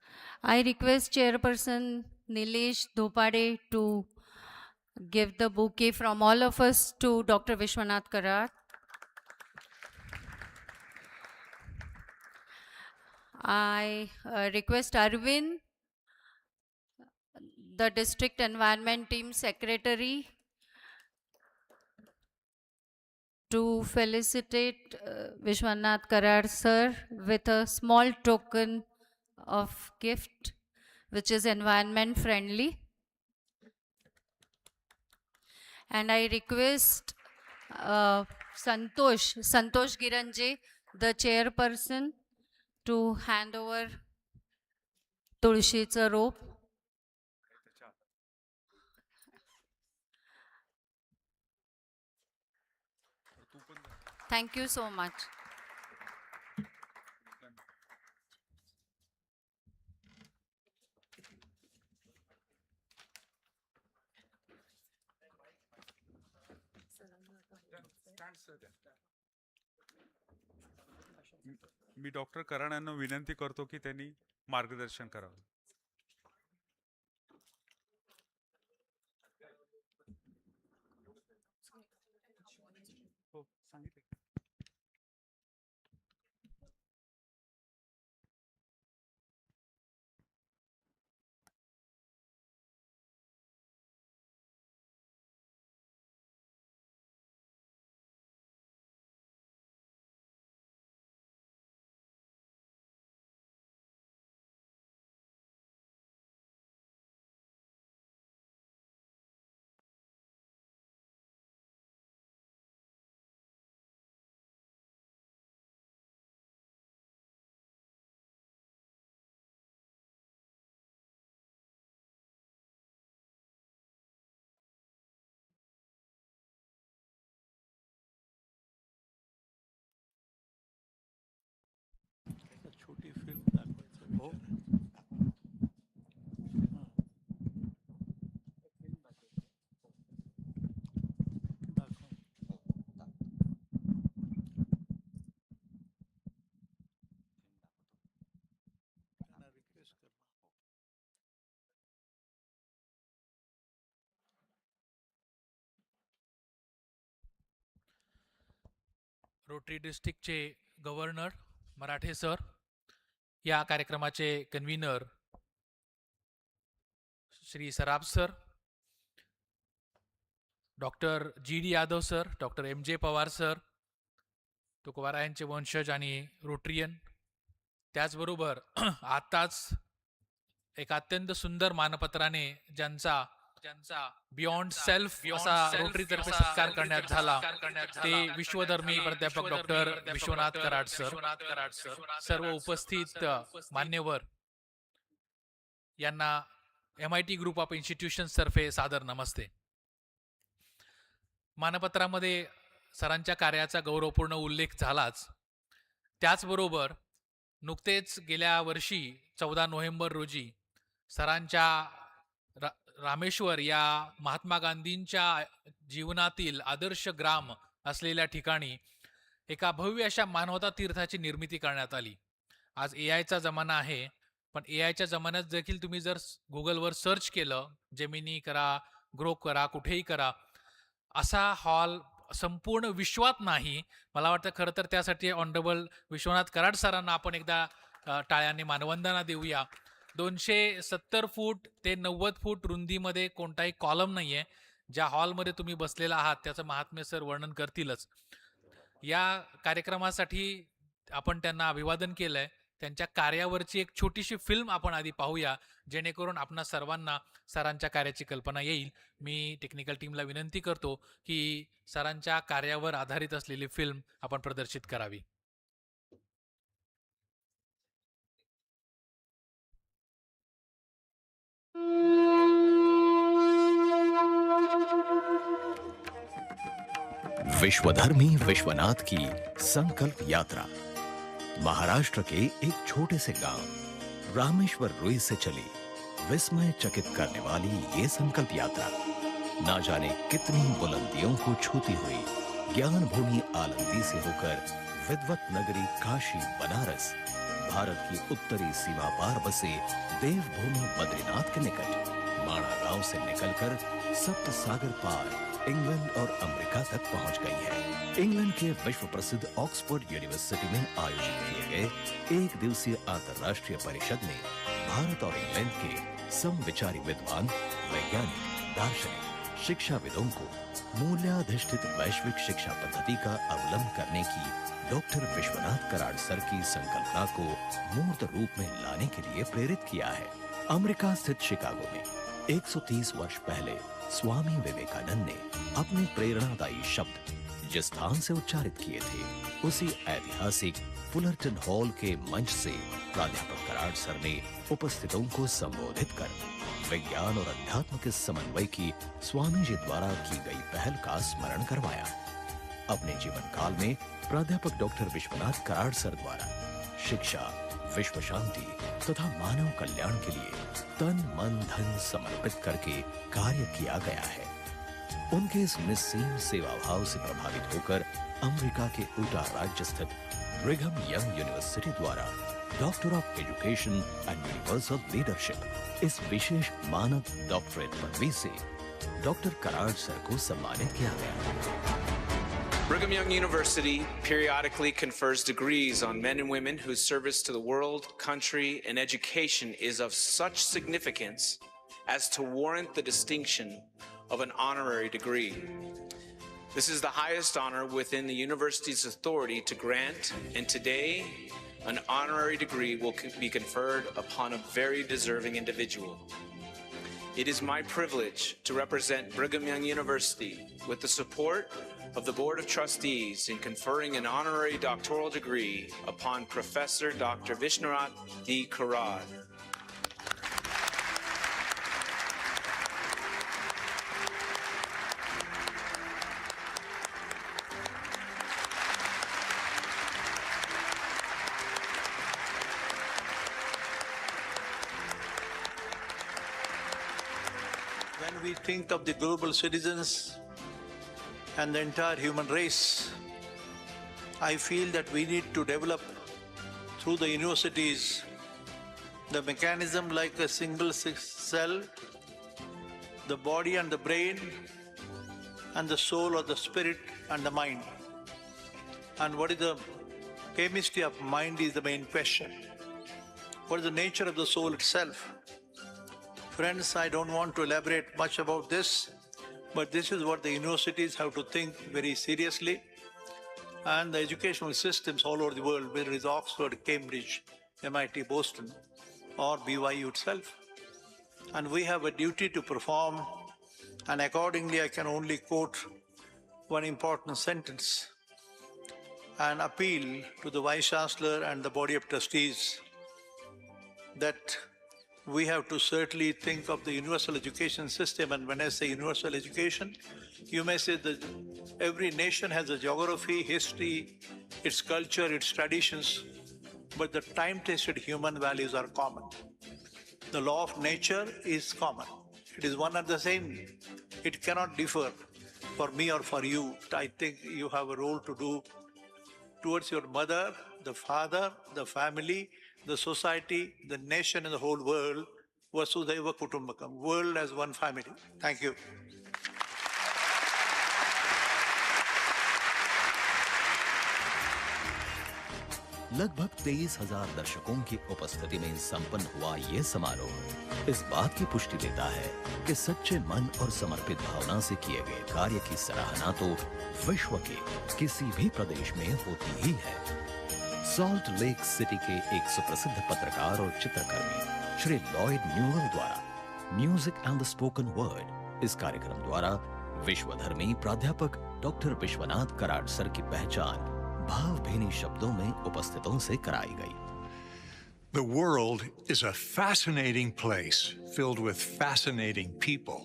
I request Chairperson Nilesh Dhopade to give the bouquet from all of us to Dr. Vishwanath Karar. I request Arvind, the District Environment Team Secretary, to felicitate Vishwanath Karar sir with a small token of gift which is environment friendly. And I request Santosh Giranje, the chairperson, to hand over Tulshi's rope. Thank you so much. Me doctor Karad यांना विनंती करतो की त्यांनी मार्गदर्शन करावं. हो, सांगितलं. छोटी फिल्म दाखवायचं हो. रोटरी डिस्ट्रिक्टचे गव्हर्नर मराठे सर, या कार्यक्रमाचे convener Shri Saraf sir, doctor G D. Yadav sir, doctor M J. Pawar sir, तुकोबारायांचे वंशज आणि रोटरियन, त्याचबरोबर आताच एक अत्यंत सुंदर मानपत्राने ज्यांचा बियॉन्ड सेल्फ असा रोटरीतर्फे सत्कार करण्यात झाला ते विश्वधर्मी प्राध्यापक डॉक्टर विश्वनाथ कराड सर, सर्व उपस्थित मान्यवर यांना MIT ग्रुप ऑफ इन्स्टिट्यूशन्स तर्फे सादर नमस्ते. मानपत्रामध्ये सरांच्या कार्याचा गौरवपूर्ण उल्लेख झालाच, त्याचबरोबर नुकतेच गेल्या वर्षी 14 नोव्हेंबर रोजी सरांच्या रामेश्वर या महात्मा गांधींच्या जीवनातील आदर्श ग्राम असलेल्या ठिकाणी एका भव्य अशा मानवता तीर्थाची निर्मिती करण्यात आली. आज AIचा जमाना आहे, पण AIच्या जमान्यात देखील तुम्ही जर गुगलवर सर्च केलं, जेमिनी करा, ग्रोक करा, कुठेही करा, असा हॉल संपूर्ण विश्वात नाही. मला वाटतं खरं तर त्यासाठी ऑनरेबल विश्वनाथ कराड सरांना आपण एकदा टाळ्यांनी मानवंदना देऊया. 270 फूट ते 90 फूट रुंदीमध्ये कोणताही कॉलम नाहीये. ज्या हॉलमध्ये तुम्ही बसलेला आहात त्याचं महात्म्य सर वर्णन करतीलच. या कार्यक्रमासाठी आपण त्यांना अभिवादन केलंय. त्यांच्या कार्यावरची एक छोटीशी फिल्म आपण आधी पाहूया, जेणेकरून आपणा सर्वांना सरांच्या कार्याची कल्पना येईल. मी टेक्निकल टीमला विनंती करतो की सरांच्या कार्यावर आधारित असलेली फिल्म आपण प्रदर्शित करावी. विश्वधर्मी विश्वनाथ की संकल्प यात्रा महाराष्ट्र के एक छोटे से गांव रामेश्वर रुई से चली विस्मय चकित करने वाली ये संकल्प यात्रा ना जाने कितनी बुलंदियों को छूती हुई ज्ञान भूमि आलंदी से होकर विद्वत नगरी काशी बनारस भारत की उत्तरी सीमा पार बसे देवभूमि बद्रीनाथ के निकट माणा गांव से निकलकर सप्त सागर पार इंग्लैंड और अमेरिका तक पहुंच गई है। इंग्लैंड के विश्व प्रसिद्ध ऑक्सफोर्ड यूनिवर्सिटी में आयोजित किए गए एक दिवसीय अंतर्राष्ट्रीय परिषद ने भारत और इंग्लैंड के समविचारी विद्वान, वैज्ञानिक, दार्शनिक, शिक्षाविदों को मूल्याधिष्ठित वैश्विक शिक्षा पद्धति का अवलंबन करने की डॉक्टर विश्वनाथ कराड़ सर की संकल्पना को मूर्त रूप में लाने के लिए प्रेरित किया है। अमेरिका स्थित शिकागो में 130 वर्ष पहले स्वामी विवेकानंद ने अपने प्रेरणादायी शब्द जिस स्थान से उच्चारित किए थे, उसी ऐतिहासिक फुलरटन हॉल के मंच से प्राध्यापक कराड़ सर ने उपस्थितों को संबोधित कर विज्ञान और अध्यात्म के समन्वय की स्वामी जी द्वारा की गई पहल का स्मरण करवाया। अपने जीवन काल में प्राध्यापक डॉक्टर विश्वनाथ कराड़ सर द्वारा शिक्षा, विश्व शांति तथा मानव कल्याण के लिए तन मन धन समर्पित करके कार्य किया गया है। उनके इस निस्सीम सेवा भाव से प्रभावित होकर अमेरिका के उटा राज्य स्थित ब्रिघम यंग यूनिवर्सिटी द्वारा doctor of education and universal leadership इस विशेष मानद डॉक्टरेट पदवी से डॉक्टर कराड़ सर को सम्मानित किया गया। Brigham Young University periodically confers degrees on men and women whose service to the world, country, and education is of such significance as to warrant the distinction of an honorary degree. This is the highest honor within the university's authority to grant, and today, an honorary degree will be conferred upon a very deserving individual. It is my privilege to represent Brigham Young University with the support of the Board of Trustees in conferring an honorary doctoral degree upon Professor Dr. Vishwashanti D. Karad. When we think of the global citizens and the entire human race, I feel that we need to develop through the universities the mechanism like a single cell, the body and the brain, and the soul or the spirit and the mind. And what is the chemistry of mind is the main question. What is the nature of the soul itself? Friends, I don't want to elaborate much about this, but this is what the universities have to think very seriously, and the educational systems all over the world, whether it is Oxford, Cambridge, MIT, Boston, or BYU itself. And we have a duty to perform, and accordingly I can only quote one important sentence and appeal to the Vice Chancellor and the Body of Trustees that we have to certainly think of the universal education system. And when I say universal education, you may say that every nation has a geography, history, its culture, its traditions, but the time-tested human values are common. The law of nature is common. It is one and the same. It cannot differ for me or for you. I think you have a role to do towards your mother, the father, the family, the society, the nation, and the whole world. Vasudhaiva Kutumbakam, world as one family. Thank you. लगभग 23,000 दर्शकों की उपस्थिति में संपन्न हुआ ये समारोह इस बात की पुष्टि देता है कि सच्चे मन और समर्पित भावना से किए गए कार्य की सराहना तो विश्व के किसी भी प्रदेश में होती ही है। सॉल्ट लेक सिटी के एक सुप्रसिद्ध पत्रकार और चित्रकर्मी श्री लॉयड न्यूअल द्वारा music and the spoken word इस कार्यक्रम द्वारा विश्वधर्मी प्राध्यापक डॉक्टर विश्वनाथ कराड़ सर की पहचान भावभीनी शब्दों में उपस्थितों से कराई गई। The world is a fascinating place filled with fascinating people.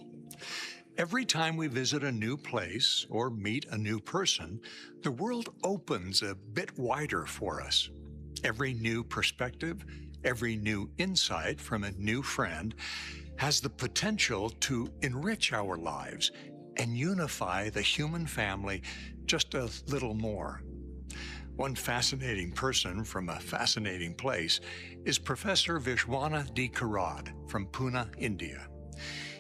Every time we visit a new place or meet a new person, the world opens a bit wider for us. Every new perspective, every new insight from a new friend has the potential to enrich our lives and unify the human family just a little more. One fascinating person from a fascinating place is Professor Vishwanath Karad from Pune, India.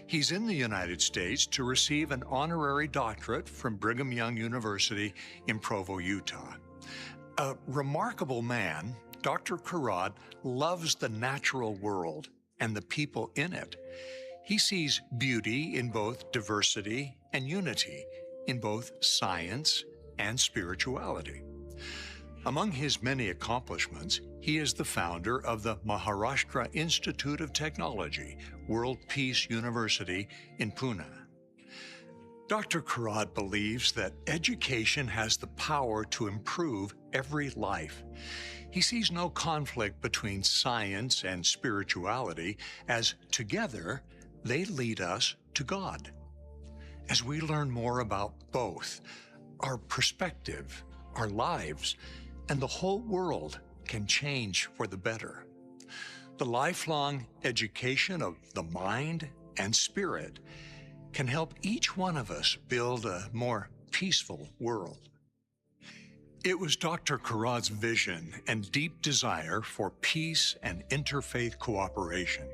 He's in the United States to receive an honorary doctorate from Brigham Young University in Provo, Utah. A remarkable man, Dr. Karad loves the natural world and the people in it. He sees beauty in both diversity and unity, in both science and spirituality. Among his many accomplishments, he is the founder of the Maharashtra Institute of Technology, World Peace University in Pune. Dr. Karad believes that education has the power to improve every life. He sees no conflict between science and spirituality, as together they lead us to God. As we learn more about both, our perspective, our lives, and the whole world can change for the better. The lifelong education of the mind and spirit can help each one of us build a more peaceful world. It was Dr. Karad's vision and deep desire for peace and interfaith cooperation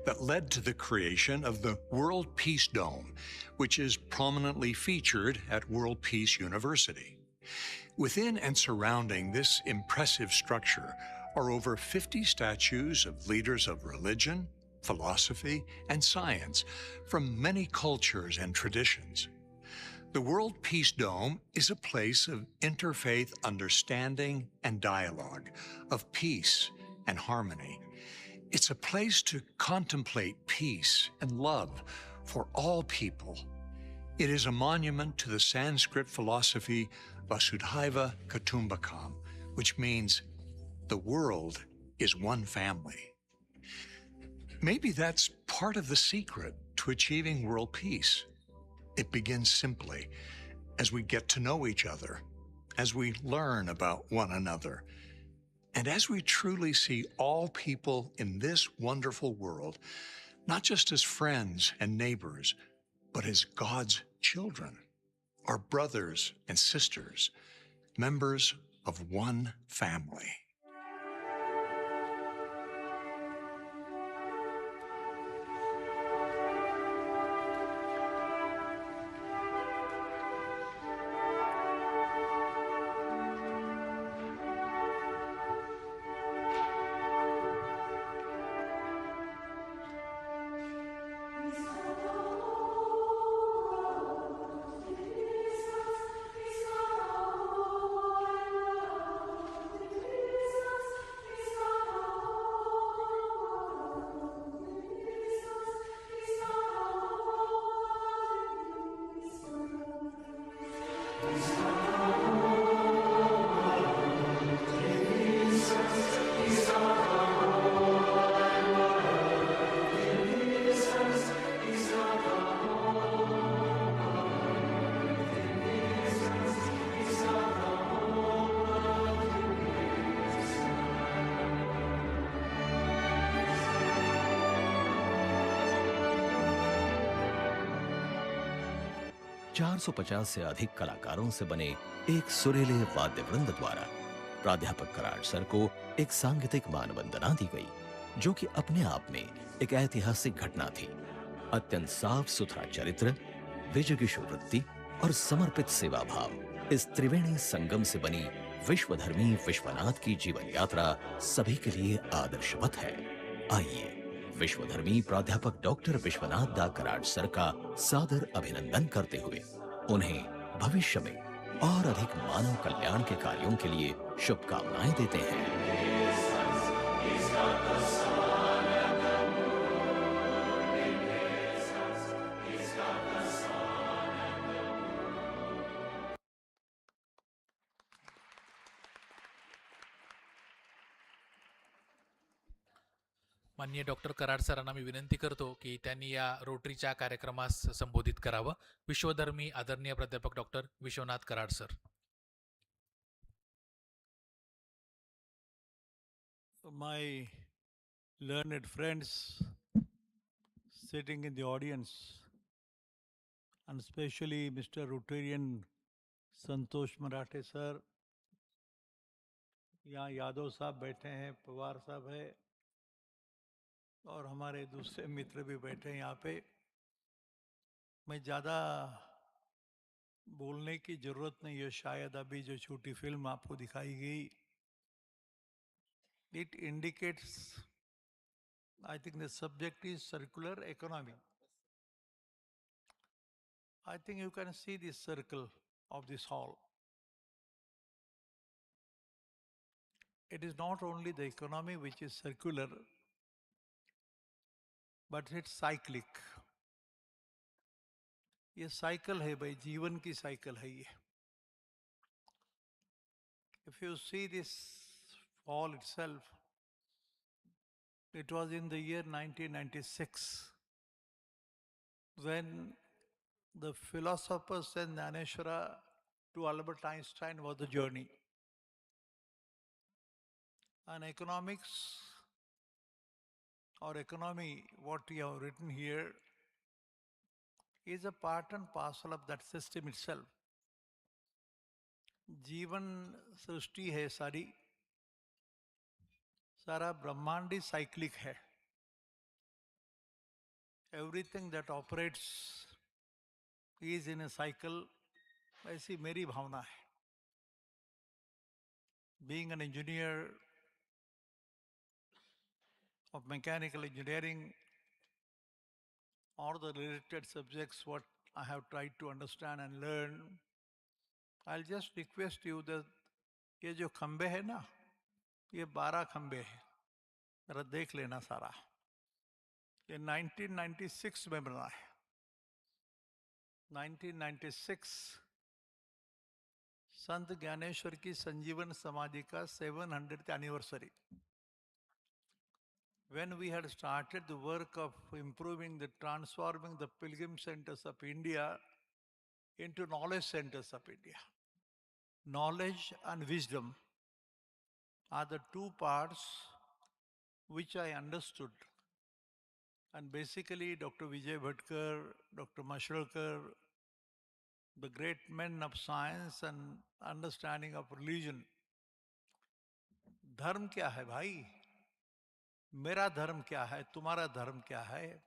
that led to the creation of the World Peace Dome, which is prominently featured at World Peace University. Within and surrounding this impressive structure are over 50 statues of leaders of religion, philosophy, and science from many cultures and traditions. The World Peace Dome is a place of interfaith understanding and dialogue, of peace and harmony. It's a place to contemplate peace and love for all people. It is a monument to the Sanskrit philosophy Vasudhaiva Kutumbakam, which means the world is one family. Maybe that's part of the secret to achieving world peace. It begins simply as we get to know each other, as we learn about one another, and as we truly see all people in this wonderful world, not just as friends and neighbors, but as God's children, our brothers and sisters, members of one family. $450 से अधिक कलाकारों से बने एक सुरीले वाद्य वृंद द्वारा प्राध्यापक कराड़ सर को एक सांगीतिक मानवंदना दी गई, जो कि अपने आप में एक ऐतिहासिक घटना थी। अत्यंत साफ सुथरा चरित्र, विजिगीषु वृत्ति और समर्पित सेवा भाव, इस त्रिवेणी संगम से बनी विश्वधर्मी विश्वनाथ की जीवन यात्रा सभी के लिए आदर्शवत है। आइए विश्वधर्मी प्राध्यापक डॉक्टर विश्वनाथ दा कराड़ सर का सादर अभिनंदन करते हुए उन्हें भविष्य में और अधिक मानव कल्याण के कार्यों के लिए शुभकामनाएं देते हैं। माननीय डॉक्टर कराड सरांना मी विनंती करतो की त्यांनी या रोटरीच्या कार्यक्रमास संबोधित करावं। विश्वधर्मी आदरणीय प्राध्यापक doctor Vishwanath Karad sir. My learned friends sitting in the audience, and especially Mr. Rotarian Santosh Marathe sir, यहाँ यादव साहब बैठे हैं, पवार साहब है, और हमारे दूसरे मित्र भी बैठे हैं यहाँ पे। मैं ज़्यादा बोलने की जरूरत नहीं है, शायद अभी जो छोटी फिल्म आपको दिखाई गई, it indicates, I think the subject is circular economy. I think you can see the circle of this hall. It is not only the economy which is circular, but it's cyclic. ये cycle है भाई, जीवन की cycle है ये. If you see this hall itself, it was in the year 1996 when the philosophers and Dhaneshwara to Albert Einstein was the journey. And economics or economy, what we have written here, is a part and parcel of that system itself. जीवन सृष्टि है सारी, सारा ब्रह्मांड cyclic है. Everything that operates is in a cycle. ऐसी मेरी भावना है. Being an engineer of mechanical engineering, or the related subjects what I have tried to understand and learn, I'll just request you that ये जो खंबे है ना, ये 12 खंबे हैं. जरा देख लेना सारा. ये 1996 में बना है. 1996 संत ज्ञानेश्वर की संजीवन समाधि का 700th anniversary. When we had started the work of improving transforming the pilgrim centers of India into knowledge centers of India. Knowledge and wisdom are the two parts which I understood. And basically Dr. Vijay Bhatkar, Dr. Mashrolkar, the great men of science and understanding of religion. धर्म क्या है भाई? मेरा धर्म क्या है? तुम्हारा धर्म क्या है?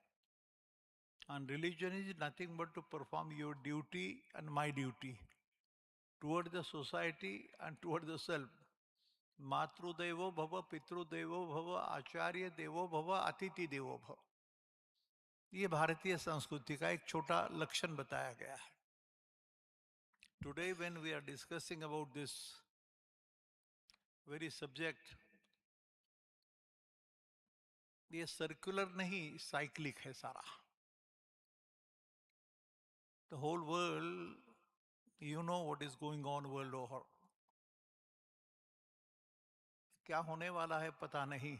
And religion is nothing but to perform your duty and my duty toward the society and toward the self. मातृदेवो भव, पितृदेवो भव, आचार्य देवो भव, अतिथि देवो भव. ये भारतीय संस्कृति का एक छोटा लक्षण बताया गया है. Today when we are discussing about this very subject, ये सर्कुलर नहीं, साइक्लिक है सारा. The whole world, you know what is going on world over. क्या होने वाला है पता नहीं.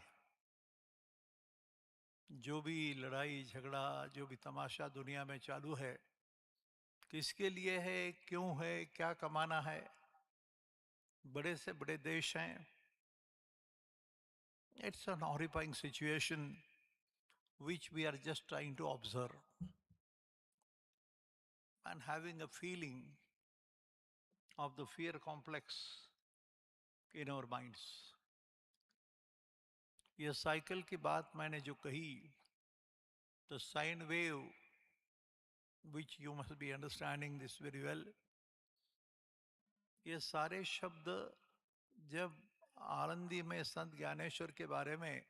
जो भी लड़ाई झगड़ा, जो भी तमाशा दुनिया में चालू है, किसके लिए है, क्यों है, क्या कमाना है. बड़े से बड़े देश हैं. It's an horrifying situation which we are just trying to observe and having a feeling of the fear complex in our minds. ये साइकिल की बात मैंने जो कही, the sine wave, which you must be understanding this very well, ये सारे शब्द जब आनंदी में संत ज्ञानेश्वर के बारे में,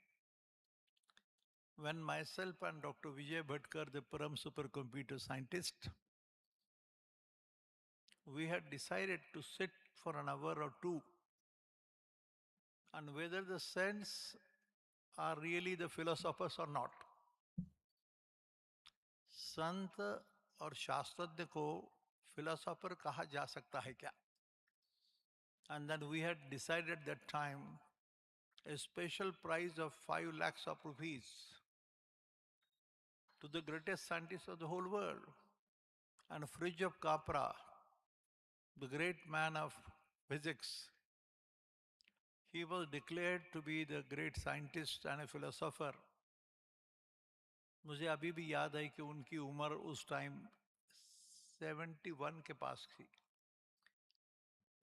when myself and Dr. Vijay Bhatkar, the Param supercomputer scientist, we had decided to sit for an hour or two, and whether the saints are really the philosophers or not. संत और शास्त्रज्ञ को फिलोसोफर कहा जा सकता है क्या? And then we had decided that time a special prize of 5 lakhs of rupees to the greatest scientist of the whole world. And Fridge of Capra, the great man of physics, he was declared to be the great scientist and a philosopher. मुझे अभी भी याद है कि उनकी उम्र उस time 71 के पास थी.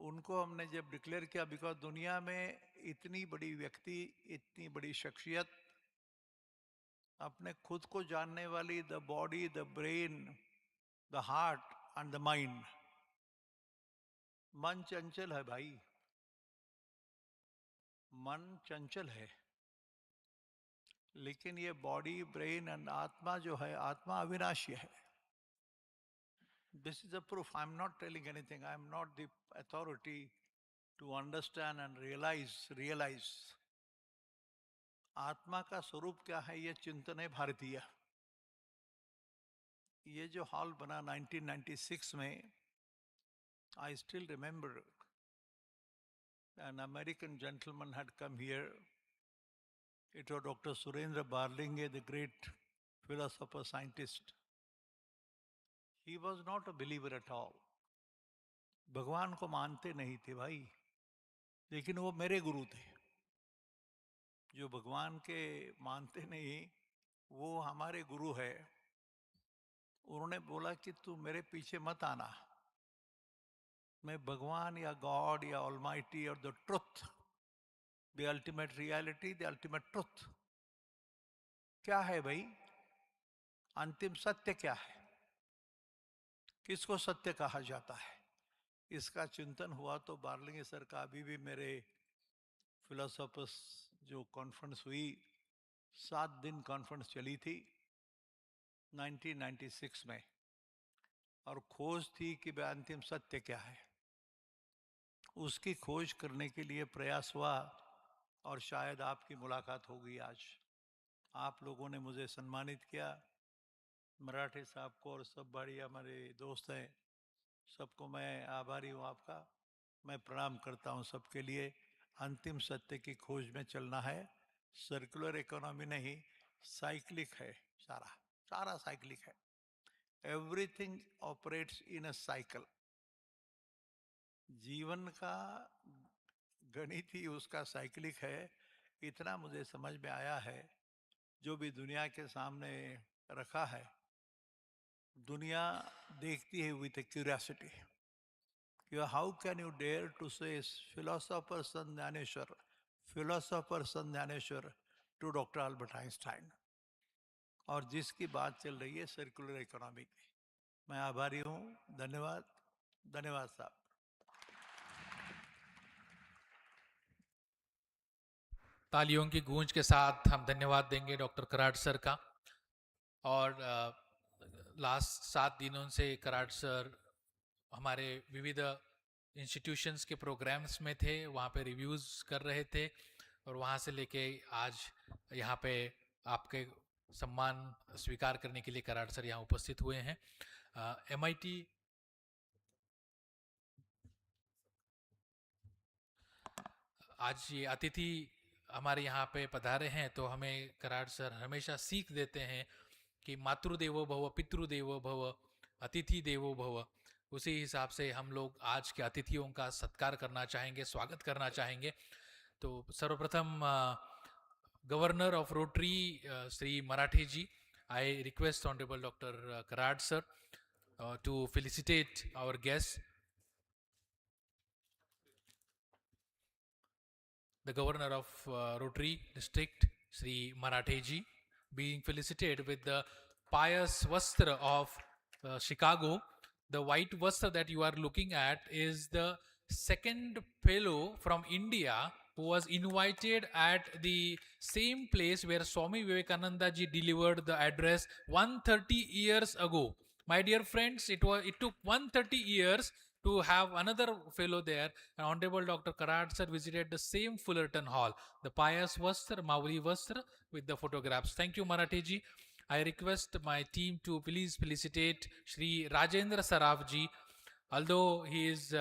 उनको हमने जब डिक्लेयर किया, बिकॉज दुनिया में इतनी बड़ी व्यक्ति, इतनी बड़ी शख्सियत, अपने खुद को जानने वाली, the body, the brain, the heart and the mind. मन चंचल है भाई, मन चंचल है, लेकिन ये बॉडी, ब्रेन एंड आत्मा जो है, आत्मा अविनाशी है। This is a proof. I am not telling anything, I am not the authority to understand and realise आत्मा का स्वरूप क्या है। ये चिंतन है भारतीय। ये जो हॉल बना 1996 में, I still remember an American gentleman had come here. It was Dr. Surendra Barlinge, the great philosopher, scientist. He was not a believer at all. भगवान को मानते नहीं थे भाई, लेकिन वो मेरे गुरु थे। जो भगवान के मानते नहीं, वो हमारे गुरु है। उन्होंने बोला कि तू मेरे पीछे मत आना, मैं भगवान या गॉड या ऑलमाइटी और the truth, the ultimate reality, the ultimate truth क्या है भाई? अंतिम सत्य क्या है? किसको सत्य कहा जाता है? इसका चिंतन हुआ तो बार्लिंगे सर का अभी भी मेरे फिलोसोफर्स जो कॉन्फ्रेंस हुई, 7 दिन कॉन्फ्रेंस चली थी 1996 में, और खोज थी कि वह अंतिम सत्य क्या है। उसकी खोज करने के लिए प्रयास हुआ, और शायद आपकी मुलाकात होगी आज। आप लोगों ने मुझे सम्मानित किया, मराठे साहब को और सब बड़ी हमारे दोस्त हैं, सबको मैं आभारी हूँ आपका। मैं प्रणाम करता हूँ सबके लिए। अंतिम सत्य की खोज में चलना है। सर्कुलर इकोनॉमी नहीं, साइक्लिक है, सारा सारा साइक्लिक है। Everything operates in a cycle. जीवन का गणित ही उसका साइक्लिक है। इतना मुझे समझ में आया है। जो भी दुनिया के सामने रखा है, दुनिया देखती है with A curiosity. How can you dare to say philosopher son Jnaneshwar to Dr. Albert Einstein? और जिसकी बात चल रही है सर्कुलर इकोनॉमी की। मैं आभारी हूँ। धन्यवाद, धन्यवाद साहब। तालियों की गूंज के साथ हम धन्यवाद देंगे डॉक्टर कराड़ सर का। और लास्ट 7 दिनों से कराड़ सर हमारे विविध इंस्टीट्यूशंस के प्रोग्राम्स में थे, वहाँ पे रिव्यूज़ कर रहे थे, और वहाँ से लेके आज यहाँ पे आपके सम्मान स्वीकार करने के लिए कराड़ सर यहाँ उपस्थित हुए हैं। MIT आज ये अतिथि हमारे यहाँ पे पधारे हैं, तो हमें कराड़ सर हमेशा सीख देते हैं कि मातृदेवो भव, पितृदेवो भव, अतिथि देवो भव। उसी हिसाब से हम लोग आज के अतिथियों का सत्कार करना चाहेंगे, स्वागत करना चाहेंगे। तो सर्वप्रथम governor of rotary Shri Marathe ji, I request honourable doctor Karad sir to felicitate our guest. The governor of Rotary district, Sri Marathe ji, being felicitated with the pious Vastra of Chicago. The white Vastra that you are looking at is the second fellow from India who was invited at the same place where Swami Vivekananda ji delivered the address 130 years ago. My dear friends, it took 130 years to have another fellow there. And Honorable Dr. Karad sir visited the same Fullerton Hall, the pious Vastra, Mauli Vastra, with the photographs. Thank you, Marathi ji. I request my team to please felicitate Shri Rajendra Saraf ji, although he is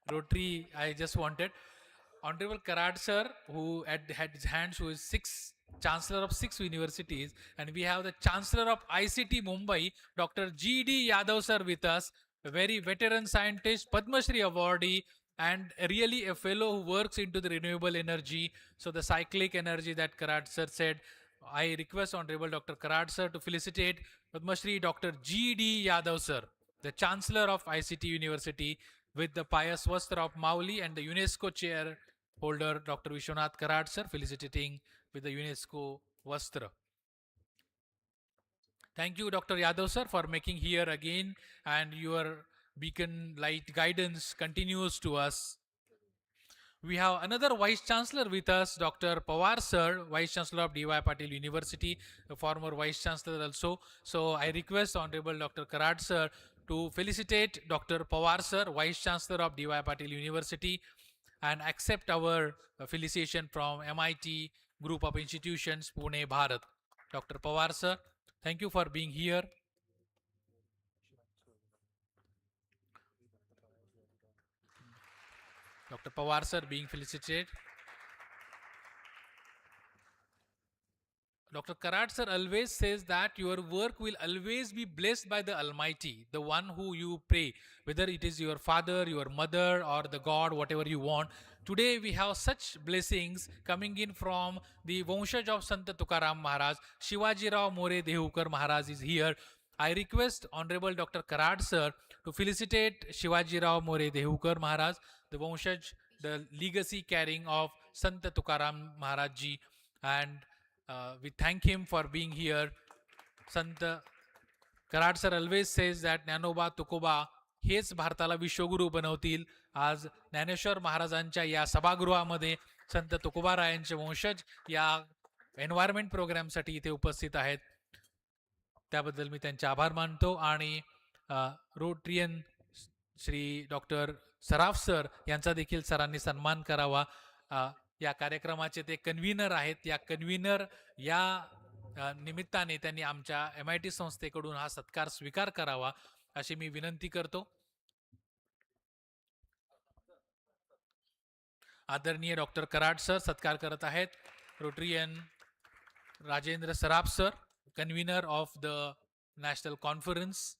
Rotary, I just wanted. Honorable Karad sir, who had his hands, who is Chancellor of 6 universities, and we have the Chancellor of ICT Mumbai, Dr. G.D. Yadav sir with us, a very veteran scientist, Padma Shri awardee, and really a fellow who works into the renewable energy. So the cyclic energy that Karad sir said, I request Honorable Dr. Karad sir to felicitate Padma Shri Dr. G.D. Yadav sir, the Chancellor of ICT University, with the pious Vastra of Mauli, and the UNESCO chair holder Dr. Vishwanath Karad sir, felicitating with the UNESCO Vastra. Thank you, Dr. Yadav sir, for making here again, and your beacon light guidance continues to us. We have another Vice Chancellor with us, Dr. Pawar sir, Vice Chancellor of D.Y. Patil University, a former Vice Chancellor also. So I request Honorable Dr. Karad sir to felicitate Dr. Pawar sir, Vice Chancellor of D.Y. Patil University, and accept our felicitation from MIT Group of Institutions, Pune, Bharat. Dr. Pawar sir, thank you for being here. Dr. Pawar sir being felicitated. Dr. Karat sir always says that your work will always be blessed by the Almighty, the one who you pray, whether it is your father, your mother, or the God, whatever you want. Today we have such blessings coming in from the Vanshaj of Sant Tukaram Maharaj. Shivaji Rao More Dehukar Maharaj is here. I request Honorable Dr. Karat sir to felicitate Shivaji Rao More Dehukar Maharaj, the Vanshaj, the legacy carrying of Sant Tukaram Maharaj ji, and we thank him for being here. Sant Karad sir always says that Dnyanoba Tukoba हेच भारताला विश्वगुरू बनवतील. आज ज्ञानेश्वर महाराजांच्या या सभागृहामध्ये संत तुकोबारायांचे वंशज या एन्व्हायरमेंट प्रोग्रामसाठी इथे उपस्थित आहेत. त्याबद्दल मी त्यांचे आभार मानतो. आणि Rotarian Shri doctor Saraf sir यांचा देखील सरांनी सन्मान करावा. या कार्यक्रमाचे ते कन्व्हिनर आहेत. या कन्व्हिनर या निमित्ताने त्यांनी आमच्या MIT संस्थेकडून हा सत्कार स्वीकार करावा अशी मी विनंती करतो. आदरणीय डॉक्टर कराड सर सत्कार करत आहेत. Rotarian Rajendra Saraf sir, convener of the national conference.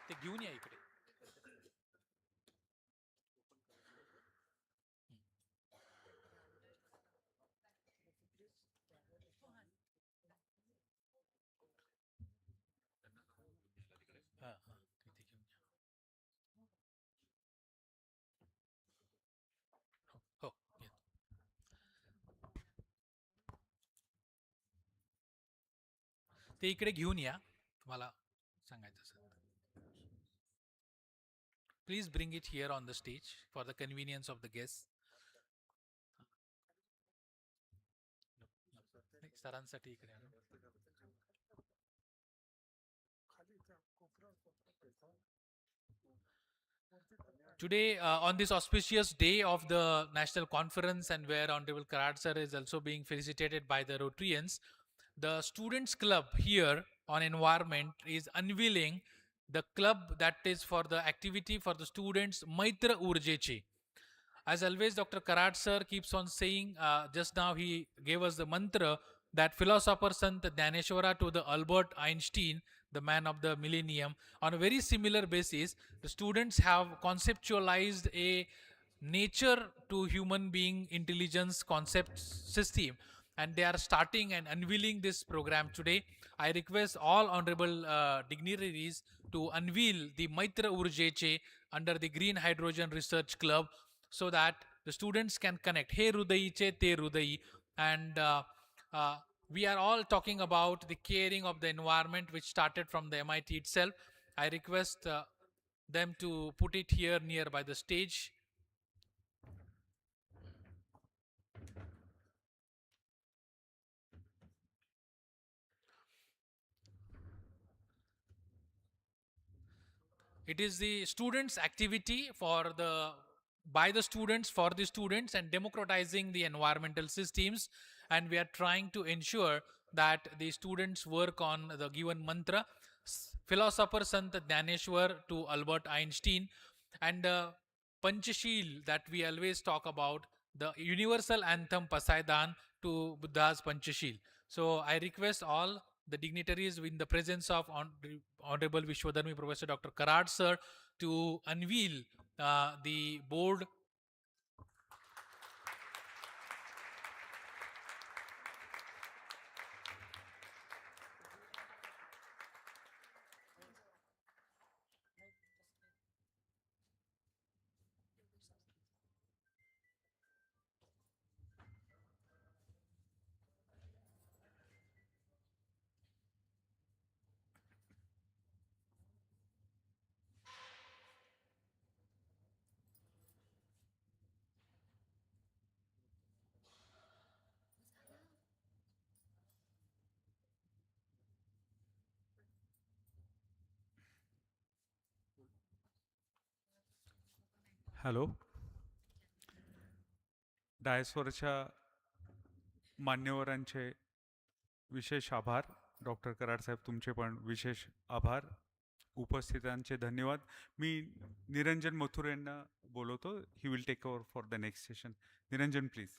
ते घेऊन या इकडे. हो, ते इकडे घेऊन या तुम्हाला सांगायचं असेल. Please bring it here on the stage for the convenience of the guests. सरांसाठी इकडे आणू. Today, on this auspicious day of the national conference, and where Honorable Karad sir is also being felicitated by the Rotarians, the Students Club here on environment is unveiling the club that is for the activity for the students, Maitra Urjeche. As always, Dr. Karad sir keeps on saying, just now he gave us the mantra that philosopher Sant Dhaneshwara to the Albert Einstein, the man of the millennium. On a very similar basis, the students have conceptualized a nature to human being intelligence concept system, and they are starting and unveiling this program today. I request all honorable dignitaries to unveil the Maitra Urjeche under the Green Hydrogen Research Club, so that the students can connect. He Rudayiche Te Rudayi. And we are all talking about the caring of the environment, which started from the MIT itself. I request them to put it here near by the stage. It is the students' activity for the by the students for the students, and democratizing the environmental systems. And we are trying to ensure that the students work on the given mantra, philosopher Sant Dhaneshwar to Albert Einstein, and Panchashil that we always talk about, the universal anthem Pasaidan to Buddha's Panchashil. So I request all the dignitaries in the presence of Honorable Vishwadharmi Professor Dr. Karad sir to unveil the board hello. डायसवरच्या मान्यवरांचे विशेष आभार. Doctor Karad साहेब तुमचे पण विशेष आभार. उपस्थितांचे धन्यवाद. मी निरंजन मथुर यांना बोलवतो. He will take over for the next session. Niranjan please.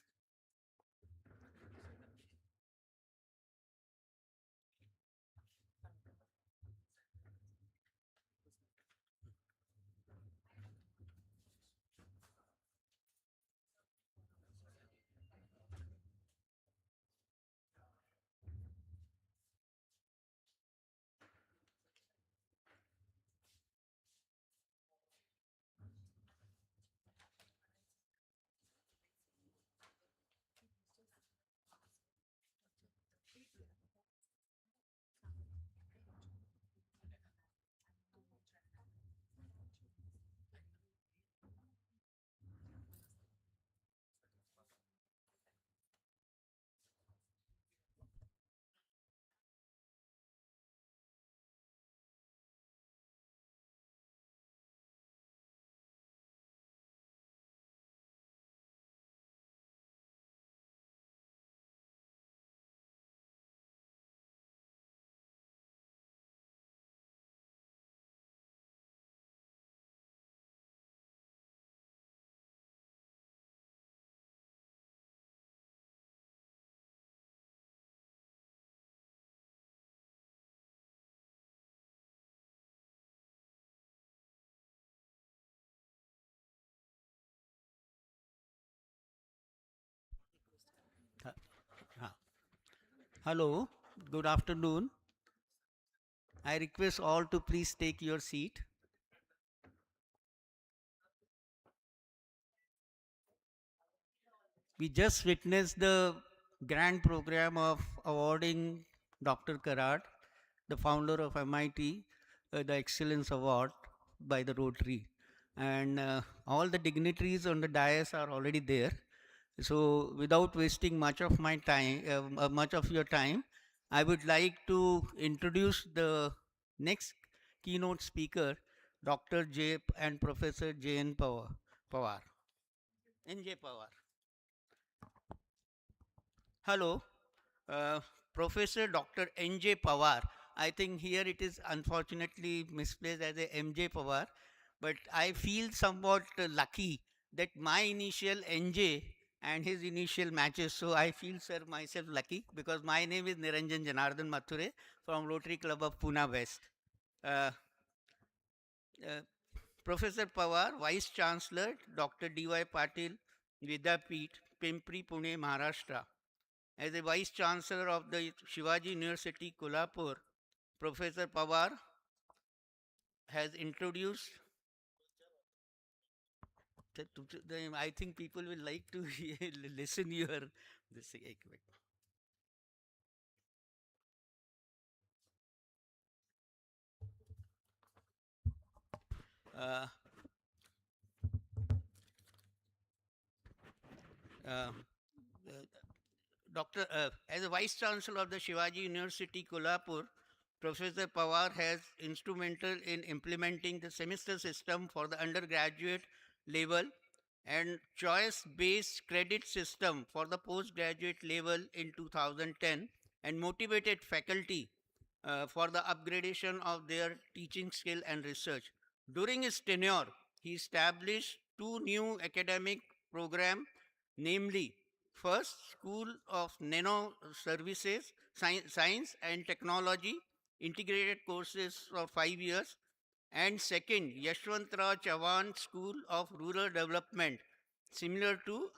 Hello, good afternoon. I request all to please take your seat. We just witnessed the grand program of awarding Dr. Karad, the founder of MIT, the Excellence Award by the Rotary. And all the dignitaries on the dais are already there. So without wasting much of my time, much of your time, I would like to introduce the next keynote speaker, Dr. J and Professor J.N. Pawar. N.J. Pawar. Hello, Professor Dr. N.J. Pawar. I think here it is unfortunately misplaced as a M.J. Pawar, but I feel somewhat lucky that my initial N.J. and his initial matches. So I feel, sir, myself lucky because my name is Niranjan Janardhan Mathure from Rotary Club of Pune West. Uh, Professor Pawar, Vice Chancellor, Dr. D.Y. Patil, Vidyapeeth, Pimpri, Pune, Maharashtra. As a Vice Chancellor of the Shivaji University, Kolhapur, Professor Pawar has introduced. I think people will like to listen your this. Uh, uh, as a Vice Chancellor of the Shivaji University, Kolhapur, Professor Pawar has instrumental in implementing the semester system for the undergraduate level and choice-based credit system for the postgraduate level in 2010 and motivated faculty for the upgradation of their teaching skill and research. During his tenure, he established two new academic programs, namely first, School of Nano Services, Science and Technology, integrated courses for 5 years, and second, Yashwantrao Chavan School of Rural Development, similar to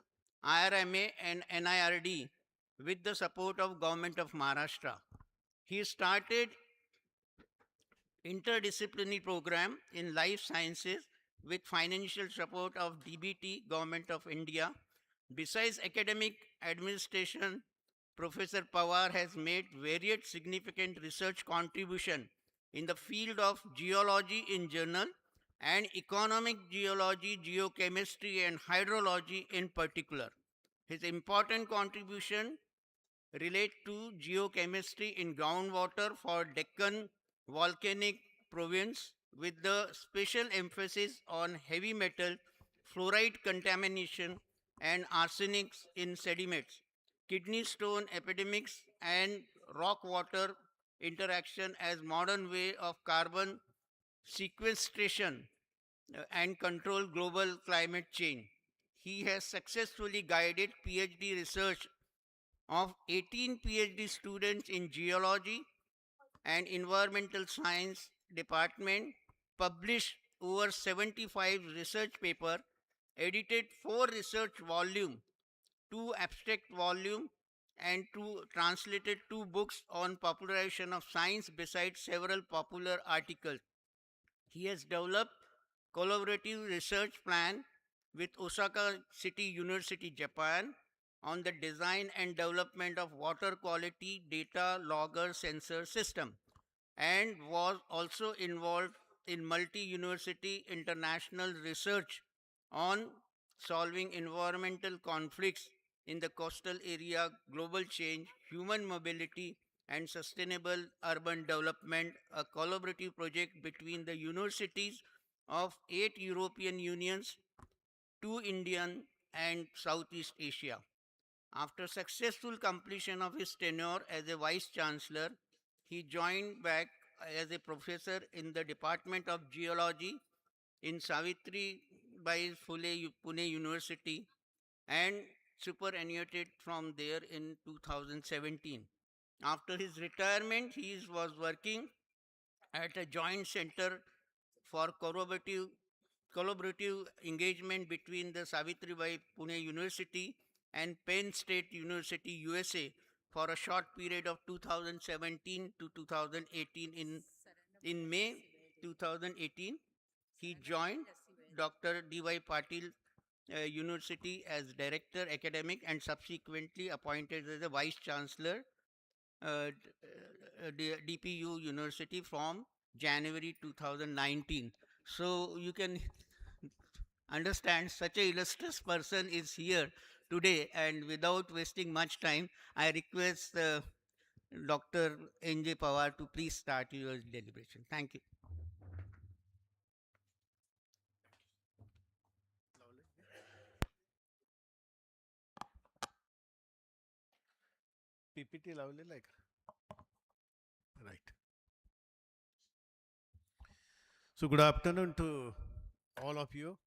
IRMA and NIRD, with the support of Government of Maharashtra. He started interdisciplinary program in life sciences with financial support of DBT, Government of India. Besides academic administration, Professor Pawar has made varied significant research contribution in the field of geology in general and economic geology, geochemistry and hydrology in particular. His important contribution relate to geochemistry in groundwater for Deccan volcanic province with the special emphasis on heavy metal fluoride contamination, and arsenics in sediments, kidney stone epidemics, and rock water interaction as modern way of carbon sequestration and control global climate change. He has successfully guided PhD research of 18 PhD students in geology and environmental science department, published over 75 research papers, edited 4 research volumes, 2 abstract volumes, and translated 2 books on popularization of science besides several popular articles. He has developed collaborative research plan with Osaka City University, Japan, on the design and development of water quality data logger sensor system, and was also involved in multi-university international research on solving environmental conflicts in the coastal area, global change, human mobility, and sustainable urban development, a collaborative project between the universities of 8 European unions, 2 Indian, and Southeast Asia. After successful completion of his tenure as a vice chancellor, he joined back as a professor in the Department of Geology in Savitri Bai Phule Pune University and superannuated from there in 2017. After his retirement, he was working at a joint center for collaborative engagement between the Savitribai Pune University and Penn State University, USA, for a short period of 2017 to 2018. In May 2018, he joined Dr. D.Y. Patil University as Director Academic and subsequently appointed as a Vice Chancellor DPU University from January 2019. So you can understand such a illustrious person is here today, and without wasting much time, I request Dr. N.J. Pawar to please start your deliberation. Thank you. PPT लावलेला आहे का? Right. So good afternoon to all of you.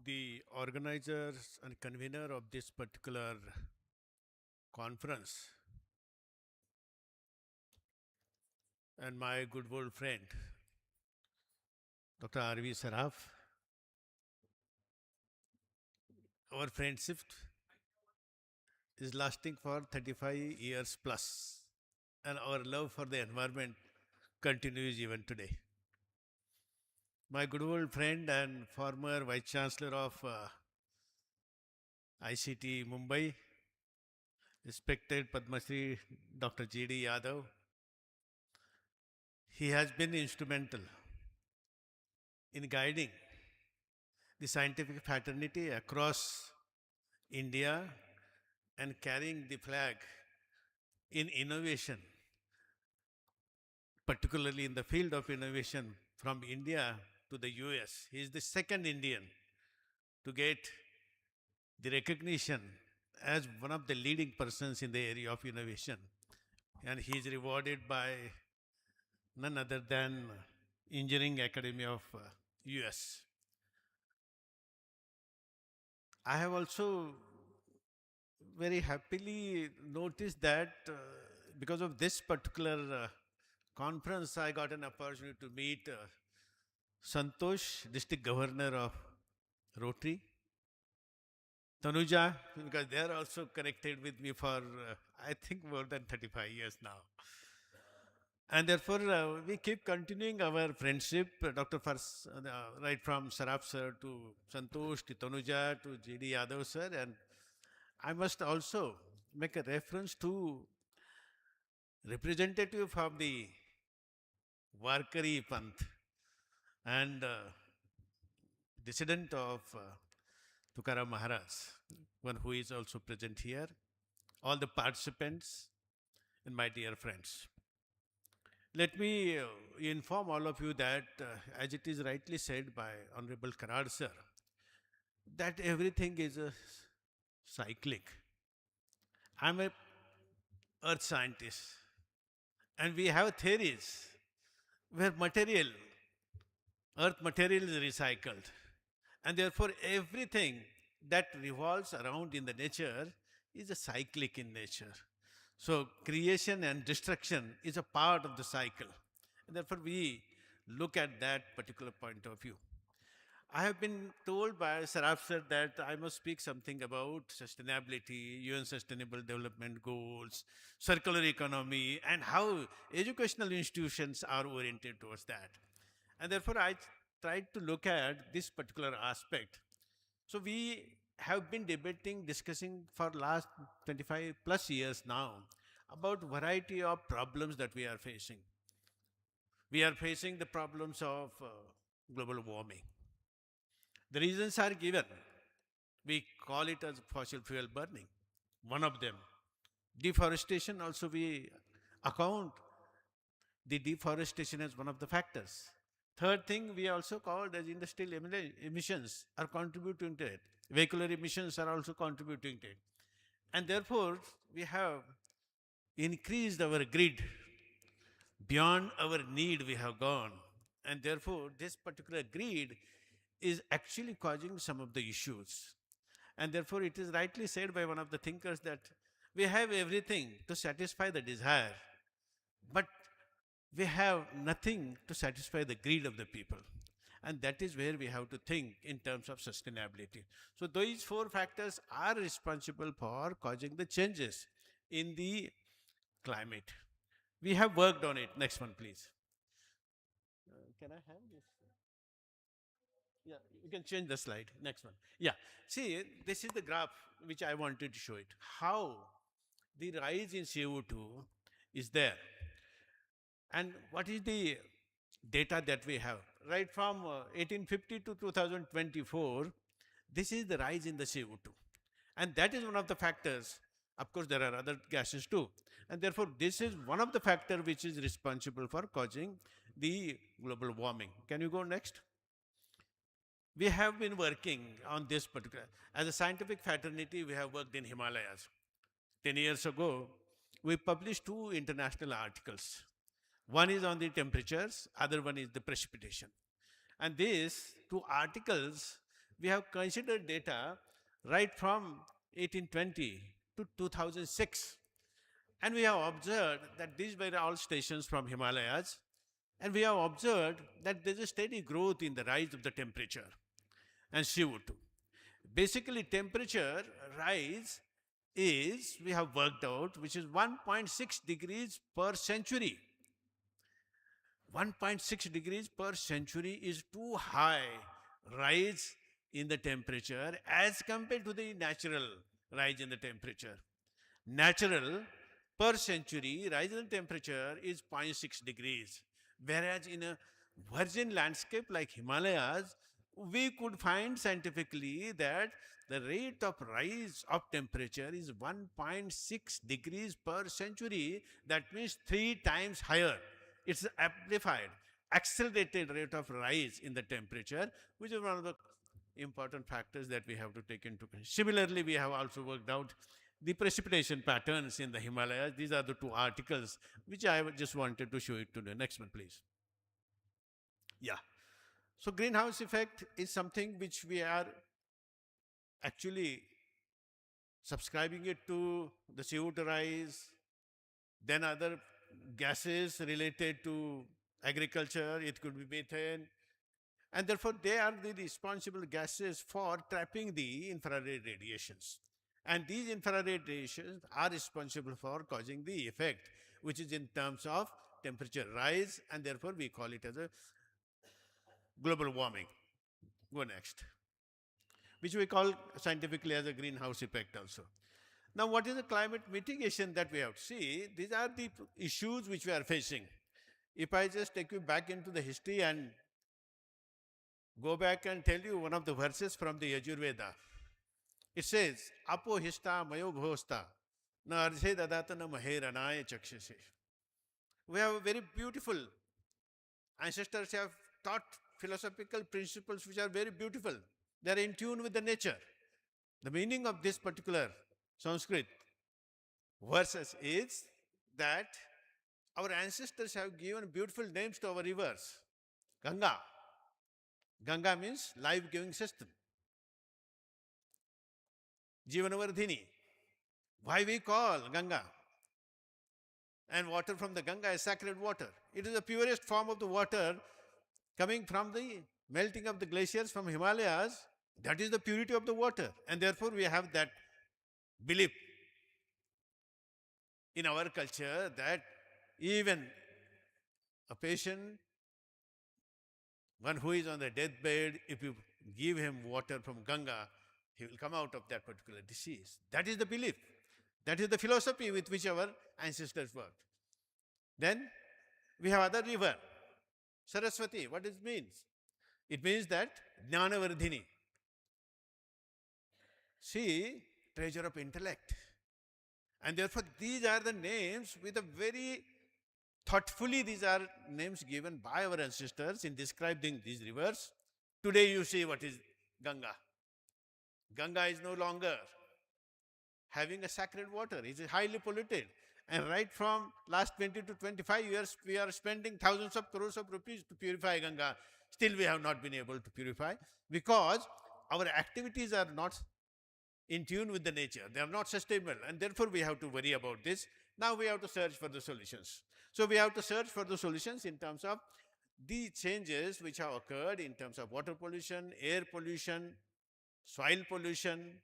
The organizers and convener of this particular conference and my good old friend, Dr. R.V. Saraf. Our friendship is lasting for 35 years plus, and our love for the environment continues even today. My good old friend and former Vice Chancellor of ICT Mumbai, respected Padma Shri Dr. G.D. Yadav, he has been instrumental in guiding the scientific fraternity across India and carrying the flag in innovation, particularly in the field of innovation from India to the US. He is the second Indian to get the recognition as one of the leading persons in the area of innovation. And he is rewarded by none other than Engineering Academy of US. I have also very happily noticed that because of this particular conference, I got an opportunity to meet Santosh, District Governor of Rotary, Tanuja, because they are also connected with me for, I think, more than 35 years now. And therefore, we keep continuing our friendship, Dr. Fars, right from Saraf sir to Santosh, to Tanuja, to G.D. Yadav sir. And I must also make a reference to representative from the Warkari Panth and descendant of Tukaram Maharaj, one who is also present here, all the participants and my dear friends. Let me inform all of you that, as it is rightly said by Honorable Karad sir, that everything is cyclic. I'm a earth scientist, and we have theories where earth material is recycled, and therefore everything that revolves around in the nature is a cyclic in nature. So creation and destruction is a part of the cycle. And therefore we look at that particular point of view. I have been told by Saraf sir that I must speak something about sustainability, UN Sustainable Development Goals, circular economy, and how educational institutions are oriented towards that. And therefore, I tried to look at this particular aspect. So we have been debating, discussing for last 25 plus years now about variety of problems that we are facing. We are facing the problems of global warming. The reasons are given. We call it as fossil fuel burning, one of them. Deforestation also, we account the deforestation as one of the factors. Third thing, we also called as industrial emissions are contributing to it. Vehicular emissions are also contributing to it. And therefore, we have increased our grid. Beyond our need, we have gone. And therefore, this particular grid is actually causing some of the issues. And therefore, it is rightly said by one of the thinkers that we have everything to satisfy the desire, but we have nothing to satisfy the greed of the people. And that is where we have to think in terms of sustainability. So these four factors are responsible for causing the changes in the climate. We have worked on it. Next one, please. Can I have this? Yeah, you can change the slide. Next one. Yeah. See, this is the graph which I wanted to show it. How the rise in CO2 is there. And what is the data that we have? Right from 1850 to 2024, this is the rise in the CO2. And that is one of the factors. Of course, there are other gases too. And therefore, this is one of the factors which is responsible for causing the global warming. Can you go next? We have been working on this particular, as a scientific fraternity, we have worked in Himalayas. 10 years ago, we published two international articles. One is on the temperatures, other one is the precipitation. And these two articles, we have considered data right from 1820 to 2006. And we have observed that these were all stations from Himalayas. And we have observed that there is a steady growth in the rise of the temperature and CO2. Basically, temperature rise is, we have worked out, which is 1.6 degrees per century. 1.6 degrees per century is too high rise in the temperature as compared to the natural rise in the temperature. Natural per century rise in temperature is 0.6 degrees. Whereas in a virgin landscape like Himalayas, we could find scientifically that the rate of rise of temperature is 1.6 degrees per century. That means 3 times higher. It's amplified, accelerated rate of rise in the temperature, which is one of the important factors that we have to take into consideration. Similarly, we have also worked out the precipitation patterns in the Himalayas. These are the two articles which I just wanted to show it to the next one, please. Yeah. So greenhouse effect is something which we are actually subscribing it to the CO2 rise, then other gases related to agriculture, it could be methane, and therefore they are the responsible gases for trapping the infrared radiations. And these infrared radiations are responsible for causing the effect, which is in terms of temperature rise, and therefore we call it as a global warming. Go next. Which we call scientifically as a greenhouse effect also. Now, what is the climate mitigation that we have to see? These are the issues which we are facing. If I just take you back into the history and go back and tell you one of the verses from the Yajurveda. It says, Apo hista mayo bhosta, na arjhe dadata na maheranaya chakshase. We have very beautiful ancestors have taught philosophical principles which are very beautiful. They are in tune with the nature. The meaning of this particular Sanskrit verses is that our ancestors have given beautiful names to our rivers. Ganga. Ganga means life-giving system. Jivanavardhini. Why we call Ganga? And water from the Ganga is sacred water. It is the purest form of the water coming from the melting of the glaciers from Himalayas. That is the purity of the water. And therefore we have that belief in our culture that even a patient, one who is on the deathbed, if you give him water from Ganga, he will come out of that particular disease. That is the belief. That is the philosophy with which our ancestors worked. Then we have other river, Saraswati. What it means? It means that Jnanavardhini. See, treasure of intellect. And therefore these are the names with a very thoughtfully, these are names given by our ancestors in describing these rivers. Today you see what is Ganga. Ganga is no longer having a sacred water. It is highly polluted. And right from last 20 to 25 years, we are spending thousands of crores of rupees to purify Ganga. Still we have not been able to purify because our activities are not in tune with the nature. They are not sustainable. And therefore we have to worry about this. Now we have to search for the solutions. So we have to search for the solutions in terms of the changes which have occurred in terms of water pollution, air pollution, soil pollution,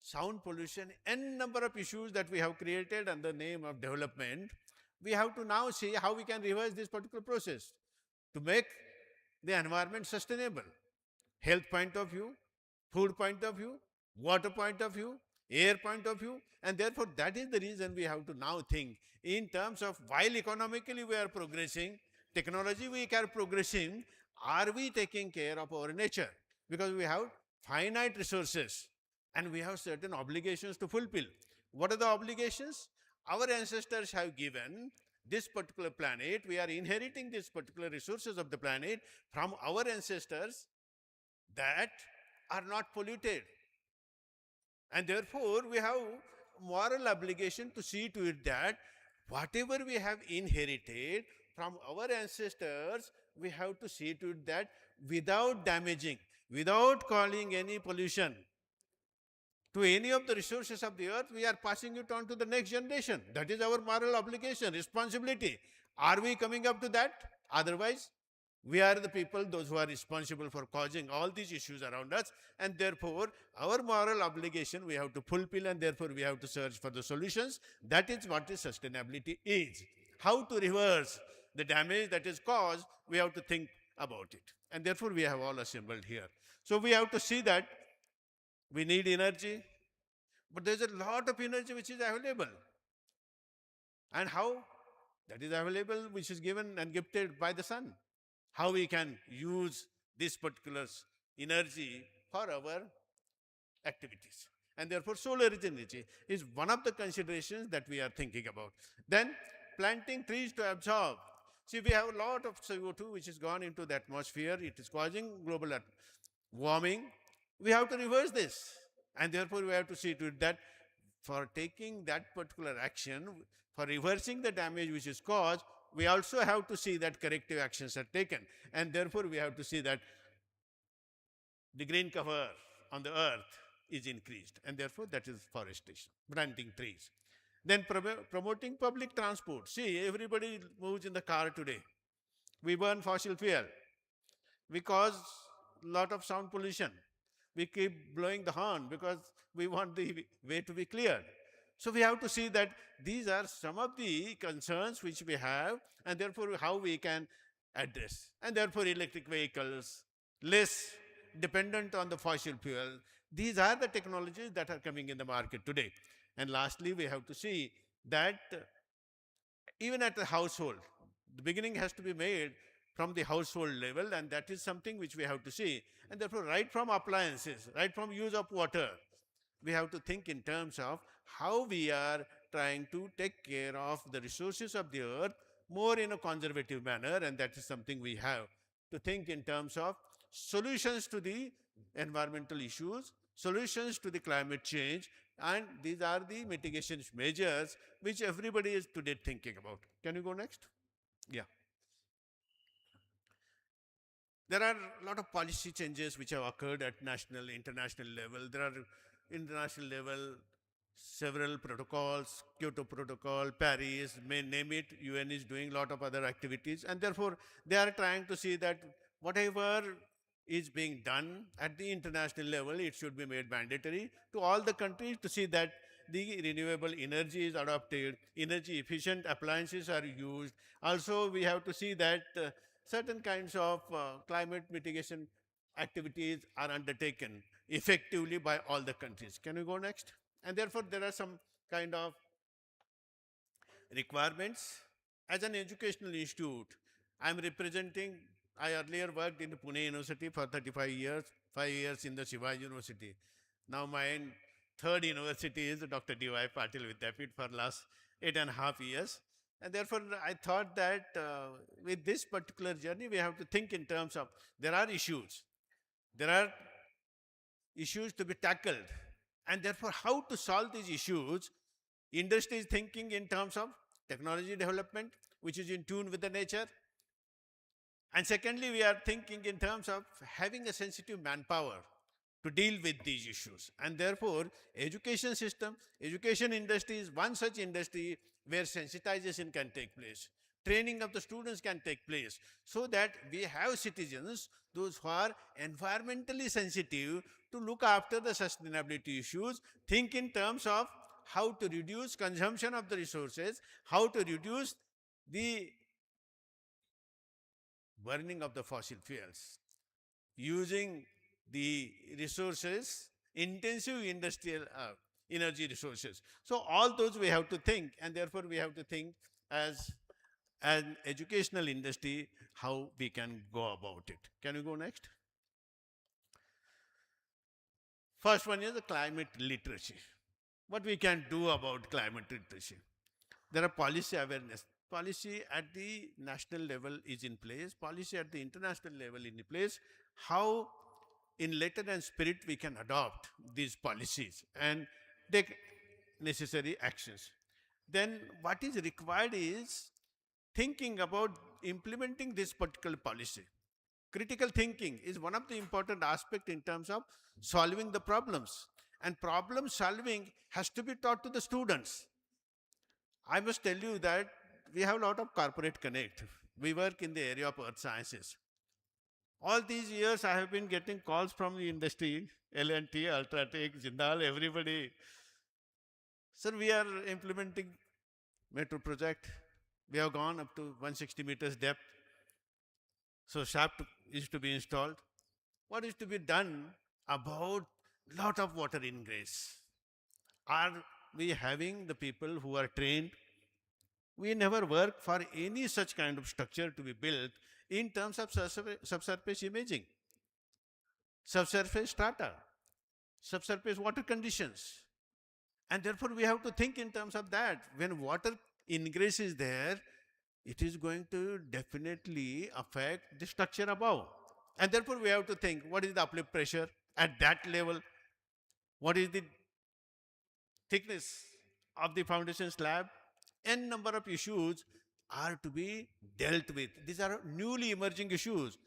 sound pollution, n number of issues that we have created under the name of development. We have to now see how we can reverse this particular process to make the environment sustainable. Health point of view, food point of view, water point of view, air point of view, and therefore that is the reason we have to now think in terms of while economically we are progressing, technology we are progressing, are we taking care of our nature? Because we have finite resources and we have certain obligations to fulfill. What are the obligations? Our ancestors have given this particular planet, we are inheriting these particular resources of the planet from our ancestors that are not polluted. And therefore, we have moral obligation to see to it that whatever we have inherited from our ancestors, we have to see to it that without damaging, without causing any pollution to any of the resources of the earth, we are passing it on to the next generation. That is our moral obligation, responsibility. Are we coming up to that? Otherwise, we are the people, those who are responsible for causing all these issues around us, and therefore our moral obligation we have to fulfill, and therefore we have to search for the solutions. That is what is sustainability is. How to reverse the damage that is caused, we have to think about it. And therefore we have all assembled here. So we have to see that we need energy, but there is a lot of energy which is available. And how? That is available, which is given and gifted by the sun. How we can use this particular energy for our activities. And therefore solar energy is one of the considerations that we are thinking about. Then planting trees to absorb. See, we have a lot of CO2 which has gone into the atmosphere. It is causing global warming. We have to reverse this. And therefore we have to see to it that for taking that particular action, for reversing the damage which is caused, we also have to see that corrective actions are taken. And therefore we have to see that the green cover on the earth is increased. And therefore that is forestation, planting trees. Then promoting public transport. See, everybody moves in the car today. We burn fossil fuel. We cause a lot of sound pollution. We keep blowing the horn because we want the way to be cleared. So we have to see that these are some of the concerns which we have, and therefore how we can address. And therefore electric vehicles, less dependent on the fossil fuel. These are the technologies that are coming in the market today. And lastly, we have to see that even at the household, the beginning has to be made from the household level, and that is something which we have to see. And therefore, right from appliances, right from use of water, we have to think in terms of how we are trying to take care of the resources of the earth more in a conservative manner, and that is something we have to think in terms of solutions to the environmental issues, solutions to the climate change, and these are the mitigation measures which everybody is today thinking about. Can you go next? Yeah. There are a lot of policy changes which have occurred at national, international level. There are international level several protocols, Kyoto Protocol, Paris, may name it, UN is doing a lot of other activities, and therefore they are trying to see that whatever is being done at the international level, it should be made mandatory to all the countries to see that the renewable energy is adopted, energy efficient appliances are used. Also, we have to see that certain kinds of climate mitigation activities are undertaken effectively by all the countries. Can we go next? And therefore, there are some kind of requirements. As an educational institute, I am representing, I earlier worked in Pune University for 35 years, 5 years in the Shivaji University. Now my third university is Dr. D.Y. Patil Vidyapit for last 8.5 years. And therefore, I thought that with this particular journey, we have to think in terms of, there are issues. There are issues to be tackled. And therefore, how to solve these issues. Industry is thinking in terms of technology development, which is in tune with the nature. And secondly, we are thinking in terms of having a sensitive manpower to deal with these issues. And therefore, education system, education industry is one such industry where sensitization can take place. Training of the students can take place so that we have citizens, those who are environmentally sensitive, to look after the sustainability issues, think in terms of how to reduce consumption of the resources, how to reduce the burning of the fossil fuels, using the resources, intensive industrial energy resources. So all those we have to think, and therefore we have to think as an educational industry how we can go about it. Can you go next? First one is the climate literacy. What we can do about climate literacy? There are policy awareness. Policy at the national level is in place. Policy at the international level is in place. How in letter and spirit we can adopt these policies and take necessary actions. Then what is required is thinking about implementing this particular policy. Critical thinking is one of the important aspects in terms of solving the problems. And problem solving has to be taught to the students. I must tell you that we have a lot of corporate connect. We work in the area of earth sciences. All these years, I have been getting calls from the industry, L&T, Ultratech, Jindal, everybody. Sir, we are implementing metro project. We have gone up to 160 meters depth. So shaft is to be installed. What is to be done about lot of water ingress? Are we having the people who are trained? We never work for any such kind of structure to be built in terms of subsurface imaging, subsurface strata, subsurface water conditions. And therefore, we have to think in terms of that. When water ingress is there, it is going to definitely affect the structure above. And therefore, we have to think, what is the uplift pressure at that level? What is the thickness of the foundation slab? N number of issues are to be dealt with. These are newly emerging issues.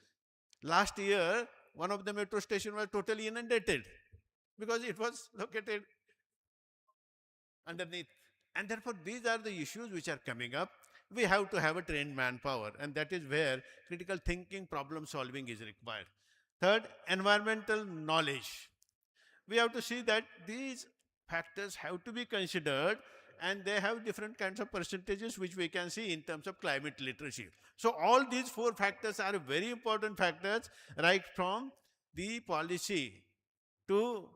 Last year, one of the metro stations was totally inundated because it was located underneath. And therefore, these are the issues which are coming up. We have to have a trained manpower, and that is where critical thinking, problem solving is required. Third, environmental knowledge. We have to see that these factors have to be considered, and they have different kinds of percentages which we can see in terms of climate literacy. So all these four factors are very important factors, right from the policy to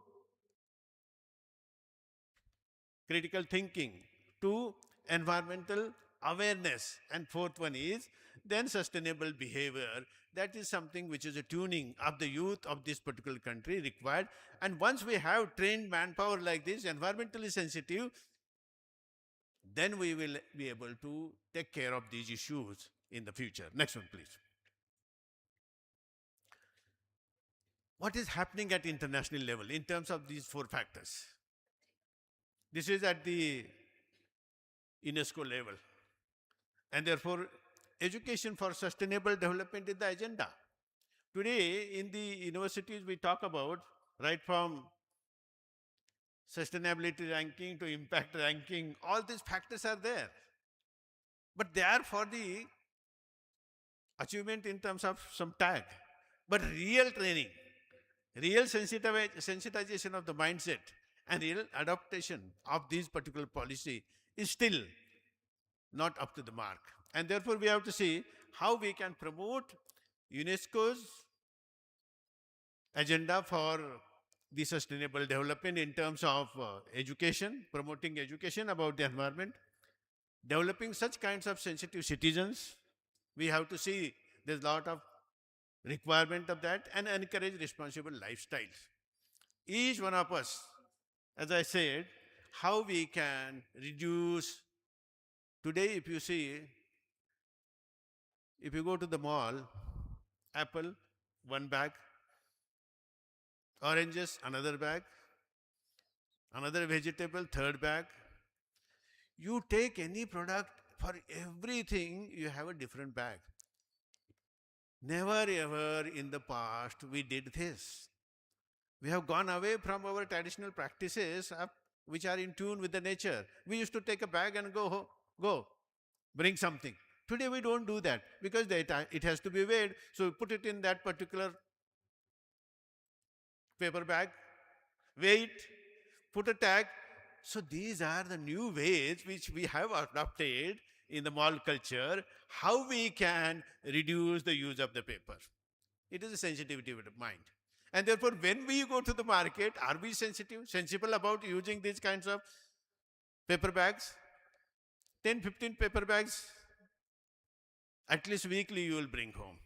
critical thinking to environmental awareness. And fourth one is then sustainable behavior. That is something which is a tuning of the youth of this particular country required. And once we have trained manpower like this, environmentally sensitive, then we will be able to take care of these issues in the future. Next one, please. What is happening at international level in terms of these four factors? This is at the UNESCO level. And therefore, education for sustainable development is the agenda. Today, in the universities, we talk about right from sustainability ranking to impact ranking, all these factors are there. But they are for the achievement in terms of some tag. But real training, real sensitization of the mindset, and real adaptation of these particular policy is still not up to the mark. And therefore, we have to see how we can promote UNESCO's agenda for the sustainable development in terms of education, promoting education about the environment, developing such kinds of sensitive citizens. We have to see there's a lot of requirement of that, and encourage responsible lifestyles. Each one of us, as I said, how we can reduce. Today, if you see, if you go to the mall, apple, one bag, oranges, another bag, another vegetable, third bag. You take any product, for everything you have a different bag. Never ever in the past we did this. We have gone away from our traditional practices which are in tune with the nature. We used to take a bag and go, bring something. Today we don't do that because it has to be weighed. So we put it in that particular paper bag, weigh it, put a tag. So these are the new ways which we have adopted in the mall culture, how we can reduce the use of the paper. It is a sensitivity of the mind. And therefore, when we go to the market, are we sensible about using these kinds of paper bags? 10, 15 paper bags, at least weekly you will bring home.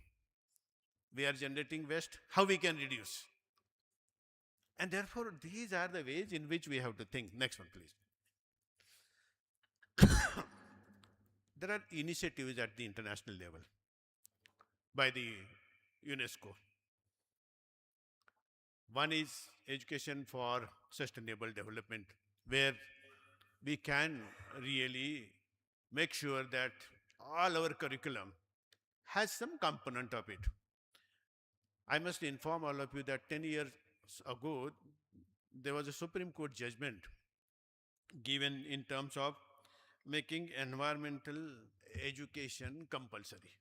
We are generating waste, how we can reduce? And therefore, these are the ways in which we have to think. Next one, please. There are initiatives at the international level by the UNESCO. One is education for sustainable development, where we can really make sure that all our curriculum has some component of it. I must inform all of you that 10 years ago, there was a Supreme Court judgment given in terms of making environmental education compulsory.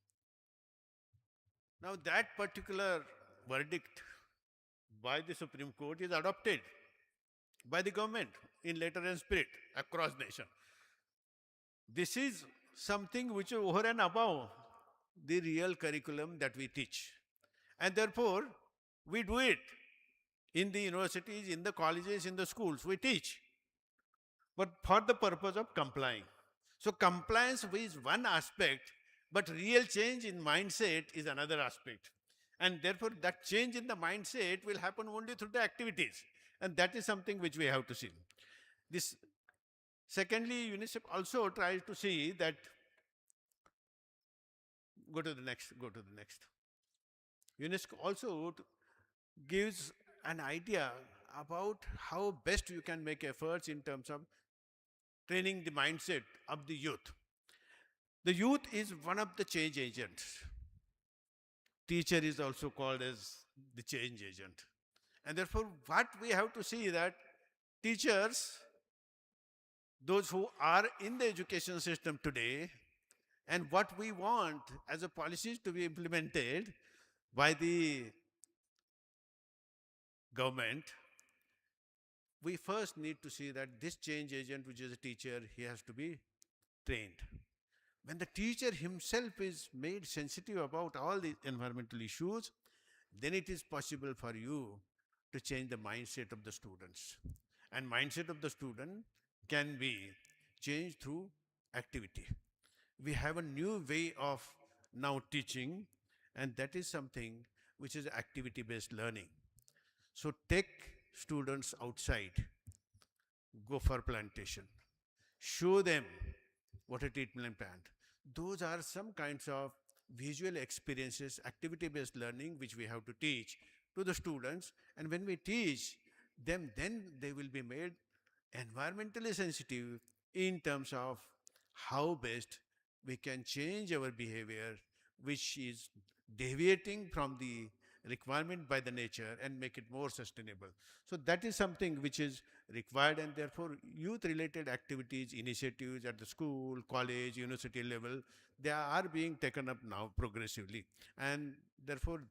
Now that particular verdict by the Supreme Court is adopted by the government in letter and spirit across nation. This is something which is over and above the real curriculum that we teach. And therefore, we do it in the universities, in the colleges, in the schools, we teach. But for the purpose of complying. So compliance is one aspect, but real change in mindset is another aspect. And therefore, that change in the mindset will happen only through the activities. And that is something which we have to see. This, secondly, UNICEF also tries to see that, go to the next. UNESCO also gives an idea about how best you can make efforts in terms of training the mindset of the youth. The youth is one of the change agents. Teacher is also called as the change agent. And therefore, what we have to see that teachers, those who are in the education system today, and what we want as a policies to be implemented by the government, we first need to see that this change agent, which is a teacher, he has to be trained. When the teacher himself is made sensitive about all the environmental issues, then it is possible for you to change the mindset of the students. And mindset of the student can be changed through activity. We have a new way of now teaching, and that is something which is activity-based learning. So take students outside, go for plantation, show them water treatment plant. Those are some kinds of visual experiences, activity-based learning, which we have to teach to the students. And when we teach them, then they will be made environmentally sensitive in terms of how best we can change our behavior, which is deviating from the requirement by the nature, and make it more sustainable. So that is something which is required, and therefore youth related activities, initiatives at the school, college, university level, they are being taken up now progressively. And therefore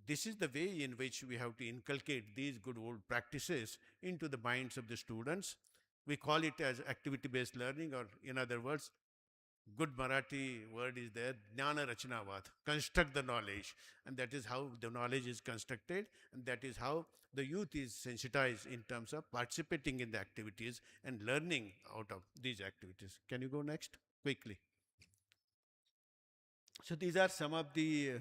this is the way in which we have to inculcate these good old practices into the minds of the students. We call it as activity based learning, or in other words, good Marathi word is there, jnana rachnavad, construct the knowledge. And that is how the knowledge is constructed, and that is how the youth is sensitized in terms of participating in the activities and learning out of these activities. Can you go next quickly? So these are some of the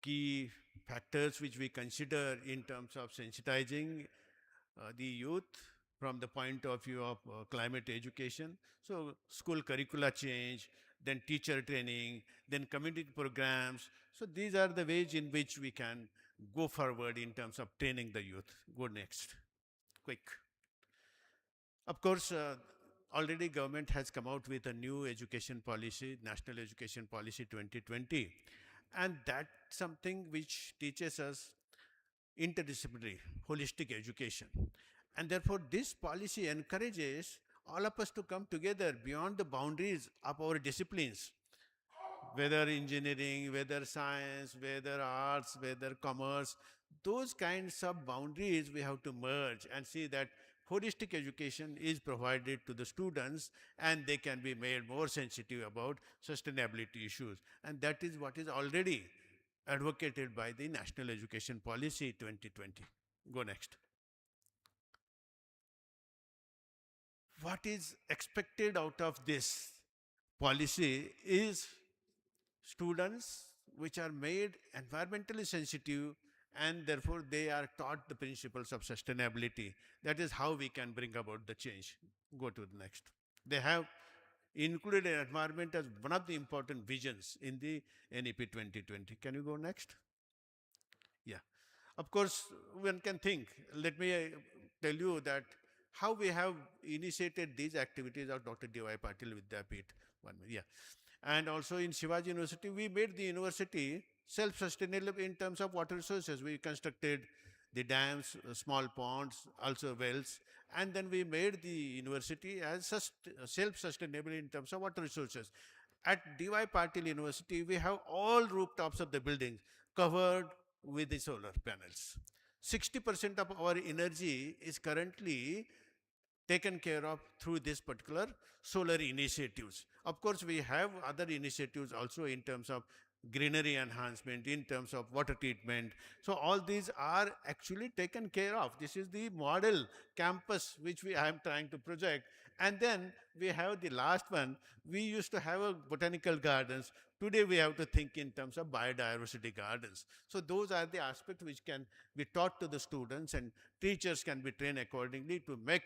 key factors which we consider in terms of sensitizing the youth from the point of view of climate education. So school curricula change, then teacher training, then community programs. So these are the ways in which we can go forward in terms of training the youth. Go next, quick. Of course, already government has come out with a new education policy, National Education Policy 2020. And that's something which teaches us interdisciplinary, holistic education. And therefore, this policy encourages all of us to come together beyond the boundaries of our disciplines, whether engineering, whether science, whether arts, whether commerce. Those kinds of boundaries we have to merge and see that holistic education is provided to the students, and they can be made more sensitive about sustainability issues. And that is what is already advocated by the National Education Policy 2020. Go next. What is expected out of this policy is students which are made environmentally sensitive, and therefore they are taught the principles of sustainability. That is how we can bring about the change. Go to the next. They have included environment as one of the important visions in the NEP 2020. Can you go next? Yeah. Of course, one can think, let me tell you that how we have initiated these activities of Dr. D.Y. Patil Vidyapeeth. Yeah. And also in Shivaji University, we made the university self-sustainable in terms of water resources. We constructed the dams, small ponds, also wells, and then we made the university as self-sustainable in terms of water resources. At D.Y. Patil University, we have all rooftops of the buildings covered with the solar panels. 60% of our energy is currently taken care of through this particular solar initiatives. Of course, we have other initiatives also in terms of greenery enhancement, in terms of water treatment. So all these are actually taken care of. This is the model campus which I am trying to project. And then we have the last one. We used to have a botanical gardens. Today we have to think in terms of biodiversity gardens. So those are the aspects which can be taught to the students, and teachers can be trained accordingly to make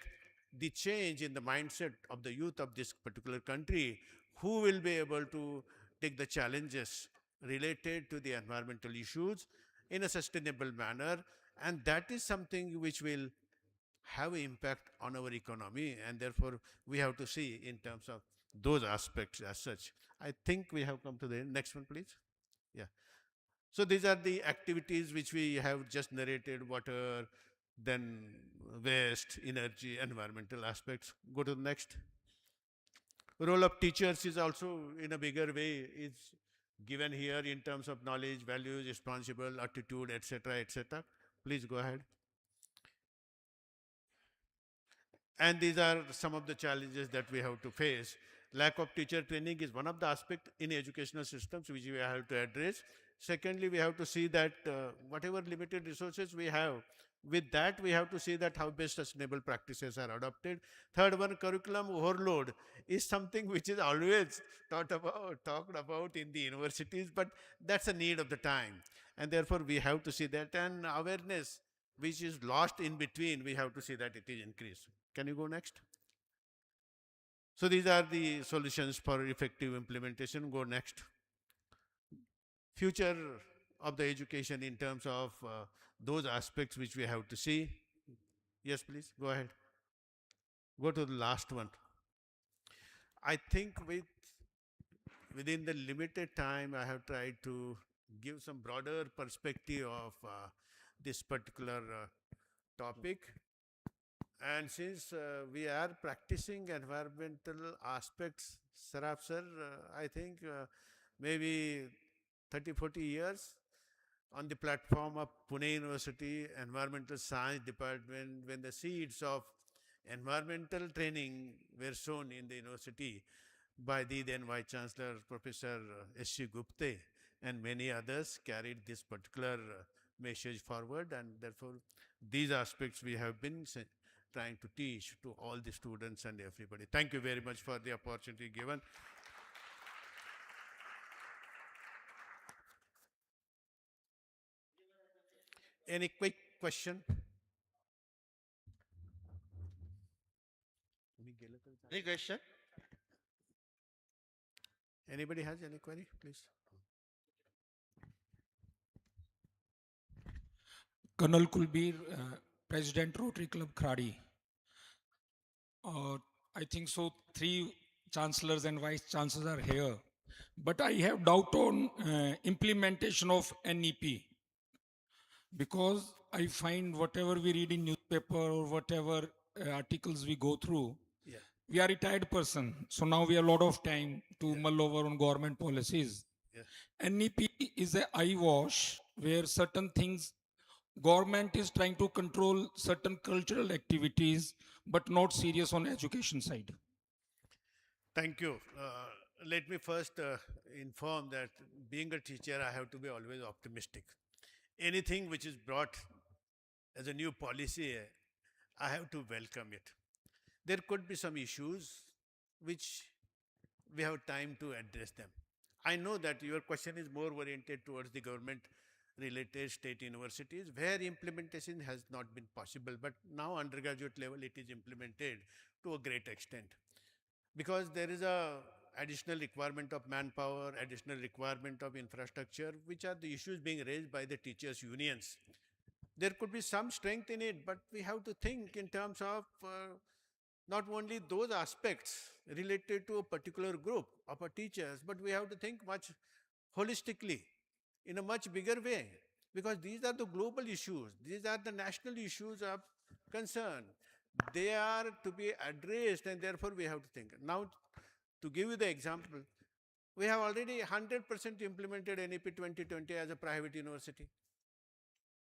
the change in the mindset of the youth of this particular country, who will be able to take the challenges related to the environmental issues in a sustainable manner. And that is something which will have an impact on our economy, and therefore we have to see in terms of those aspects as such. I think we have come to the end. Next one, please. Yeah. So these are the activities which we have just narrated: water, then waste, energy, environmental aspects. Go to the next. Role of teachers is also in a bigger way is given here in terms of knowledge, values, responsible attitude, etc., etc. Please go ahead. And these are some of the challenges that we have to face. Lack of teacher training is one of the aspects in educational systems which we have to address. Secondly, we have to see that whatever limited resources we have, with that we have to see that how best sustainable practices are adopted. Third one, curriculum overload is something which is always talked about in the universities, but that's a need of the time. And therefore we have to see that, and awareness which is lost in between, we have to see that it is increased. Can you go next? So these are the solutions for effective implementation. Go next. Future of the education in terms of those aspects which we have to see. Yes, please, go ahead. Go to the last one. I think within the limited time, I have tried to give some broader perspective of this particular topic. And since we are practicing environmental aspects, Saraf sir, I think maybe 30, 40 years on the platform of Pune University Environmental Science Department, when the seeds of environmental training were sown in the university by the then Vice Chancellor Professor S.C. Gupte, and many others carried this particular message forward, and therefore these aspects we have been trying to teach to all the students and everybody. Thank you very much for the opportunity given. Any quick question? Any question? Anybody has any query, please? Colonel Kulbir, President Rotary Club Khadi. I think so. 3 chancellors and vice chancellors are here, but I have doubt on implementation of NEP, because I find whatever we read in newspaper or whatever articles we go through, Yeah. we are retired person, so now we have a lot of time to mull over on government policies. Yeah. NEP is a eyewash where certain things government is trying to control certain cultural activities, but not serious on education side. Thank you. Let me first inform that being a teacher, I have to be always optimistic. Anything which is brought as a new policy, I have to welcome it. There could be some issues which we have time to address them. I know that your question is more oriented towards the government related state universities where implementation has not been possible, but now undergraduate level it is implemented to a great extent, because there is a additional requirement of manpower, additional requirement of infrastructure, which are the issues being raised by the teachers unions. There could be some strength in it, but we have to think in terms of not only those aspects related to a particular group of our teachers, but we have to think much holistically in a much bigger way, because these are the global issues, these are the national issues of concern. They are to be addressed, and therefore we have to think. Now, to give you the example, we have already 100% implemented NEP 2020 as a private university.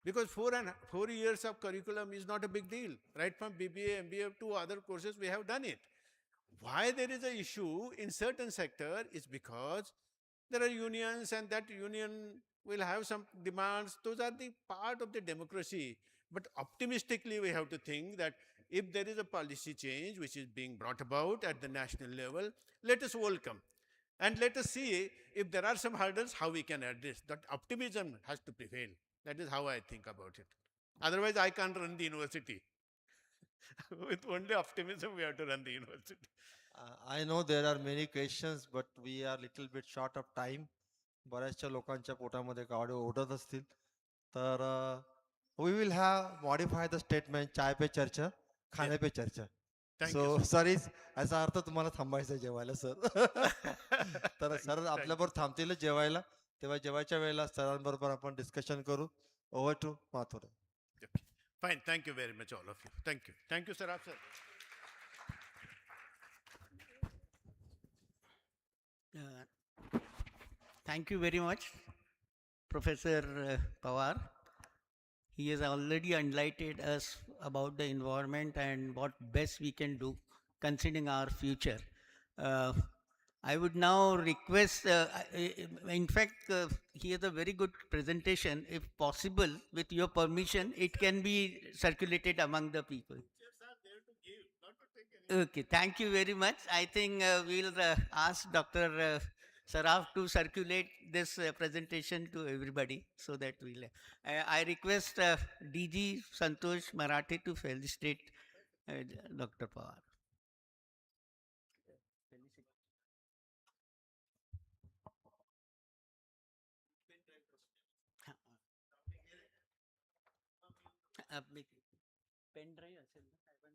Because 4 years of curriculum is not a big deal. Right from BBA, MBA to other courses, we have done it. Why there is an issue in certain sector is because there are unions, and that union will have some demands. Those are the part of the democracy. But optimistically, we have to think that if there is a policy change which is being brought about at the national level, let us welcome. And let us see if there are some hurdles, how we can address. That optimism has to prevail. That is how I think about it. Otherwise, I can't run the university. With only optimism, we have to run the university. I know there are many questions, but we are little bit short of time. बऱ्याचशा लोकांच्या पोटामध्ये गाडी ओढत असतील तर we will have modify the statement chai pe चर्चा खाने पे चर्चा. सो सर इज याचा अर्थ तुम्हाला थांबायचं आहे जेवायला सर. तर सर आपल्याबरोबर थांबतील जेवायला, तेव्हा जेवायच्या वेळेला सरांबरोबर आपण डिस्कशन करू. Over to Mathur. Fine, thank you very much, all of you. Thank you. Thank you, Saraf sir. Thank you very much, Professor Pawar. He has already enlightened us about the environment and what best we can do considering our future. I would now request, in fact, he has a very good presentation. If possible, with your permission, it can be circulated among the people. Okay, thank you very much. I think we'll ask Dr. Saraf to circulate this presentation to everybody so that we'll. I request DG Santosh Marathi to felicitate Dr. Pawar. Pen drive असेल ना काय पण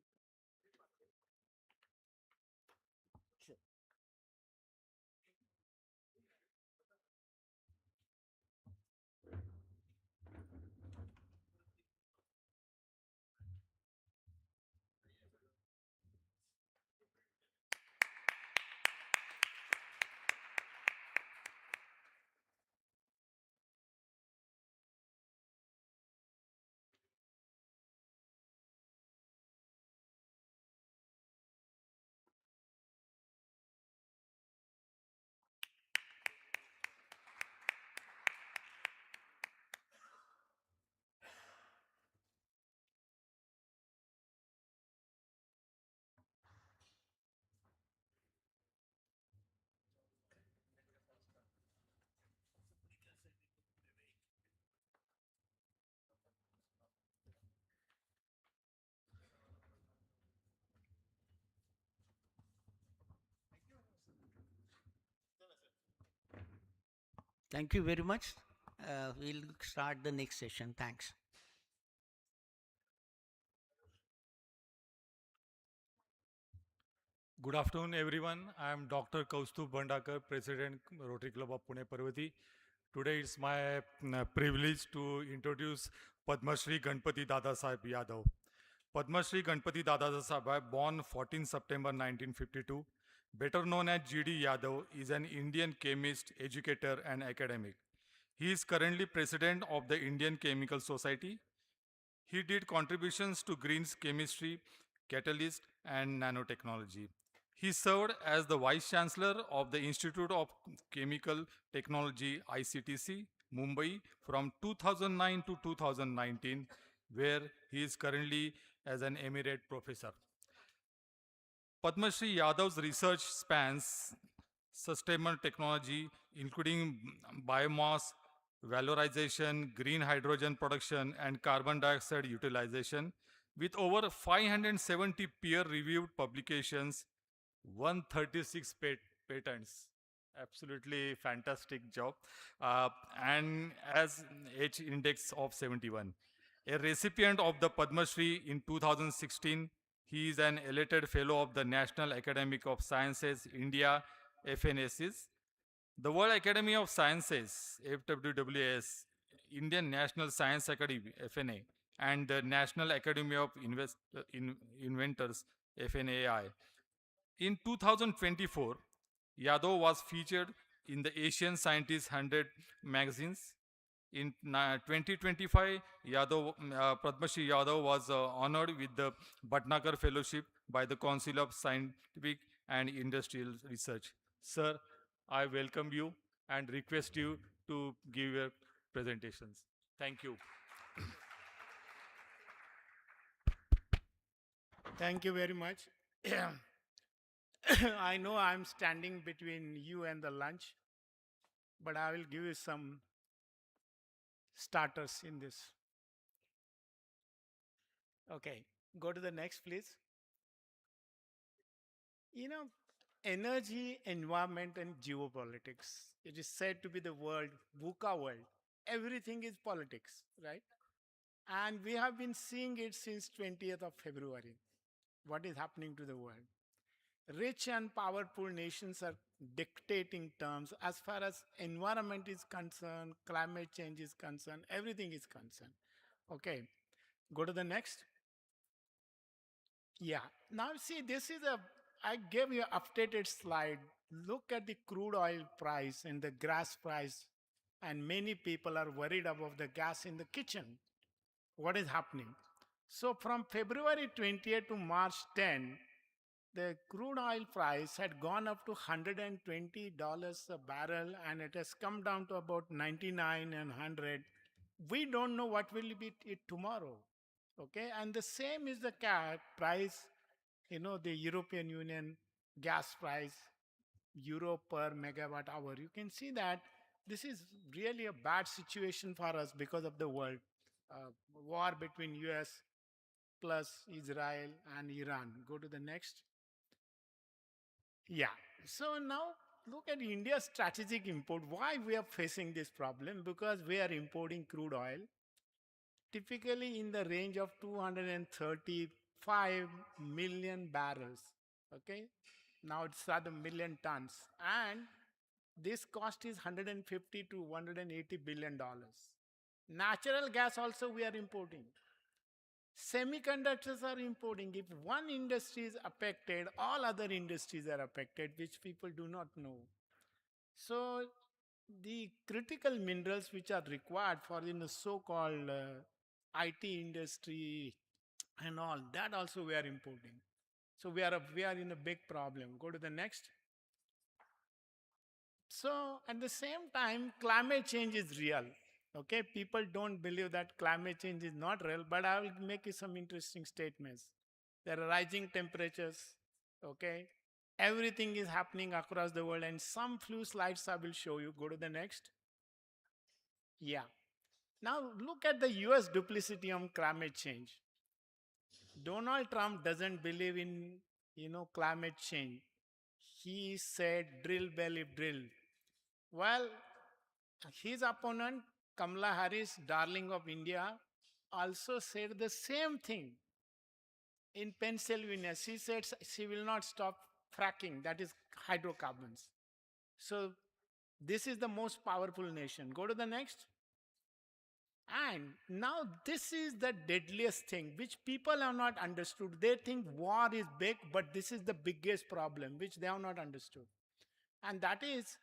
Thank you very much. We'll start the next session. Thanks. Good afternoon, everyone. I am Dr. Kaustubh Bhandakar, President, Rotary Club of Pune Parvati. Today it's my privilege to introduce Padma Shri Ganpati Dada Sahib Yadav. Padma Shri Ganpati Dada Sahib, born 14 September 1952, better known as G.D. Yadav, is an Indian chemist, educator, and academic. He is currently president of the Indian Chemical Society. He did contributions to greens chemistry, catalyst, and nanotechnology. He served as the Vice Chancellor of the Institute of Chemical Technology, ICTC, Mumbai from 2009 to 2019, where he is currently as an emirate professor. Padma Shri Yadav's research spans sustainable technology, including biomass, valorization, green hydrogen production, and carbon dioxide utilization, with over 570 peer-reviewed publications, 136 patents. Absolutely fantastic job. And as H index of 71. A recipient of the Padma Shri in 2016, he is an elected fellow of the National Academy of Sciences, India, FNSS, the World Academy of Sciences, FWWS, Indian National Science Academy, FNA, and the National Academy of Inventors, FNAI. In 2024, Yadav was featured in the Asian Scientist 100 magazines. In 2025, Padma Shri Yadav was honored with the Bhatnagar Fellowship by the Council of Scientific and Industrial Research. Sir, I welcome you and request you to give your presentations. Thank you. Thank you very much. I know I'm standing between you and the lunch, but I will give you some starters in this. Okay, go to the next, please. You know, energy, environment, and geopolitics. It is said to be the world, VUCA world. Everything is politics, right? And we have been seeing it since 20th of February. What is happening to the world? Rich and powerful nations are dictating terms as far as environment is concerned, climate change is concerned, everything is concerned. Okay, go to the next. Yeah, now see, I gave you an updated slide. Look at the crude oil price and the gas price, and many people are worried about the gas in the kitchen. What is happening? So from February 20th to March 10, the crude oil price had gone up to $120 a barrel, and it has come down to about 99 and 100. We don't know what will be it tomorrow. Okay, and the same is the price, the European Union gas price, euro per megawatt hour. You can see that this is really a bad situation for us because of the world war between US plus Israel and Iran. Go to the next. Yeah. So now look at India's strategic import. Why we are facing this problem? Because we are importing crude oil. typically in the range of 235 million barrels. Okay, now it's rather million tons, and this cost is 150 to 180 billion dollars. Natural gas also we are importing. Semiconductors are importing. If one industry is affected, all other industries are affected, which people do not know. So the critical minerals which are required for in the so-called IT industry and all that also we are importing. So we are in a big problem. Go to the next. So at the same time, climate change is real. Okay, people don't believe that climate change is not real, but I will make you some interesting statements. There are rising temperatures. Okay, everything is happening across the world, and some few slides I will show you. Go to the next. Yeah. Now look at the US duplicity on climate change. Donald Trump doesn't believe in climate change. He said drill belly drill. Well, his opponent Kamala Harris, darling of India, also said the same thing in Pennsylvania. She said she will not stop fracking, that is hydrocarbons. So this is the most powerful nation. Go to the next. And now this is the deadliest thing which people have not understood. They think war is big, but this is the biggest problem which they have not understood. And that is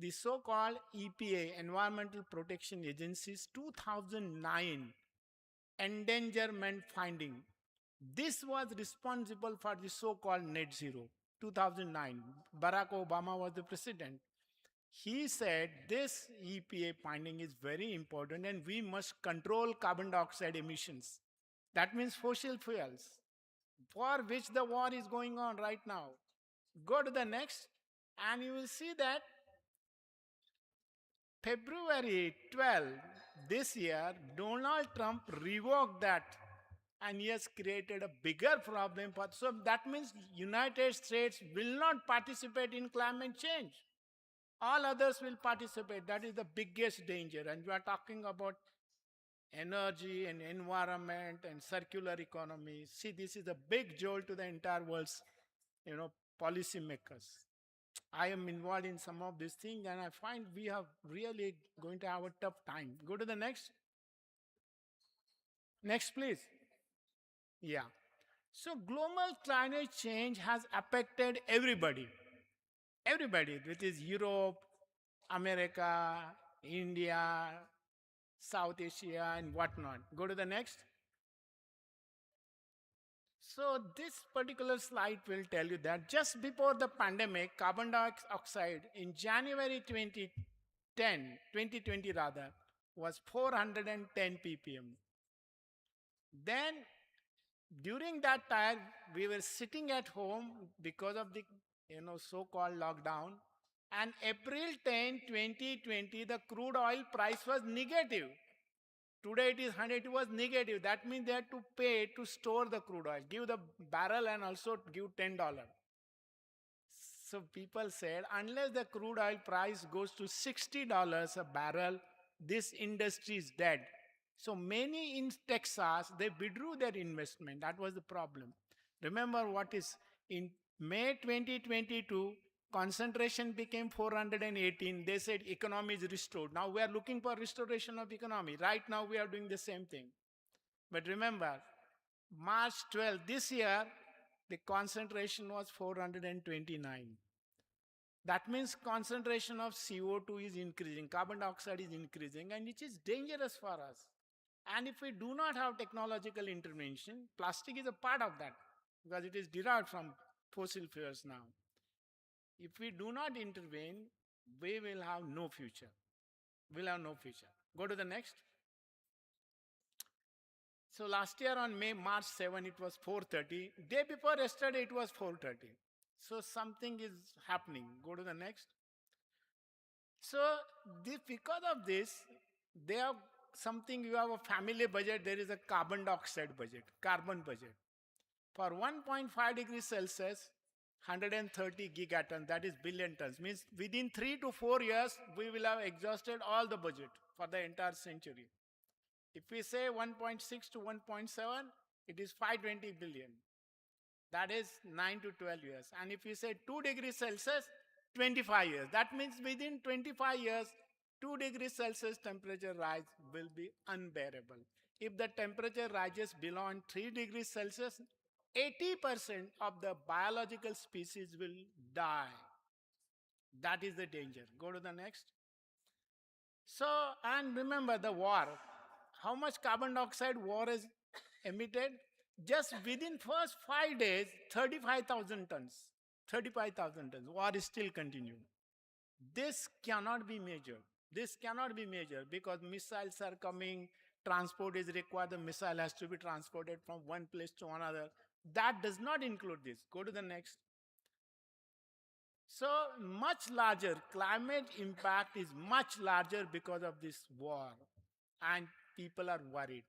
the so-called EPA, Environmental Protection Agency's 2009 endangerment finding. This was responsible for the so-called net zero, 2009. Barack Obama was the president. He said this EPA finding is very important and we must control carbon dioxide emissions. That means fossil fuels, for which the war is going on right now. Go to the next, and you will see that February 12 this year, Donald Trump revoked that, and he has created a bigger problem. So that means United States will not participate in climate change. All others will participate. That is the biggest danger. And we are talking about energy and environment and circular economy. See, this is a big jolt to the entire world's, policymakers. I am involved in some of these things, and I find we are really going to have a tough time. Go to the next. Next, please. Yeah. So global climate change has affected everybody. Everybody, which is Europe, America, India, South Asia, and whatnot. Go to the next. So this particular slide will tell you that just before the pandemic, carbon dioxide in January 2020 rather, was 410 ppm. Then during that time, we were sitting at home because of the so-called lockdown. And April 10, 2020, the crude oil price was negative. Today it is 100, it was negative. That means they had to pay to store the crude oil, give the barrel and also give $10. So people said, unless the crude oil price goes to $60 a barrel, this industry is dead. So many in Texas, they withdrew their investment. That was the problem. Remember what is in May 2022, concentration became 418. They said economy is restored. Now we are looking for restoration of economy. Right now we are doing the same thing. But remember, March 12 this year, the concentration was 429. That means concentration of CO2 is increasing, carbon dioxide is increasing, and which is dangerous for us. And if we do not have technological intervention, plastic is a part of that because it is derived from fossil fuels now. If we do not intervene, we will have no future. We'll have no future. Go to the next. So last year on March 7, it was 430. Day before yesterday, it was 430. So something is happening. Go to the next. So because of this, they have something, you have a family budget, there is a carbon dioxide budget, carbon budget. For 1.5 degrees Celsius, 130 gigatons, that is billion tons, means within 3 to 4 years, we will have exhausted all the budget for the entire century. If we say 1.6 to 1.7, it is 520 billion. That is 9 to 12 years. And if you say 2 degrees Celsius, 25 years. That means within 25 years, 2 degrees Celsius temperature rise will be unbearable. If the temperature rises beyond 3 degrees Celsius, 80% of the biological species will die. That is the danger. Go to the next. So, and remember the war. How much carbon dioxide war is emitted? Just within first 5 days, 35,000 tons. 35,000 tons. War is still continuing. This cannot be measured. This cannot be measured because missiles are coming, transport is required, the missile has to be transported from one place to another. That does not include this. Go to the next. So much larger, climate impact is much larger because of this war and people are worried.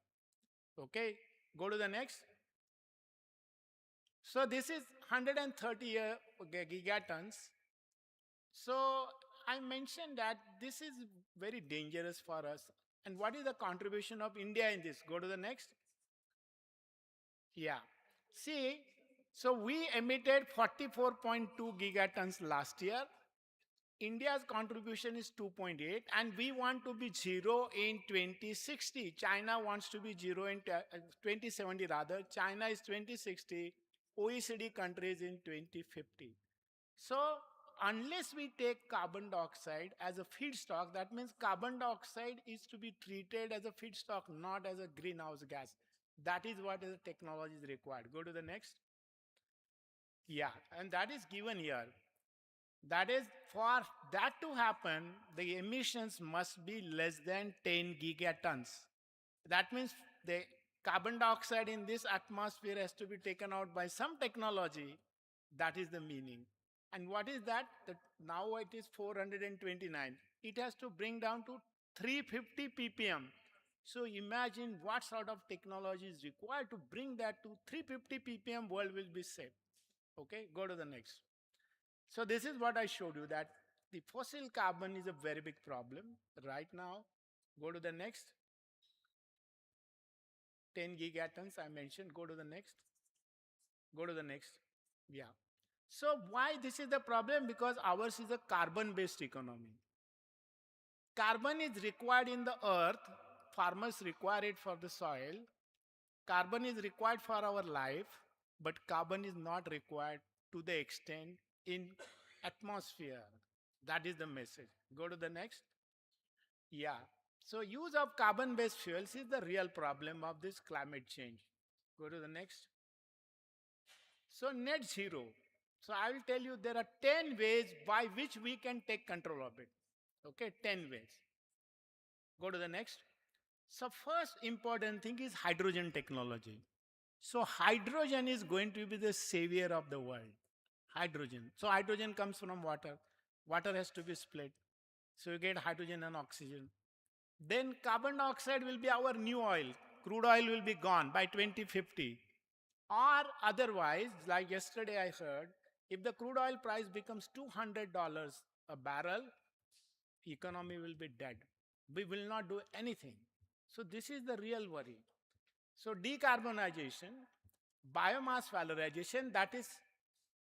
Okay, go to the next. So this is 130 gigatons. So I mentioned that this is very dangerous for us. And what is the contribution of India in this? Go to the next. Yeah. See, so we emitted 44.2 gigatons last year. India's contribution is 2.8 and we want to be zero in 2060. China wants to be zero in 2070 rather. China is 2060, OECD countries in 2050. So unless we take carbon dioxide as a feedstock, that means carbon dioxide is to be treated as a feedstock, not as a greenhouse gas. That is what the technology is required. Go to the next. Yeah, and that is given here. That is, for that to happen, the emissions must be less than 10 gigatons. That means the carbon dioxide in this atmosphere has to be taken out by some technology. That is the meaning. And what is that? Now it is 429. It has to bring down to 350 ppm. So imagine what sort of technology is required to bring that to 350 ppm, world will be safe. Okay, go to the next. So this is what I showed you, that the fossil carbon is a very big problem right now. Go to the next. 10 gigatons I mentioned. Go to the next. Go to the next. Yeah. So why this is the problem? Because ours is a carbon-based economy. Carbon is required in the earth. Farmers require it for the soil. Carbon is required for our life, but carbon is not required to the extent in atmosphere. That is the message. Go to the next. Yeah. So use of carbon-based fuels is the real problem of this climate change. Go to the next. So net zero. So I will tell you there are 10 ways by which we can take control of it. Okay, 10 ways. Go to the next. So first important thing is hydrogen technology. So hydrogen is going to be the savior of the world. Hydrogen. So hydrogen comes from water. Water has to be split. So you get hydrogen and oxygen. Then carbon dioxide will be our new oil. Crude oil will be gone by 2050. Or otherwise, like yesterday I heard, if the crude oil price becomes $200 a barrel, economy will be dead. We will not do anything. So this is the real worry. So decarbonization, biomass valorization, that is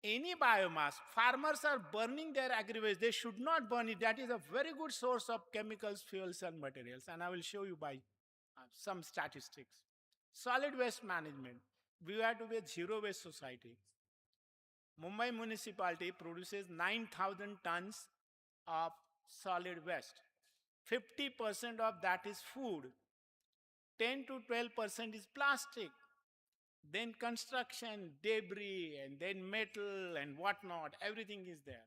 any biomass. Farmers are burning their agri-waste. They should not burn it. That is a very good source of chemicals, fuels and materials. And I will show you by some statistics. Solid waste management. We have to be a zero waste society. Mumbai municipality produces 9,000 tons of solid waste. 50% of that is food. 10 to 12% is plastic. Then construction, debris, and then metal and whatnot, everything is there.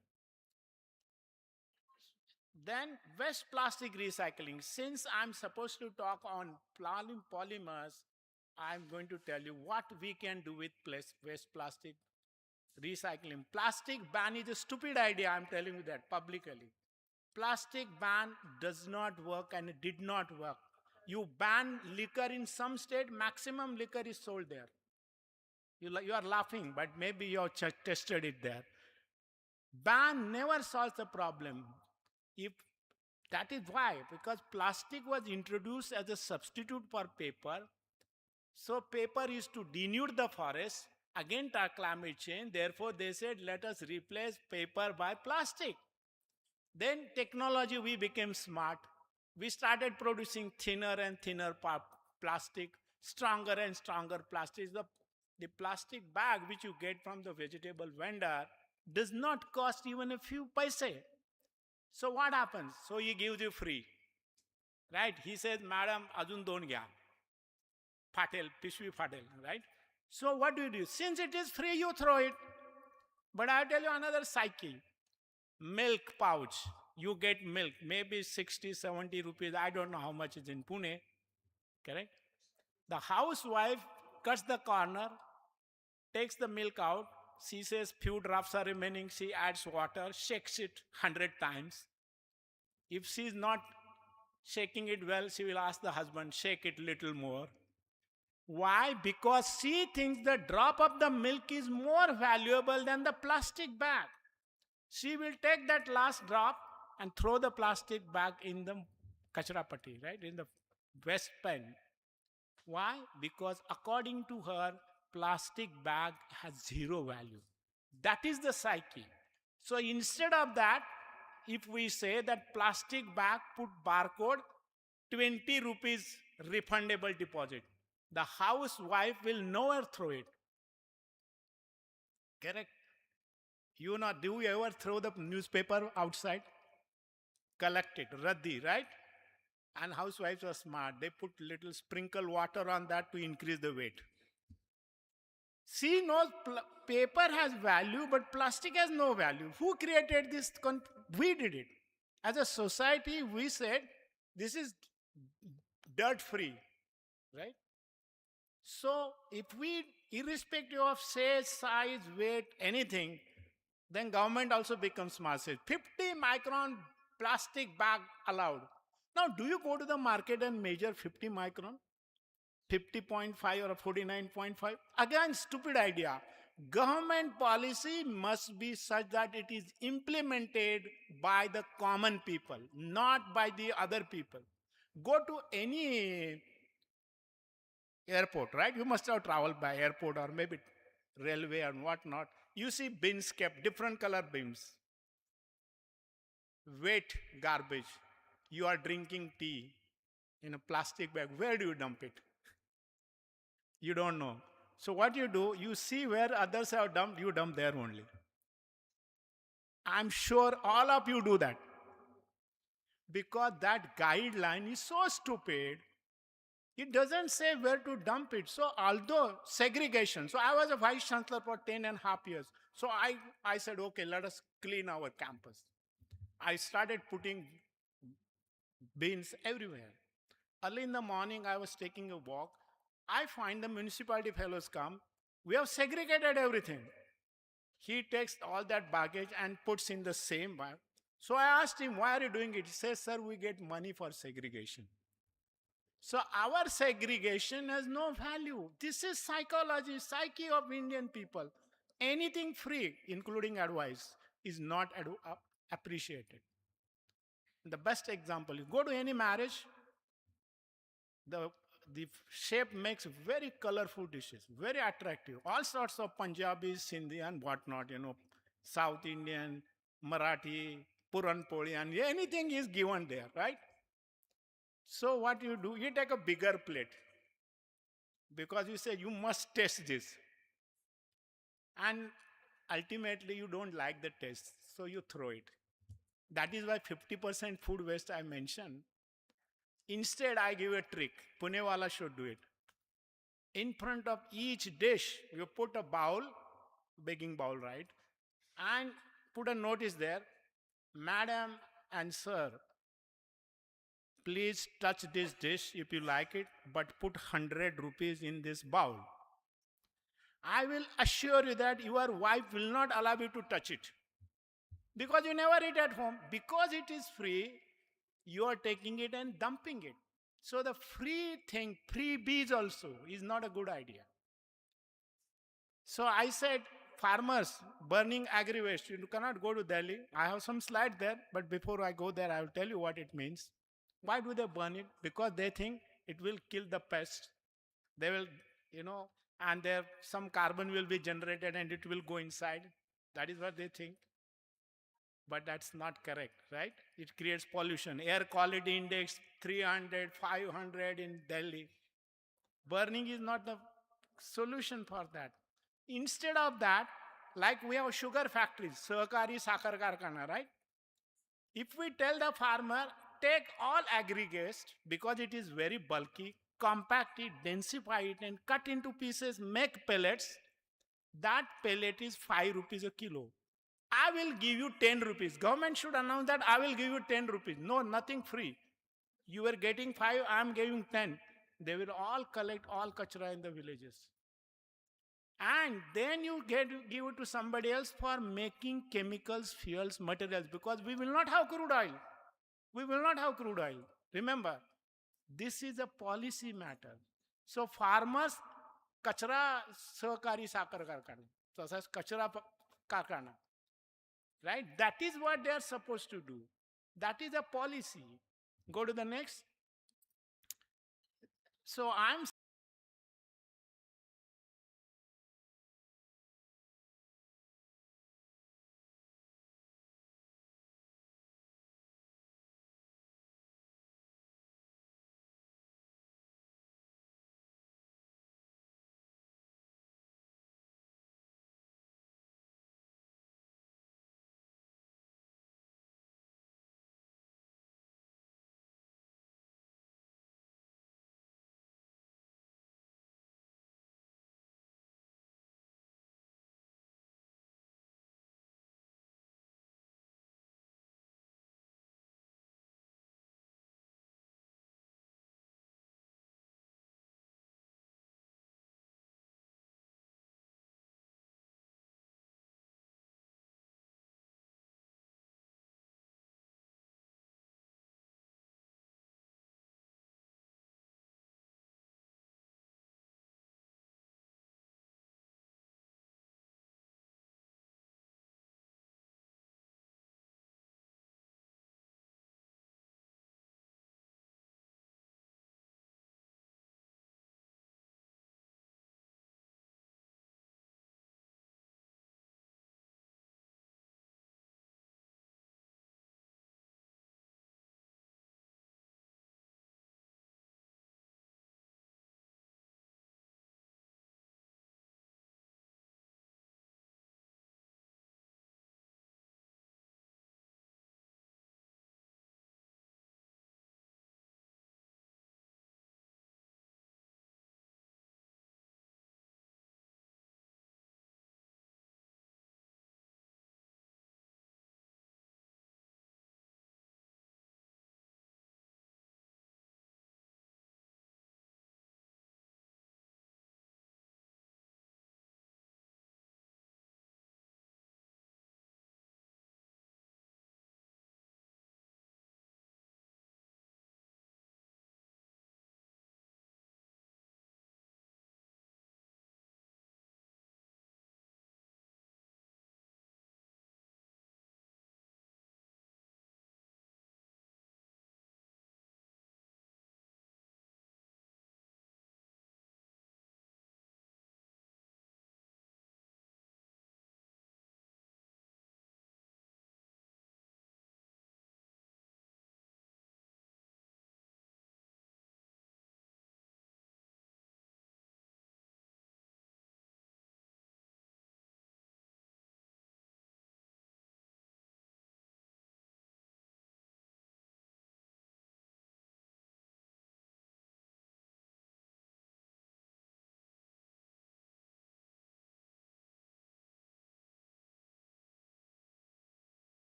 Then waste plastic recycling. Since I'm supposed to talk on polymers, I'm going to tell you what we can do with waste plastic recycling. Plastic ban is a stupid idea, I'm telling you that publicly. Plastic ban does not work and it did not work. You ban liquor in some state, maximum liquor is sold there. You are laughing, but maybe you have tested it there. Ban never solves the problem. If That is why, because plastic was introduced as a substitute for paper. So paper is to denude the forest against our climate change. Therefore, they said, let us replace paper by plastic. Then technology, we became smart. We started producing thinner and thinner plastic, stronger and stronger plastic. The plastic bag which you get from the vegetable vendor does not cost even a few paise. So what happens? So he gives you free. Right? He says, Madam, ajun don gya. Fatel, pishwi fatel, right? So what do? Since it is free, you throw it. But I'll tell you another psyche. Milk pouch. You get milk, maybe 60, 70 rupees. I don't know how much is in Pune. Correct? The housewife cuts the corner, takes the milk out. She says few drops are remaining. She adds water, shakes it 100 times. If she is not shaking it well, she will ask the husband, shake it little more. Why? Because she thinks the drop of the milk is more valuable than the plastic bag. She will take that last drop and throw the plastic bag in the kachra patti, right? In the waste bin. Why? Because according to her, plastic bag has zero value. That is the psyche. So instead of that, if we say that plastic bag put barcode, 20 rupees refundable deposit, the housewife will nowhere throw it. Correct? You know, do you ever throw the newspaper outside? Collect it, raddi, right? And housewives are smart. They put little sprinkle water on that to increase the weight. She knows paper has value, but plastic has no value. Who created this? We did it. As a society, we said, this is dirt-free, right? So if we, irrespective of size, weight, anything, then government also becomes smart. Says 50 micron plastic bag allowed. Now, do you go to the market and measure 50 micron? 50.5 or 49.5? Again, stupid idea. Government policy must be such that it is implemented by the common people, not by the other people. Go to any airport, right? You must have traveled by airport or maybe railway and whatnot. You see bins kept, different color bins. Wet garbage. You are drinking tea in a plastic bag. Where do you dump it? You don't know. So what you do, you see where others have dumped, you dump there only. I'm sure all of you do that. Because that guideline is so stupid, it doesn't say where to dump it. So although segregation, so I was a vice chancellor for 10.5 years. So I said, okay, let us clean our campus. I started putting bins everywhere. Early in the morning, I was taking a walk. I find the municipality fellows come. We have segregated everything. He takes all that baggage and puts in the same bag. So I asked him, why are you doing it? He says, sir, we get money for segregation. So our segregation has no value. This is psychology, psyche of Indian people. Anything free, including advice, is not appreciated. The best example, you go to any marriage, the shape makes very colorful dishes, very attractive. All sorts of Punjabi, Sindhi and whatnot, South Indian, Marathi, Puran Poli, and anything is given there, right? So what you do, you take a bigger plate because you say you must taste this. And ultimately you don't like the taste, so you throw it. That is why 50% food waste I mentioned. Instead, I give a trick. Pune wala should do it. In front of each dish, you put a bowl, baking bowl, right? And put a notice there, Madam and Sir, please touch this dish if you like it, but put 100 rupees in this bowl. I will assure you that your wife will not allow you to touch it. Because you never eat at home. Because it is free, you are taking it and dumping it. So the free thing, freebies also, is not a good idea. So I said, farmers burning agri-waste. You cannot go to Delhi. I have some slide there, but before I go there, I will tell you what it means. Why do they burn it? Because they think it will kill the pest. They will, and there some carbon will be generated and it will go inside. That is what they think. But that's not correct, right? It creates pollution. Air quality index 300, 500 in Delhi. Burning is not the solution for that. Instead of that, like we have sugar factories, Sahakari Sakar Karkhana, right? If we tell the farmer, take all aggregates because it is very bulky, compact it, densify it, and cut into pieces, make pellets, that pellet is 5 rupees a kilo. I will give you 10 rupees. Government should announce that I will give you 10 rupees. No, nothing free. You are getting 5, I am giving 10. They will all collect all kachra in the villages. And then you give it to somebody else for making chemicals, fuels, materials, because we will not have crude oil. We will not have crude oil. Remember, this is a policy matter. So farmers, kachra sahakari sakar karkhana. So says kachra karkhana. Right? That is what they are supposed to do. That is a policy. Go to the next. So I'm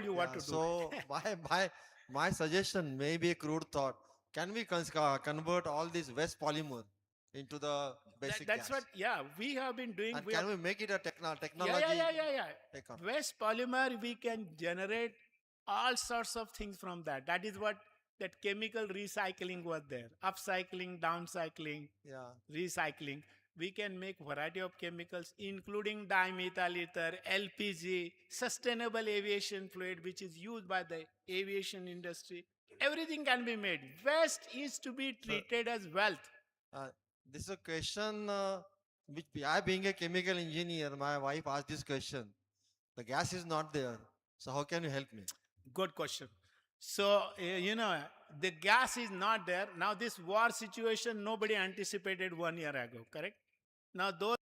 you what to do. So my suggestion may be a crude thought. Can we convert all this waste polymer into the basic That's gas? what, yeah, we have been doing. And We can have, we make it a yeah, technology? Take on. Waste polymer, we can generate all sorts of things from that. That is what that chemical recycling was there. Upcycling, downcycling, Yeah. recycling. We can make variety of chemicals, including dimethyl ether, LPG, sustainable aviation fluid, which is used by the aviation industry. Everything can be made. Waste is to be treated as wealth. Uh, this is a question which I, being a chemical engineer, my wife asked this question. The gas is not there, so how can you help me? Good question. So, the gas is not there. Now, this war situation, nobody anticipated 1 year ago, correct? Now, those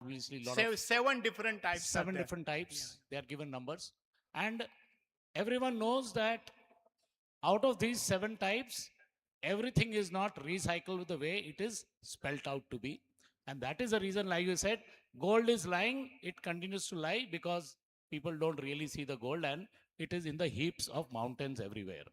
Obviously, lot of seven different types are seven there. different types. They are given numbers, and everyone knows that out of these seven types, everything is not recycled the way it is spelt out to be, and that is the reason, like you said, gold is lying. It continues to lie because people don't really see the gold, and it is in the heaps of mountains everywhere.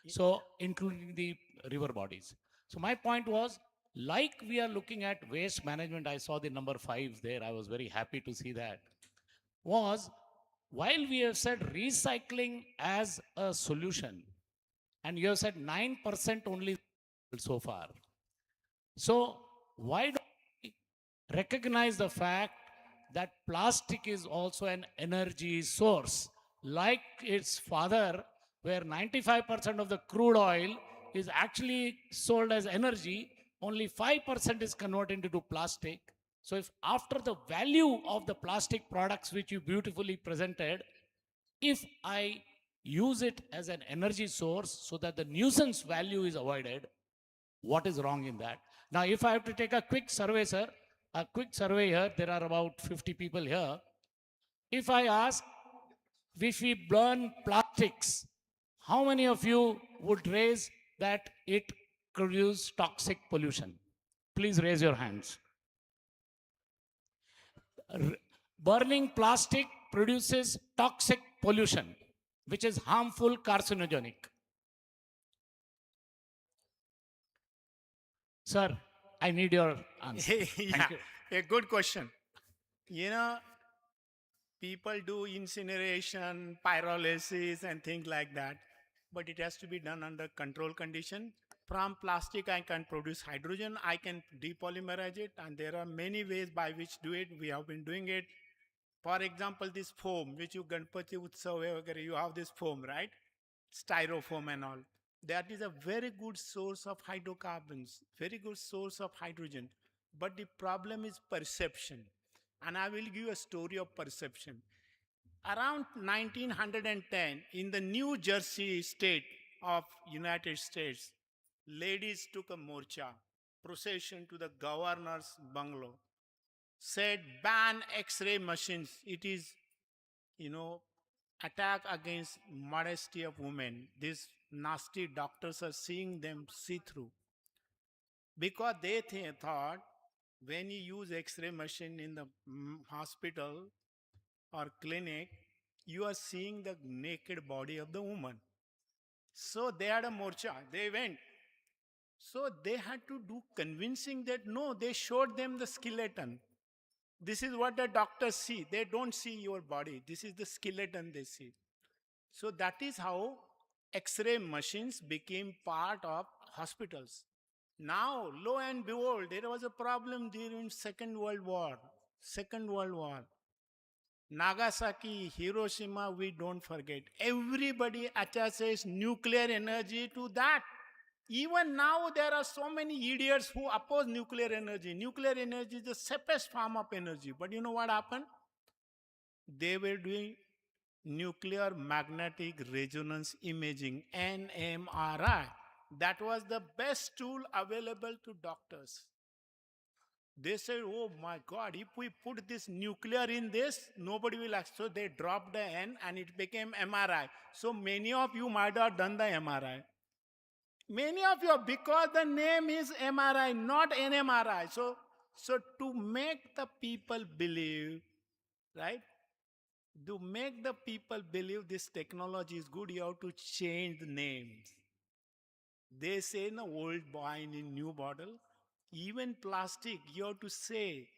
So, including the river bodies. So, my point was, like we are looking at waste management, I saw the number 5 there. I was very happy to see that. Was while we have said recycling as a solution, and you have said 9% only so far. So, why don't we recognize the fact that plastic is also an energy source, like its father, where 95% of the crude oil is actually sold as energy, only 5% is converted into plastic. So, if after the value of the plastic products which you beautifully presented, if I use it as an energy source so that the nuisance value is avoided, what is wrong in that? Now, if I have to take a quick survey, sir, a quick survey here, there are about 50 people here. If I ask, if we burn plastics, how many of you would raise that it produces toxic pollution? Please raise your hands. Burning plastic produces toxic pollution, which is harmful, carcinogenic. Sir, I need your answer. Yeah, a good question. People do incineration, pyrolysis, and things like that, but it has to be done under control condition. From plastic, I can produce hydrogen, I can depolymerize it, and there are many ways by which do it. We have been doing it. For example, this foam, which you Ganpati Utsav, you have this foam, right? Styrofoam and all. That is a very good source of hydrocarbons, very good source of hydrogen. But the problem is perception. And I will give you a story of perception. Around 1910, in the New Jersey state of United States, ladies took a morcha, procession to the governor's bungalow, said ban X-ray machines. It is, attack against modesty of women. These nasty doctors are seeing them see through. Because they thought When you use X-ray machine in the hospital or clinic, you are seeing the naked body of the woman. So they had a morcha. They went. So they had to do convincing that no, they showed them the skeleton. This is what the doctors see. They don't see your body. This is the skeleton they see. So that is how X-ray machines became part of hospitals. Now, lo and behold, there was a problem during Second World War. Second World War. Nagasaki, Hiroshima, we don't forget. Everybody attaches nuclear energy to that. Even now, there are so many idiots who oppose nuclear energy. Nuclear energy is the safest form of energy. But you know what happened? They were doing nuclear magnetic resonance imaging, NMRI. That was the best tool available to doctors. They said, oh my God, if we put this nuclear in this, nobody will ask. So they dropped the N and it became MRI. So many of you might have done the MRI. Many of you, because the name is MRI, not NMRI. So to make the people believe, right? To make the people believe this technology is good, you have to change the names. They say in old wine in new bottle. Even plastic, you have to say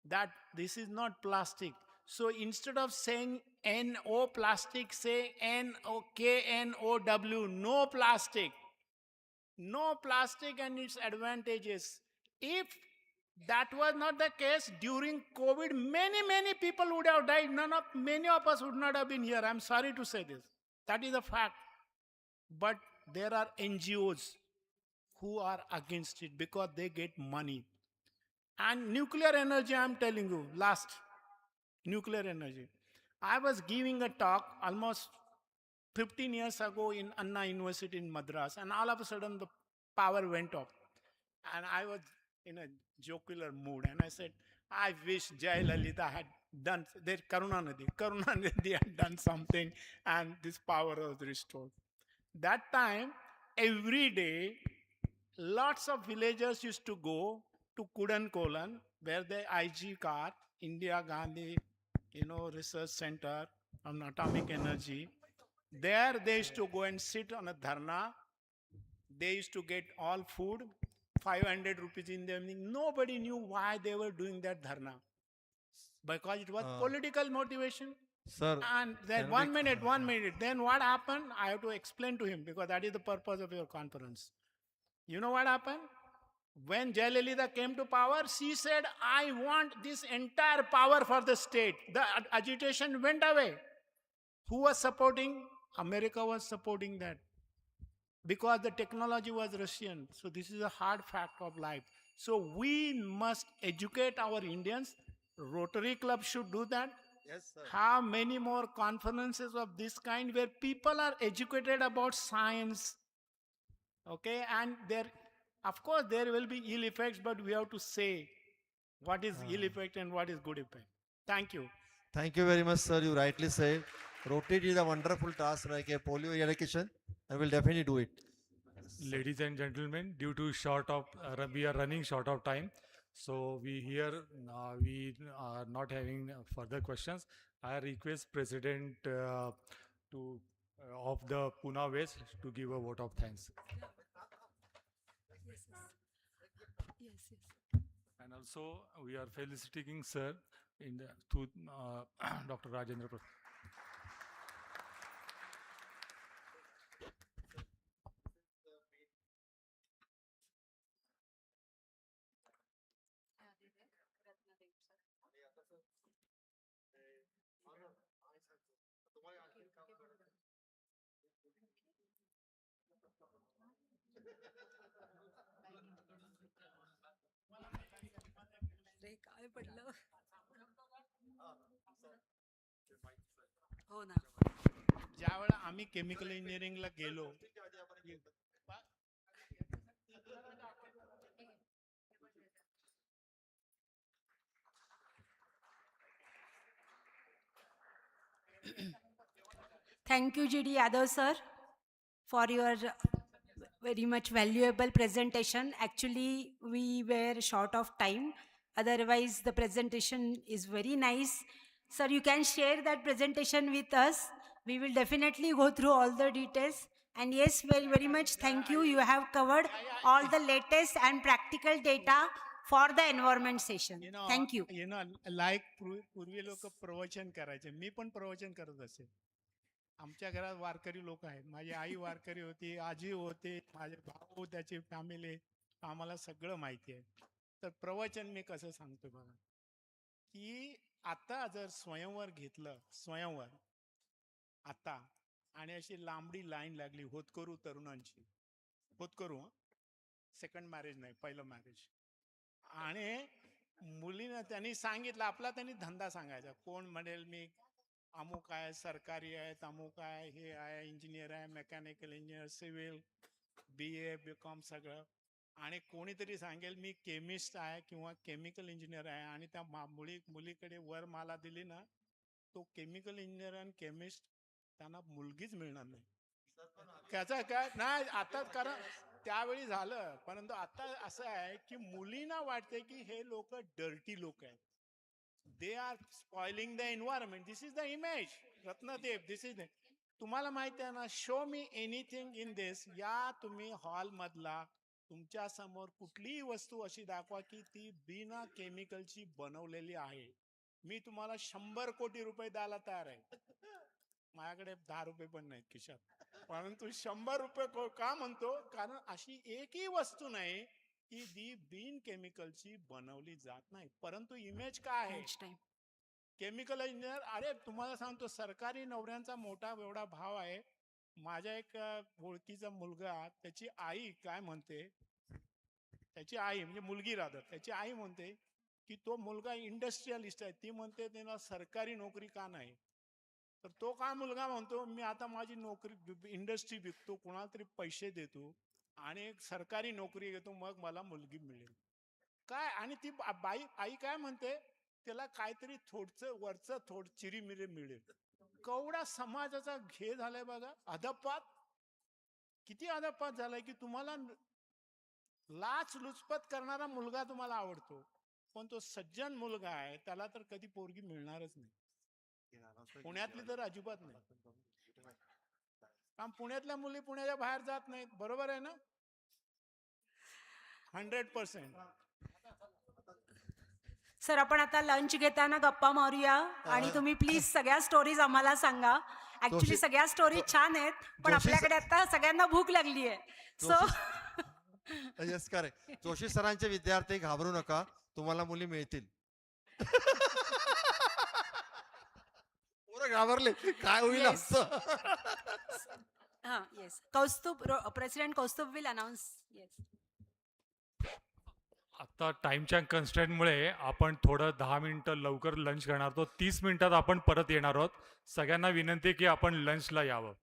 that this is not plastic. So instead of saying NO plastic, say NOKNOW, no plastic. No plastic and its advantages. If that was not the case during COVID, many people would have died. Many of us would not have been here. I'm sorry to say this. That is a fact. But there are NGOs who are against it because they get money. And nuclear energy, I'm telling you, last nuclear energy. I was giving a talk almost 15 years ago in Anna University in Madras, and all of a sudden the power went off. And I was in a jocular mood, and I said, I wish Jayalalitha had done, Karunanidhi had done something, and this power was restored. That time, every day, lots of villagers used to go to Kudankolan, where the IG car, India Gandhi, Research Center on Atomic Energy. There they used to go and sit on a dharna. They used to get all food, 500 rupees in the evening. Nobody knew why they were doing that dharna. Because it was political motivation. Sir, And then one minute. Then what happened? I have to explain to him because that is the purpose of your conference. You know what happened? When Jayalalitha came to power, she said, I want this entire power for the state. The agitation went away. Who was supporting? America was supporting that because the technology was Russian. So this is a hard fact of life. So we must educate our Indians. Rotary Club should do that. Yes, sir. Have many more conferences of this kind where people are educated about science. Okay, and of course, there will be ill effects, but we have to say what is ill effect and what is good effect. Thank you. Thank you very much, sir. You rightly said. Rotary did a wonderful task like a polio eradication, and will definitely do it. Ladies and gentlemen, due to we are running short of time, so we are not having further questions. I request President of the Pune West to give a vote of thanks. And also we are felicitating sir to Dr. Rajendra Prasad. काय पडलं हो ना ज्यावेळेला आम्ही chemical इंजिनिअरिंगला गेलो Thank you, GD Yadav sir, for your very much valuable presentation. Actually, we were short of time, Otherwise, the presentation is very nice. Sir, you can share that presentation with us. We will definitely go through all the details. And yes, very, very much thank you. You have covered all the latest and practical data for the environment session. Thank you. Like पूर्वी लोक प्रवचन करायचे, मी पण प्रवचन करत असे. आमच्या घरात वारकरी लोक आहेत, माझी आई वारकरी होती, आजी होते, माझे भाऊ, त्याची फॅमिली, आम्हाला सगळं माहिती आहे. तर प्रवचन मी कसं सांगतो बघा, की आता जर स्वयंवर घेतलं, स्वयंवर आता, आणि अशी लांबडी लाईन लागली होतकरू तरुणांची, होतकरू, सेकंड मॅरेज नाही, पहिलं मॅरेज, आणि मुलीनं त्यांनी सांगितलं, आपला त्यांनी धंदा सांगायचा, कोण म्हणेल मी अमुक आहे, सरकारी आहे, अमुक आहे, हे आहे, इंजिनियर आहे, mechanical engineer, civil, BA BCom सगळं, आणि कोणीतरी सांगेल मी केमिस्ट आहे किंवा केमिकल इंजिनियर आहे, आणि त्या मुलीकडे वर माला दिली ना, तो केमिकल इंजिनियर आणि केमिस्ट, त्यांना मुलगीच मिळणार नाही. त्याचा काय नाही आता, कारण त्यावेळी झालं, परंतु आता असं आहे की मुलींना वाटते की हे लोक डर्टी लोक आहेत. They are spoiling the environment. This is the image. Ratnadev, this is तुम्हाला माहिती आहे ना, show me anything in this. या तुम्ही हॉल मधला तुमच्या समोर कुठलीही वस्तू अशी दाखवा की ती बिना केमिकलची बनवलेली आहे, मी तुम्हाला 100 कोटी रुपये द्यायला तयार आहे. माझ्याकडे 10 रुपये पण नाहीत खिशात, परंतु 100 रुपये का म्हणतो, कारण अशी एकही वस्तू नाही की ती बिन केमिकलची बनवली जात नाही. परंतु इमेज काय आहे, केमिकल इंजिनियर. अरे तुम्हाला सांगतो, सरकारी नोकऱ्यांचा मोठा एवढा भाव आहे. माझ्या एक ओळखीचा मुलगा, त्याची आई काय म्हणते, त्याची आई म्हणजे मुलगी राहतात, त्याची आई म्हणते की तो मुलगा इंडस्ट्रियलिस्ट आहे, ती म्हणते त्याला सरकारी नोकरी का नाही. तर तो काय मुलगा म्हणतो, मी आता माझी नोकरी इंडस्ट्री विकतो, कोणाला तरी पैसे देतो आणि एक सरकारी नोकरी घेतो, मग मला मुलगी मिळेल काय. आणि ती आई काय म्हणते, त्याला काहीतरी थोडचं वरचं चिरीमिरी मिळेल. केवढा समाजाचा घे झालाय बघा, अधपात, किती अधपात झालाय की तुम्हाला लाच लुचपत करणारा मुलगा तुम्हाला आवडतो, पण तो सज्जन मुलगा आहे त्याला तर कधी पोरगी मिळणारच नाही. पुण्यातली तर अजिबात नाही, कारण पुण्यातल्या मुली पुण्याच्या बाहेर जात नाहीत. बरोबर आहे ना, 100%. सर, आपण आता लंच घेताना गप्पा मारूया, आणि तुम्ही प्लीज सगळ्या स्टोरीज आम्हाला सांगा. ऍक्च्युली सगळ्या स्टोरी छान आहेत, पण आपल्याकडे आता सगळ्यांना भूक लागली आहे. So yes, correct. जोशी सरांचे विद्यार्थी, घाबरू नका, तुम्हाला मुली मिळतील. पोरं घाबरले, काय होईल असं. हां, yes, Kaustubh, president Kaustubh will announce. Yes. आता टाईमच्या कन्स्ट्रेंटमुळे आपण थोडं 10 मिनिटं लवकर लंच करणार आहोत. 30 मिनिटात आपण परत येणार आहोत. सगळ्यांना विनंती की आपण लंचला यावं.